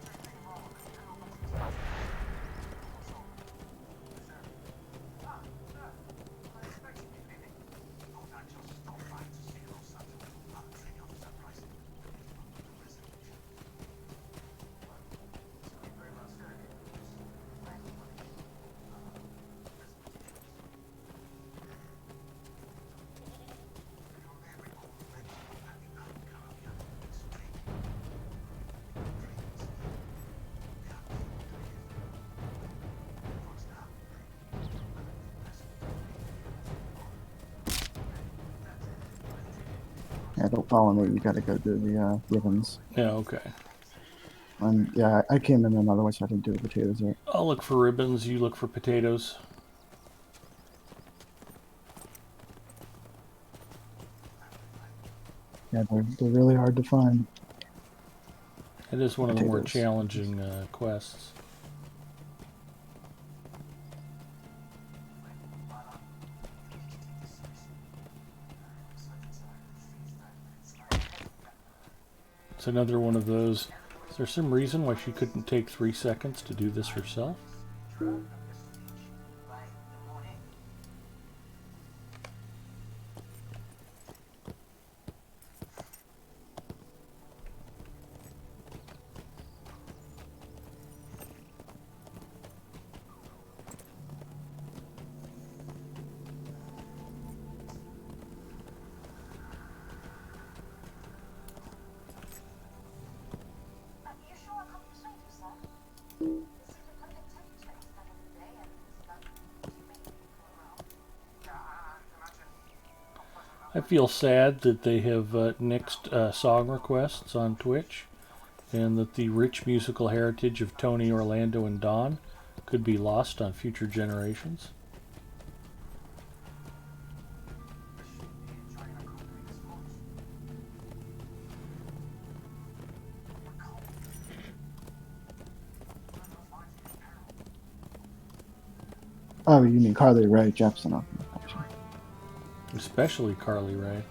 H: don't follow me, you gotta go do the ribbons.
A: Yeah, okay.
H: And yeah, I came in another way, so I didn't do the potatoes yet.
A: I'll look for ribbons, you look for potatoes.
H: Yeah, they're really hard to find.
A: It is one of the more
H: Potatoes.
A: challenging quests. It's another one of those. Is there some reason why she couldn't take 3 seconds to do this herself? I feel sad that they have nixed song requests on Twitch, and that the rich musical heritage of Tony, Orlando, and Dawn could be lost on future generations.
H: Oh, you mean Carly Rae Jepsen?
A: Especially Carly Rae.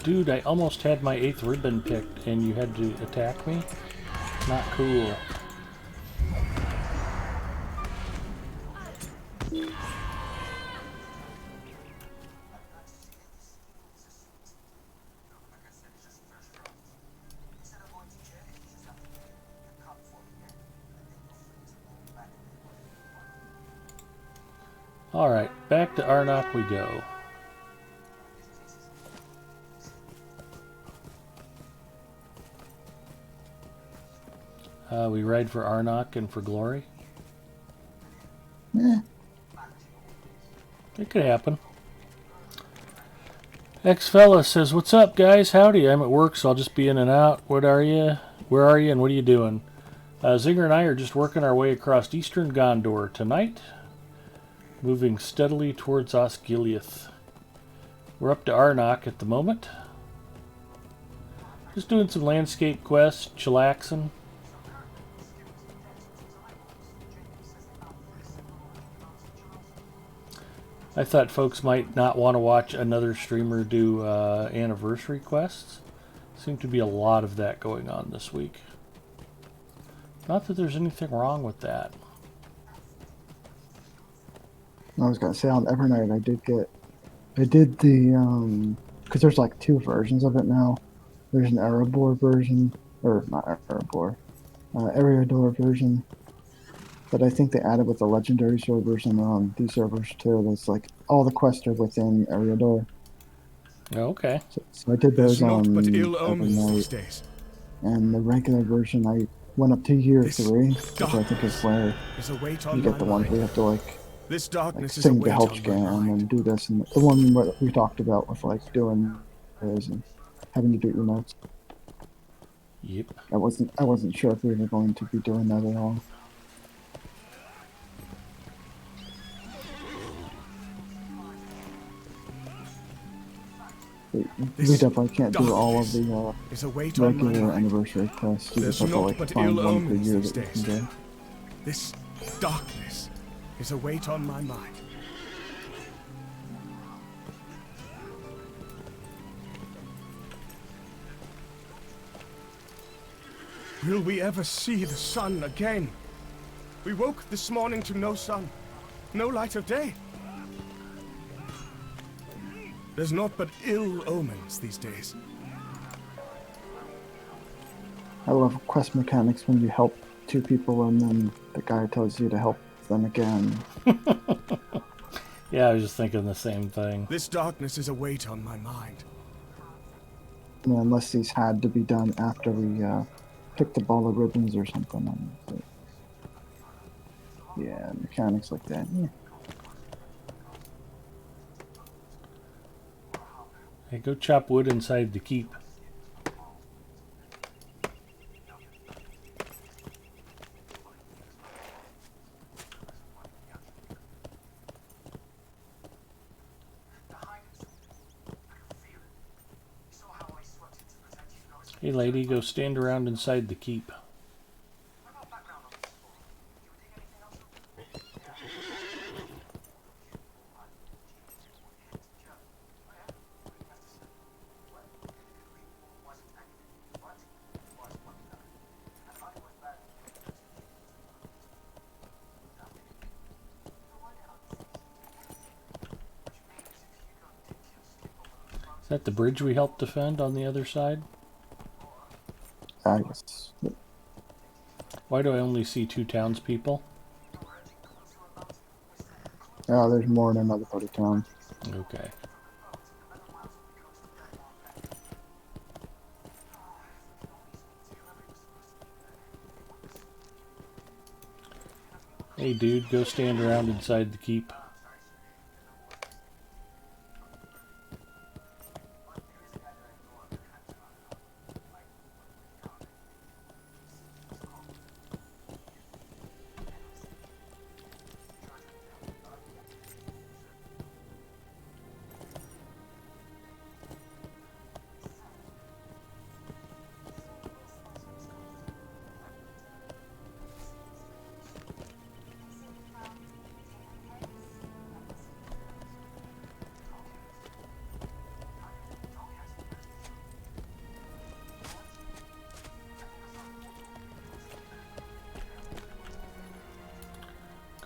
A: Dude, I almost had my 8th ribbon picked and you had to attack me? Not cool. Alright, back to Arnok we go. We ride for Arnok and for glory.
H: Yeah.
A: It could happen. X-Fella says, "What's up, guys? Howdy. I'm at work, so I'll just be in and out. What are you? Where are you, and what are you doing?" Zinger and I are just working our way across eastern Gondor tonight, moving steadily towards Osgiliath. We're up to Arnok at the moment. Just doing some landscape quests, chillaxing. I thought folks might not want to watch another streamer do anniversary quests. Seemed to be a lot of that going on this week. Not that there's anything wrong with that.
H: I was gonna say on Evernight I did the because there's like 2 versions of it now. There's an Erebor version, or not Erebor, Eriador version. But I think they added with the legendary sword version on these servers too. There's like all the quests are within Eriador.
A: Okay.
H: So I did those
C: There's
H: on
C: naught but ill omens these
H: Evernight,
C: days.
H: and the regular version I went up to year
C: This
H: 3, which I think is where
C: Is a weight on
H: you get the
C: my
H: ones
C: mind.
H: where you have to like
C: This darkness is a
H: sing the
C: weight
H: help
C: on my
H: scan and
C: mind.
H: do this, and the one what we talked about with like doing is and having to do your notes.
A: Yep.
H: I wasn't sure if we were going to be doing that at all. We definitely can't do all of the
C: Is a weight on my
H: regular
C: mind.
H: anniversary quests. You
C: There's
H: just have to
C: naught
H: like
C: but
H: find
C: ill
H: one per
C: omens
H: year
C: these
H: that you
C: days.
H: can get.
C: This darkness is a weight on my mind. Will we ever see the sun again? We woke this morning to no sun, no light of day. There's naught but ill omens these days.
H: I love quest mechanics when you help 2 people and then the guy tells you to help them again.
A: Yeah, I was just thinking the same thing.
C: This darkness is a weight on my mind.
H: unless these had to be done after we picked the ball of ribbons or something. So, yeah, mechanics like that. Yeah.
A: Hey, go chop wood inside the keep. Hey lady, go stand around inside the keep. Is that the bridge we helped defend on the other side?
H: I guess.
A: Why do I only see 2 townspeople?
H: There's more in another part of town.
A: Okay. Hey dude, go stand around inside the keep.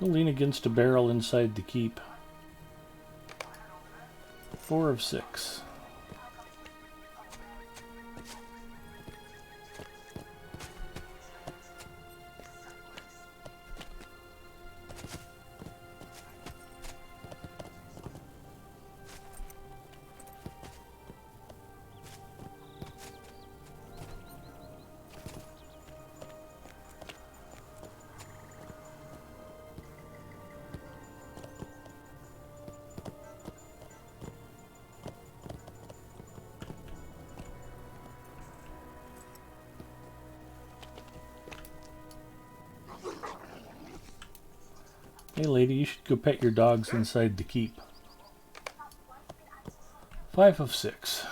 A: Go lean against a barrel inside the keep. 4 of 6. Hey lady, you should go pet your dogs inside the keep. 5 of 6.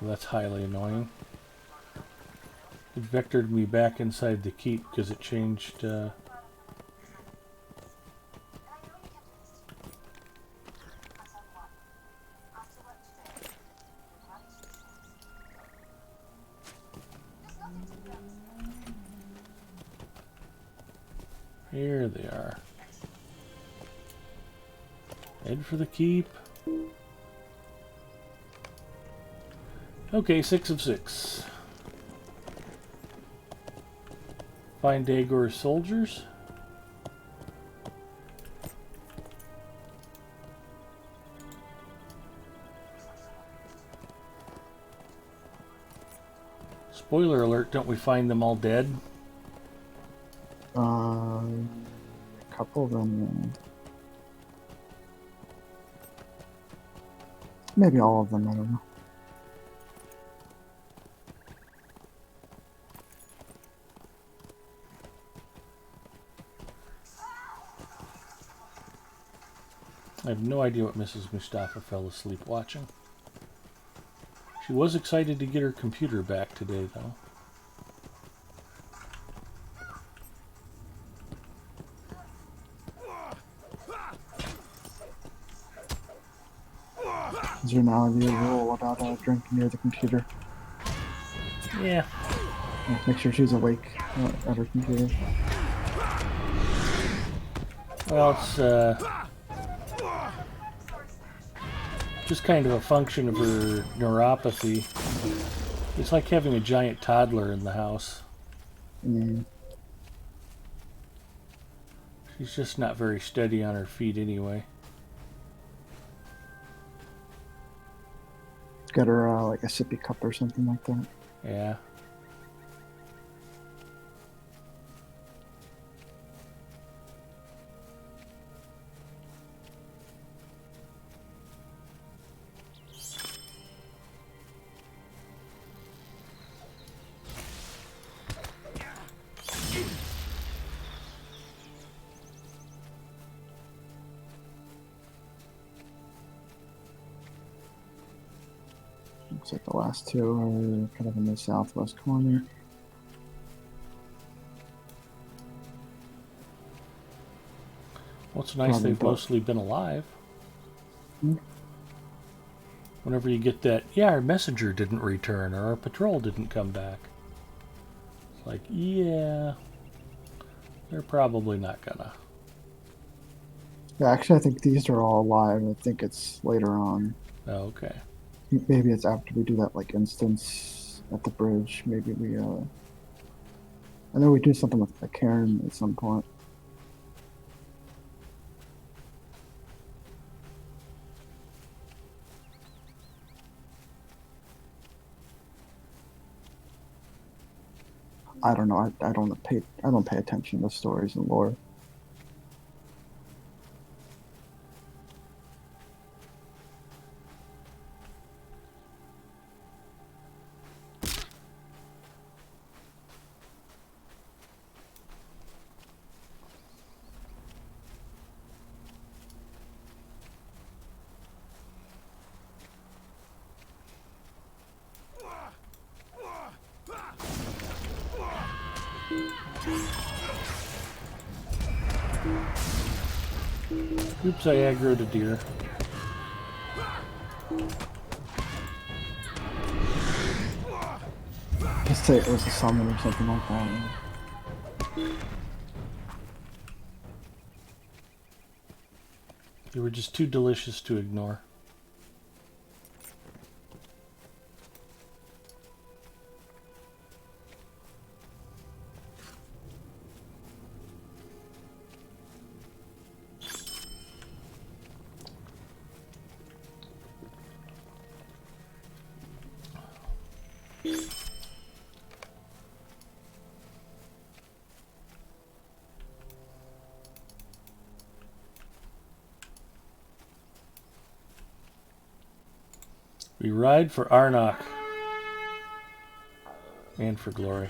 A: Well, that's highly annoying. It vectored me back inside the keep because it changed. Here they are. Head for the keep. Okay, 6 of 6. Find Dagor's soldiers. Spoiler alert, don't we find them all dead?
H: A couple of them. Maybe all of them, I don't know.
A: I have no idea what Mrs. Mustafa fell asleep watching. She was excited to get her computer back today, though.
H: Is there now a rule about drinking near the computer?
A: Yeah.
H: Make sure she's awake at her computer.
A: Well, it's Just kind of a function of her neuropathy. It's like having a giant toddler in the house.
H: Mm.
A: She's just not very steady on her feet anyway.
H: Get her like a sippy cup or something like that.
A: Yeah.
H: Looks like the last two are kind of in the southwest corner.
A: Well, it's nice
H: Probably
A: they've
H: both.
A: mostly been alive.
H: Hmm.
A: Whenever you get that, yeah, our messenger didn't return or our patrol didn't come back. It's like, yeah, they're probably not gonna.
H: Yeah, actually, I think these are all alive. I think it's later on.
A: Oh, okay.
H: Maybe it's after we do that like instance at the bridge. Maybe we I know we do something with the Karen at some point. I don't know. I don't pay attention to stories and lore.
A: Oops, I aggroed a deer.
H: Let's say it was a summon or something like that.
A: They were just too delicious to ignore. We ride for Arnok and for glory.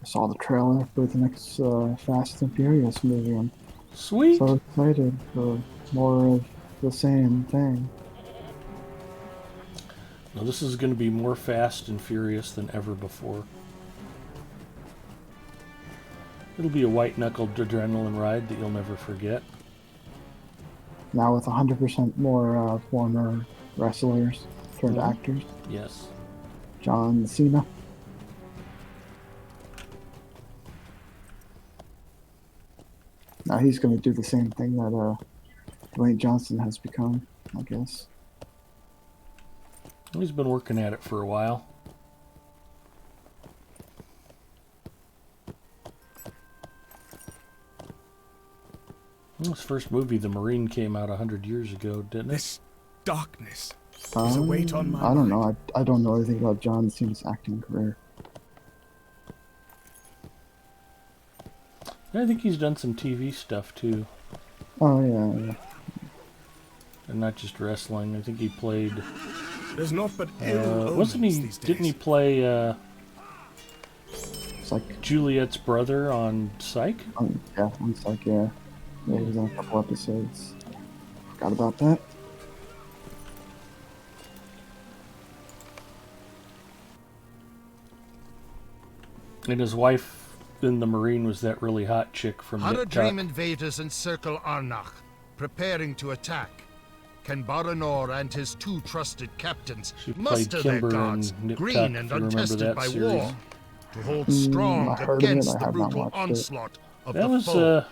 H: I saw the trailer for the next Fast and Furious movie. I'm
A: Sweet.
H: so excited for more of the same thing.
A: Now this is going to be more fast and furious than ever before. It'll be a white-knuckled adrenaline ride that you'll never forget.
H: Now with 100% more former wrestlers turned
A: Mhm.
H: actors.
A: Yes.
H: John Cena. Now he's going to do the same thing that Dwayne Johnson has become, I guess.
A: He's been working at it for a while. His first movie, The Marine, came out 100 years ago, didn't it?
C: This darkness is a weight on my
H: I don't
C: mind.
H: know. I don't know anything about John Cena's acting career.
A: I think he's done some TV stuff too,
H: Oh yeah.
A: and not just wrestling. I think he played.
C: There's not but ill
A: Wasn't
C: omens
A: he?
C: these days.
A: Didn't he play
H: It's like
A: Juliet's brother on Psych?
H: yeah, it's like yeah. Yeah, he was in a couple episodes. Forgot about that.
A: And his wife in the Marine was that really hot chick from Nip
F: Dream
A: Tuck.
F: invaders encircle Arnach, preparing to attack. Can Baranor and his 2 trusted captains
A: She played
F: muster their
A: Kimber in
F: guards,
A: Nip
F: green
A: Tuck,
F: and
A: if you remember
F: untested
A: that
F: by
A: series.
F: war, to hold strong
H: I heard of it,
F: against
H: I
F: the
H: have not
F: brutal
H: watched it.
F: onslaught of
A: That
F: the
A: was
F: foe?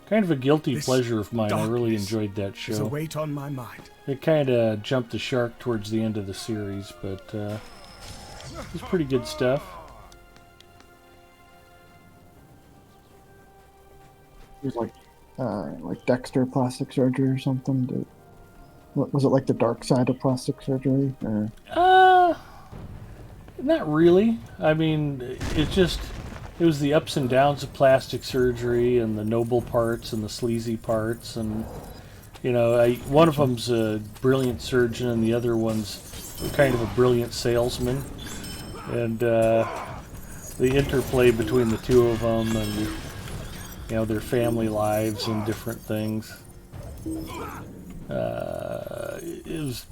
A: kind of a guilty
C: This
A: pleasure of mine. I really
C: darkness
A: enjoyed that
C: There's a
A: show.
C: weight on my mind.
A: It kind of jumped the shark towards the end of the series, but it was pretty good stuff.
H: It was like Dexter plastic surgery or something. What was it, like the dark side of plastic surgery? Or?
A: Not really. I mean, it was the ups and downs of plastic surgery and the noble parts and the sleazy parts. And, you know, one of them's a brilliant surgeon and the other one's kind of a brilliant salesman. And the interplay between the two of them and, you know, their family lives and different things.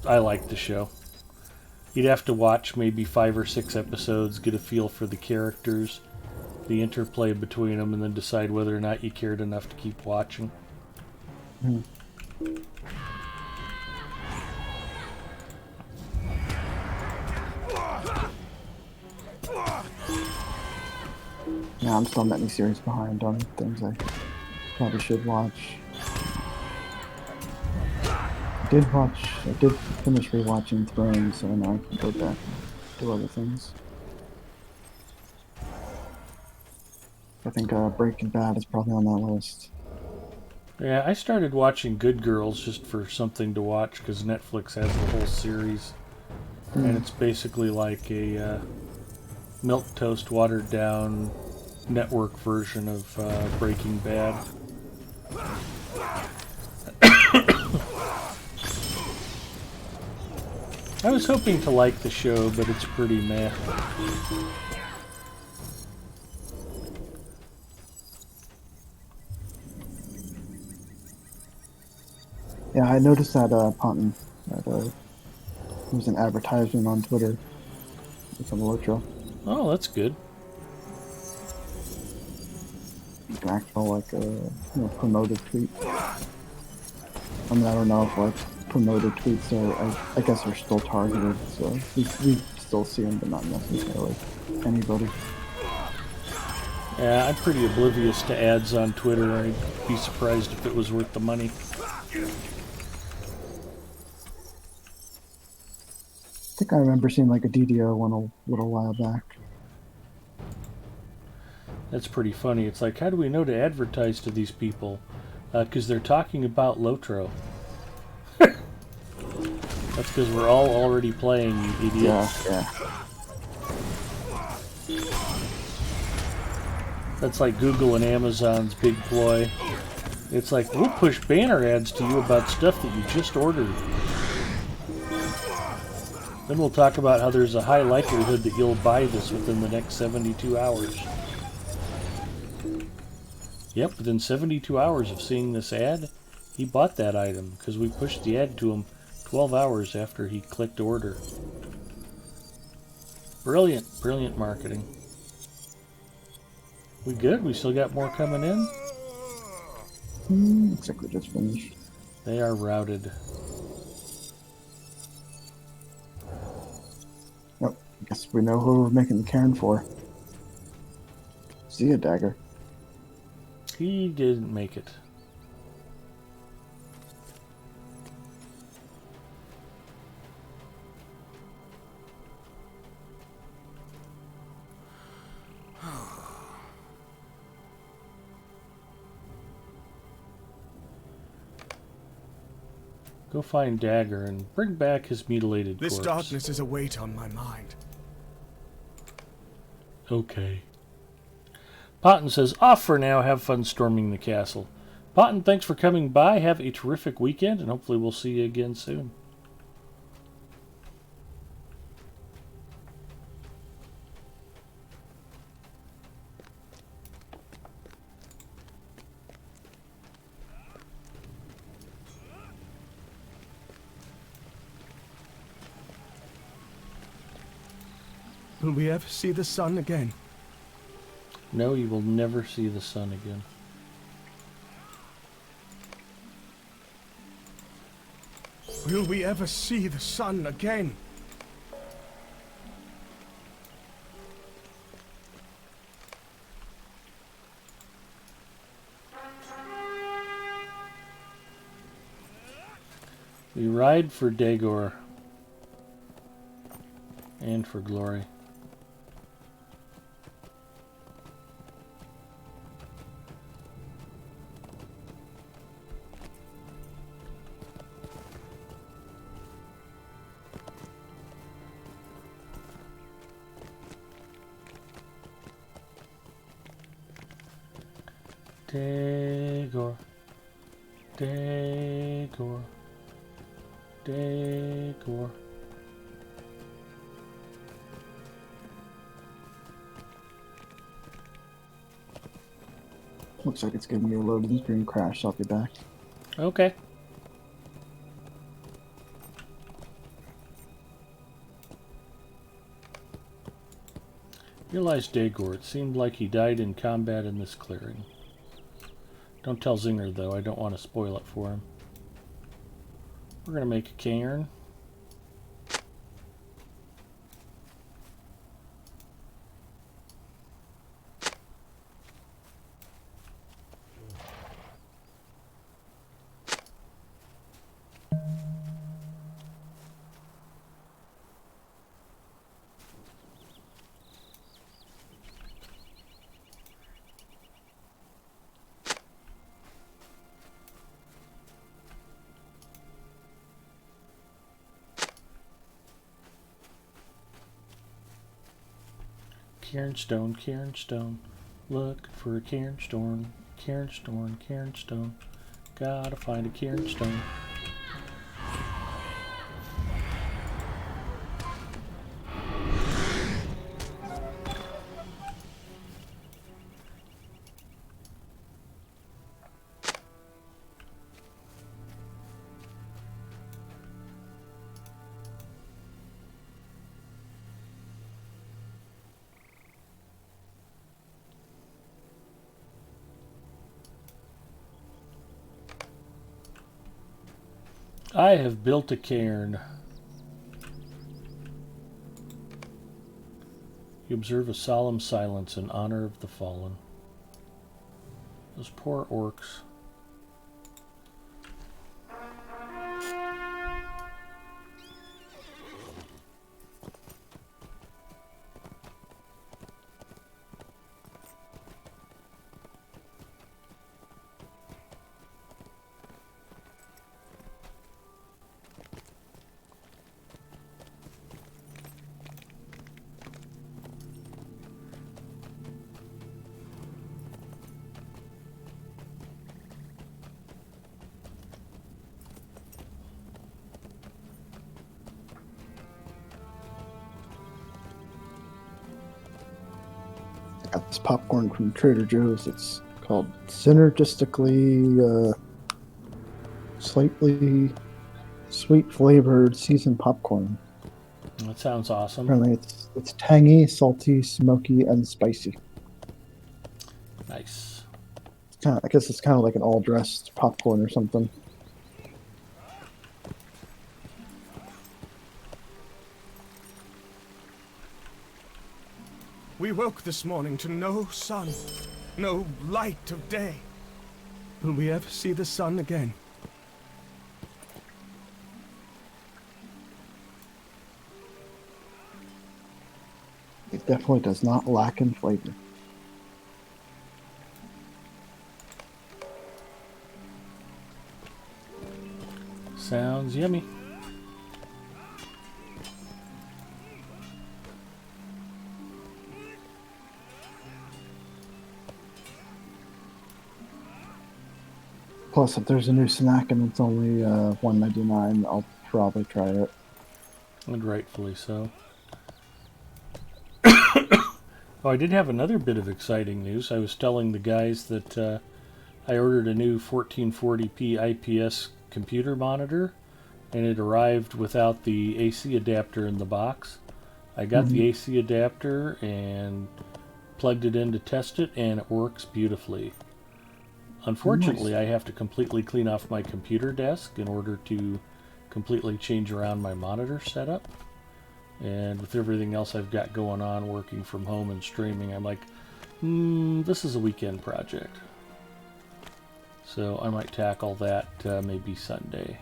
A: I liked the show. You'd have to watch maybe 5 or 6 episodes, get a feel for the characters, the interplay between them, and then decide whether or not you cared enough to keep watching.
H: Yeah, I'm still many series behind on things I probably should watch. I did finish rewatching Thrones, so now I can go back and do other things. I think Breaking Bad is probably on that list.
A: Yeah, I started watching Good Girls just for something to watch because Netflix has the whole series. And it's basically like a milquetoast watered down network version of Breaking Bad. I was hoping to like the show, but it's pretty meh.
H: Yeah, I noticed that Ponton, that there was an advertisement on Twitter with some Lotro.
A: Oh, that's good.
H: An actual promoted tweet. I mean, I don't know if like promoted tweets are. I guess they're still targeted, so we still see them, but not necessarily anybody.
A: Yeah, I'm pretty oblivious to ads on Twitter. I'd be surprised if it was worth the money.
H: I think I remember seeing like a DDO one a little while back.
A: That's pretty funny. It's like, how do we know to advertise to these people? Because they're talking about Lotro. That's because we're all already playing, you idiots.
H: Yeah.
A: That's like Google and Amazon's big ploy. It's like, we'll push banner ads to you about stuff that you just ordered. Then we'll talk about how there's a high likelihood that you'll buy this within the next 72 hours. Yep, within 72 hours of seeing this ad, he bought that item because we pushed the ad to him 12 hours after he clicked order. Brilliant, brilliant marketing. We good? We still got more coming in?
H: Looks like we just finished.
A: They are routed.
H: Yep, I guess we know who we're making the cairn for. See ya, Dagger.
A: He didn't make it. Go find Dagger and bring back his mutilated
C: This
A: corpse.
C: darkness is a weight on my mind.
A: Okay. Potton says, off for now. Have fun storming the castle. Potton, thanks for coming by. Have a terrific weekend, and hopefully we'll see you again soon.
C: Will we ever see the sun again?
A: No, you will never see the sun again.
C: Will we ever see the sun again?
A: We ride for Daegor and for glory. Daegor, Daegor, Daegor.
H: Looks like it's giving me a loading screen crash. I'll be back.
A: Okay. Realized Daegor. It seemed like he died in combat in this clearing. Don't tell Zinger, though. I don't want to spoil it for him. We're going to make a cairn. Cairnstone, cairnstone. Look for a cairnstone. Cairnstone, cairnstone. Gotta find a cairnstone. I have built a cairn. You observe a solemn silence in honor of the fallen. Those poor orcs.
H: I got this popcorn from Trader Joe's. It's called synergistically slightly sweet flavored seasoned popcorn.
A: That sounds awesome.
H: Apparently, it's tangy, salty, smoky, and spicy.
A: Nice.
H: I guess it's kind of like an all dressed popcorn or something.
C: We woke this morning to no sun, no light of day. Will we ever see the sun again?
H: It definitely does not lack in flavor.
A: Sounds yummy.
H: Plus, if there's a new snack and it's only $1.99, I'll probably try it.
A: And rightfully so. Oh, I did have another bit of exciting news. I was telling the guys that I ordered a new 1440p IPS computer monitor, and it arrived without the AC adapter in the box. I got the AC adapter, and plugged it in to test it, and it works beautifully. Unfortunately,
H: Nice.
A: I have to completely clean off my computer desk in order to completely change around my monitor setup. And with everything else I've got going on, working from home and streaming, I'm like, this is a weekend project. So I might tackle that maybe Sunday.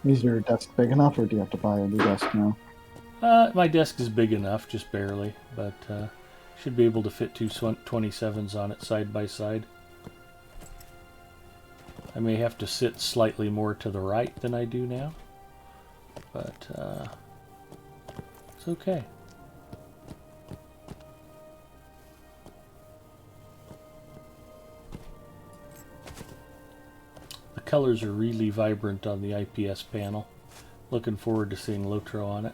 H: Is your desk big enough, or do you have to buy a new desk now?
A: My desk is big enough, just barely, but should be able to fit two 27s on it side by side. I may have to sit slightly more to the right than I do now, but it's okay. The colors are really vibrant on the IPS panel. Looking forward to seeing Lotro on it.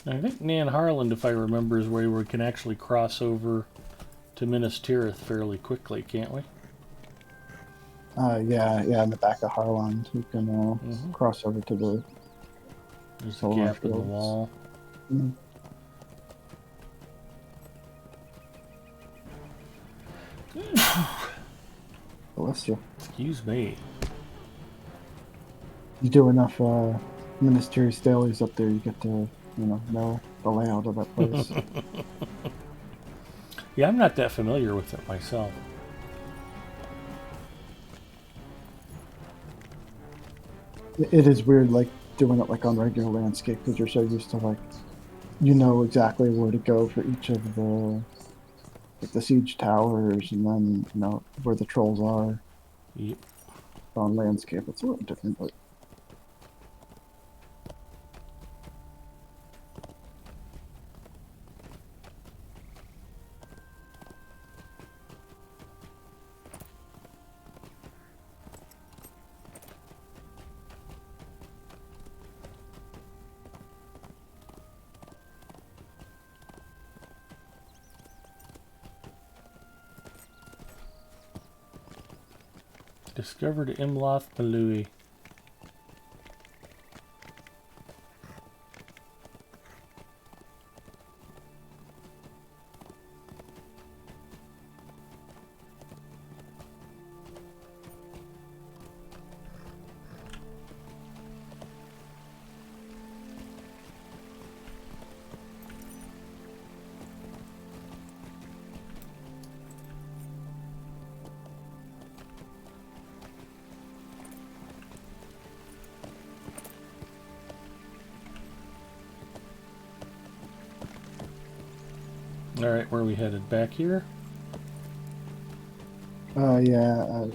A: I think Nan Harland, if I remember, is where we can actually cross over to Minas Tirith fairly quickly, can't we?
H: Yeah, in the back of Harland, you can cross over to the
A: There's a
H: solar
A: gap in the
H: fields.
A: wall.
H: Mm. Bless you.
A: Excuse me.
H: You do enough Ministerious dailies up there, you get to, know the layout of that place.
A: Yeah, I'm not that familiar with it myself.
H: It is weird, like, doing it, like, on regular landscape, because you're so used to, like, you know exactly where to go for each of the siege towers, and then, where the trolls are.
A: Yep.
H: On landscape, it's a little different, but...
A: Discovered Imloth Balui. Alright, where are we headed? Back here?
H: Yeah.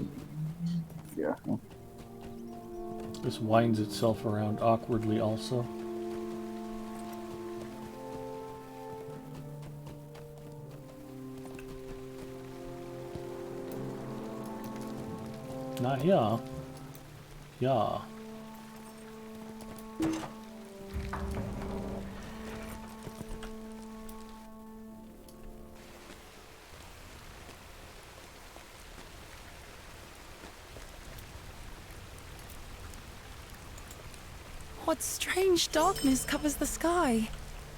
A: This winds itself around awkwardly also. Not here. Yeah.
B: What strange darkness covers the sky?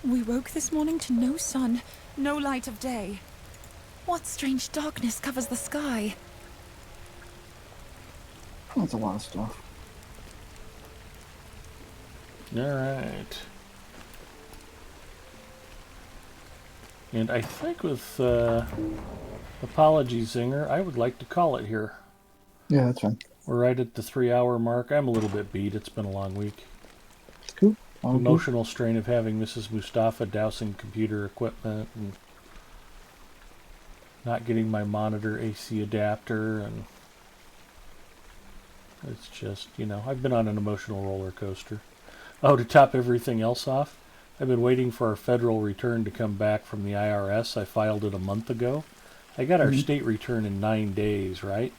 B: We woke this morning to no sun, no light of day. What strange darkness covers the sky?
H: That's a lot of stuff.
A: Alright. And I think with Apologies Zinger, I would like to call it here.
H: Yeah, that's fine.
A: We're right at the 3-hour mark. I'm a little bit beat. It's been a long week.
H: Cool. All good.
A: emotional strain of having Mrs. Mustafa dousing computer equipment and not getting my monitor AC adapter, and it's just, I've been on an emotional roller coaster. Oh, to top everything else off, I've been waiting for our federal return to come back from the IRS. I filed it a month ago. I got our state return in 9 days, right?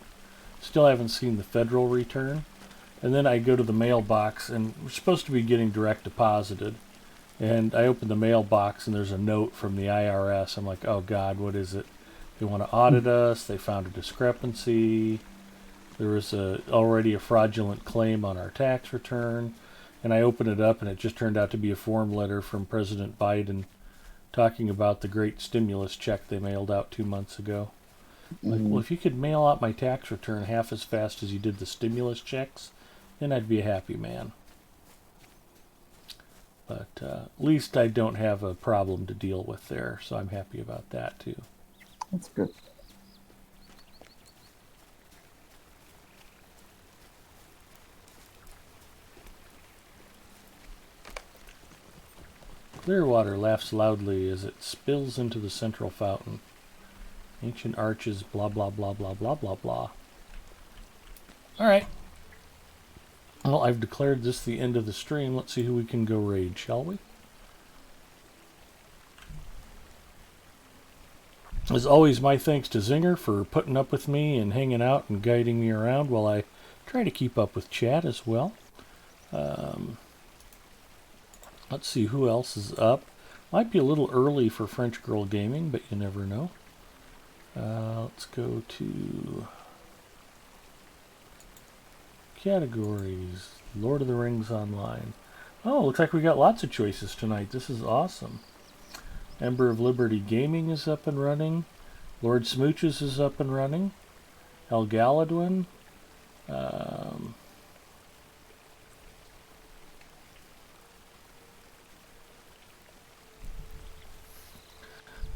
A: Still haven't seen the federal return. And then I go to the mailbox, and we're supposed to be getting direct deposited. And I open the mailbox, and there's a note from the IRS. I'm like, oh, God, what is it? They want to audit us. They found a discrepancy. There was already a fraudulent claim on our tax return. And I open it up, and it just turned out to be a form letter from President Biden talking about the great stimulus check they mailed out 2 months ago. Like, well, if you could mail out my tax return half as fast as you did the stimulus checks, then I'd be a happy man. But at least I don't have a problem to deal with there, so I'm happy about that too.
H: That's good.
A: Clear water laughs loudly as it spills into the central fountain. Ancient arches, blah, blah, blah, blah, blah, blah, blah. Alright. Well, I've declared this the end of the stream. Let's see who we can go raid, shall we? As always, my thanks to Zinger for putting up with me and hanging out and guiding me around while I try to keep up with chat as well. Let's see who else is up. Might be a little early for French Girl Gaming, but you never know. Let's go to categories. Lord of the Rings Online. Oh, looks like we got lots of choices tonight. This is awesome. Ember of Liberty Gaming is up and running. Lord Smooches is up and running. El Galadwin.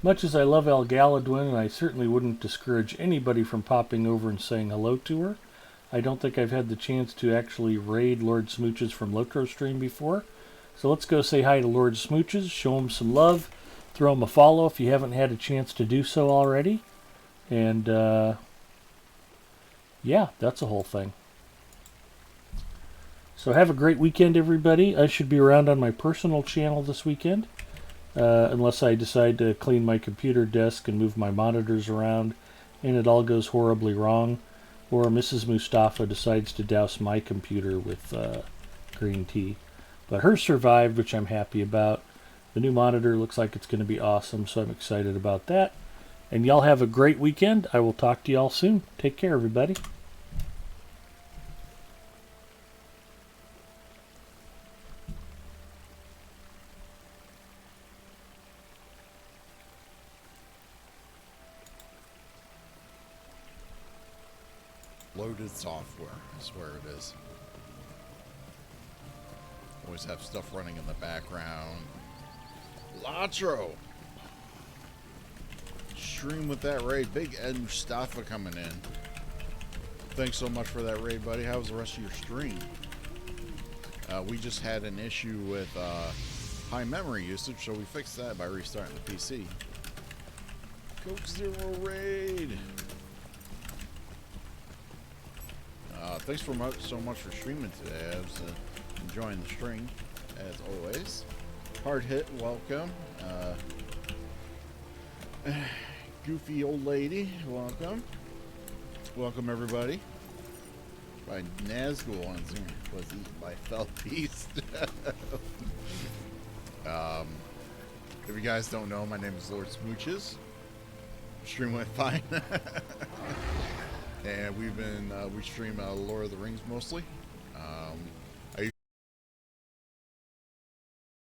A: Much as I love El Galadwin, and I certainly wouldn't discourage anybody from popping over and saying hello to her, I don't think I've had the chance to actually raid Lord Smooches from Lotro Stream before. So let's go say hi to Lord Smooches, show him some love, throw him a follow if you haven't had a chance to do so already. And, yeah, that's the whole thing. So have a great weekend, everybody. I should be around on my personal channel this weekend. Unless I decide to clean my computer desk and move my monitors around and it all goes horribly wrong, or Mrs. Mustafa decides to douse my computer with green tea. But hers survived, which I'm happy about. The new monitor looks like it's going to be awesome, so I'm excited about that. And y'all have a great weekend. I will talk to y'all soon. Take care, everybody.
I: Loaded software is where it is. Always have stuff running in the background. Latro! Stream with that raid. Big Ed Mustafa coming in. Thanks so much for that raid, buddy. How was the rest of your stream? We just had an issue with high memory usage, so we fixed that by restarting the PC. Coke Zero raid! Thanks so much for streaming today. I was enjoying the stream, as always. Hard Hit, welcome. Goofy Old Lady, welcome. Welcome, everybody. By Nazgul on Zoom was eaten by Fell Beast. If you guys don't know, my name is Lord Smooches. Stream went fine. And we've been, we stream Lord of the Rings mostly.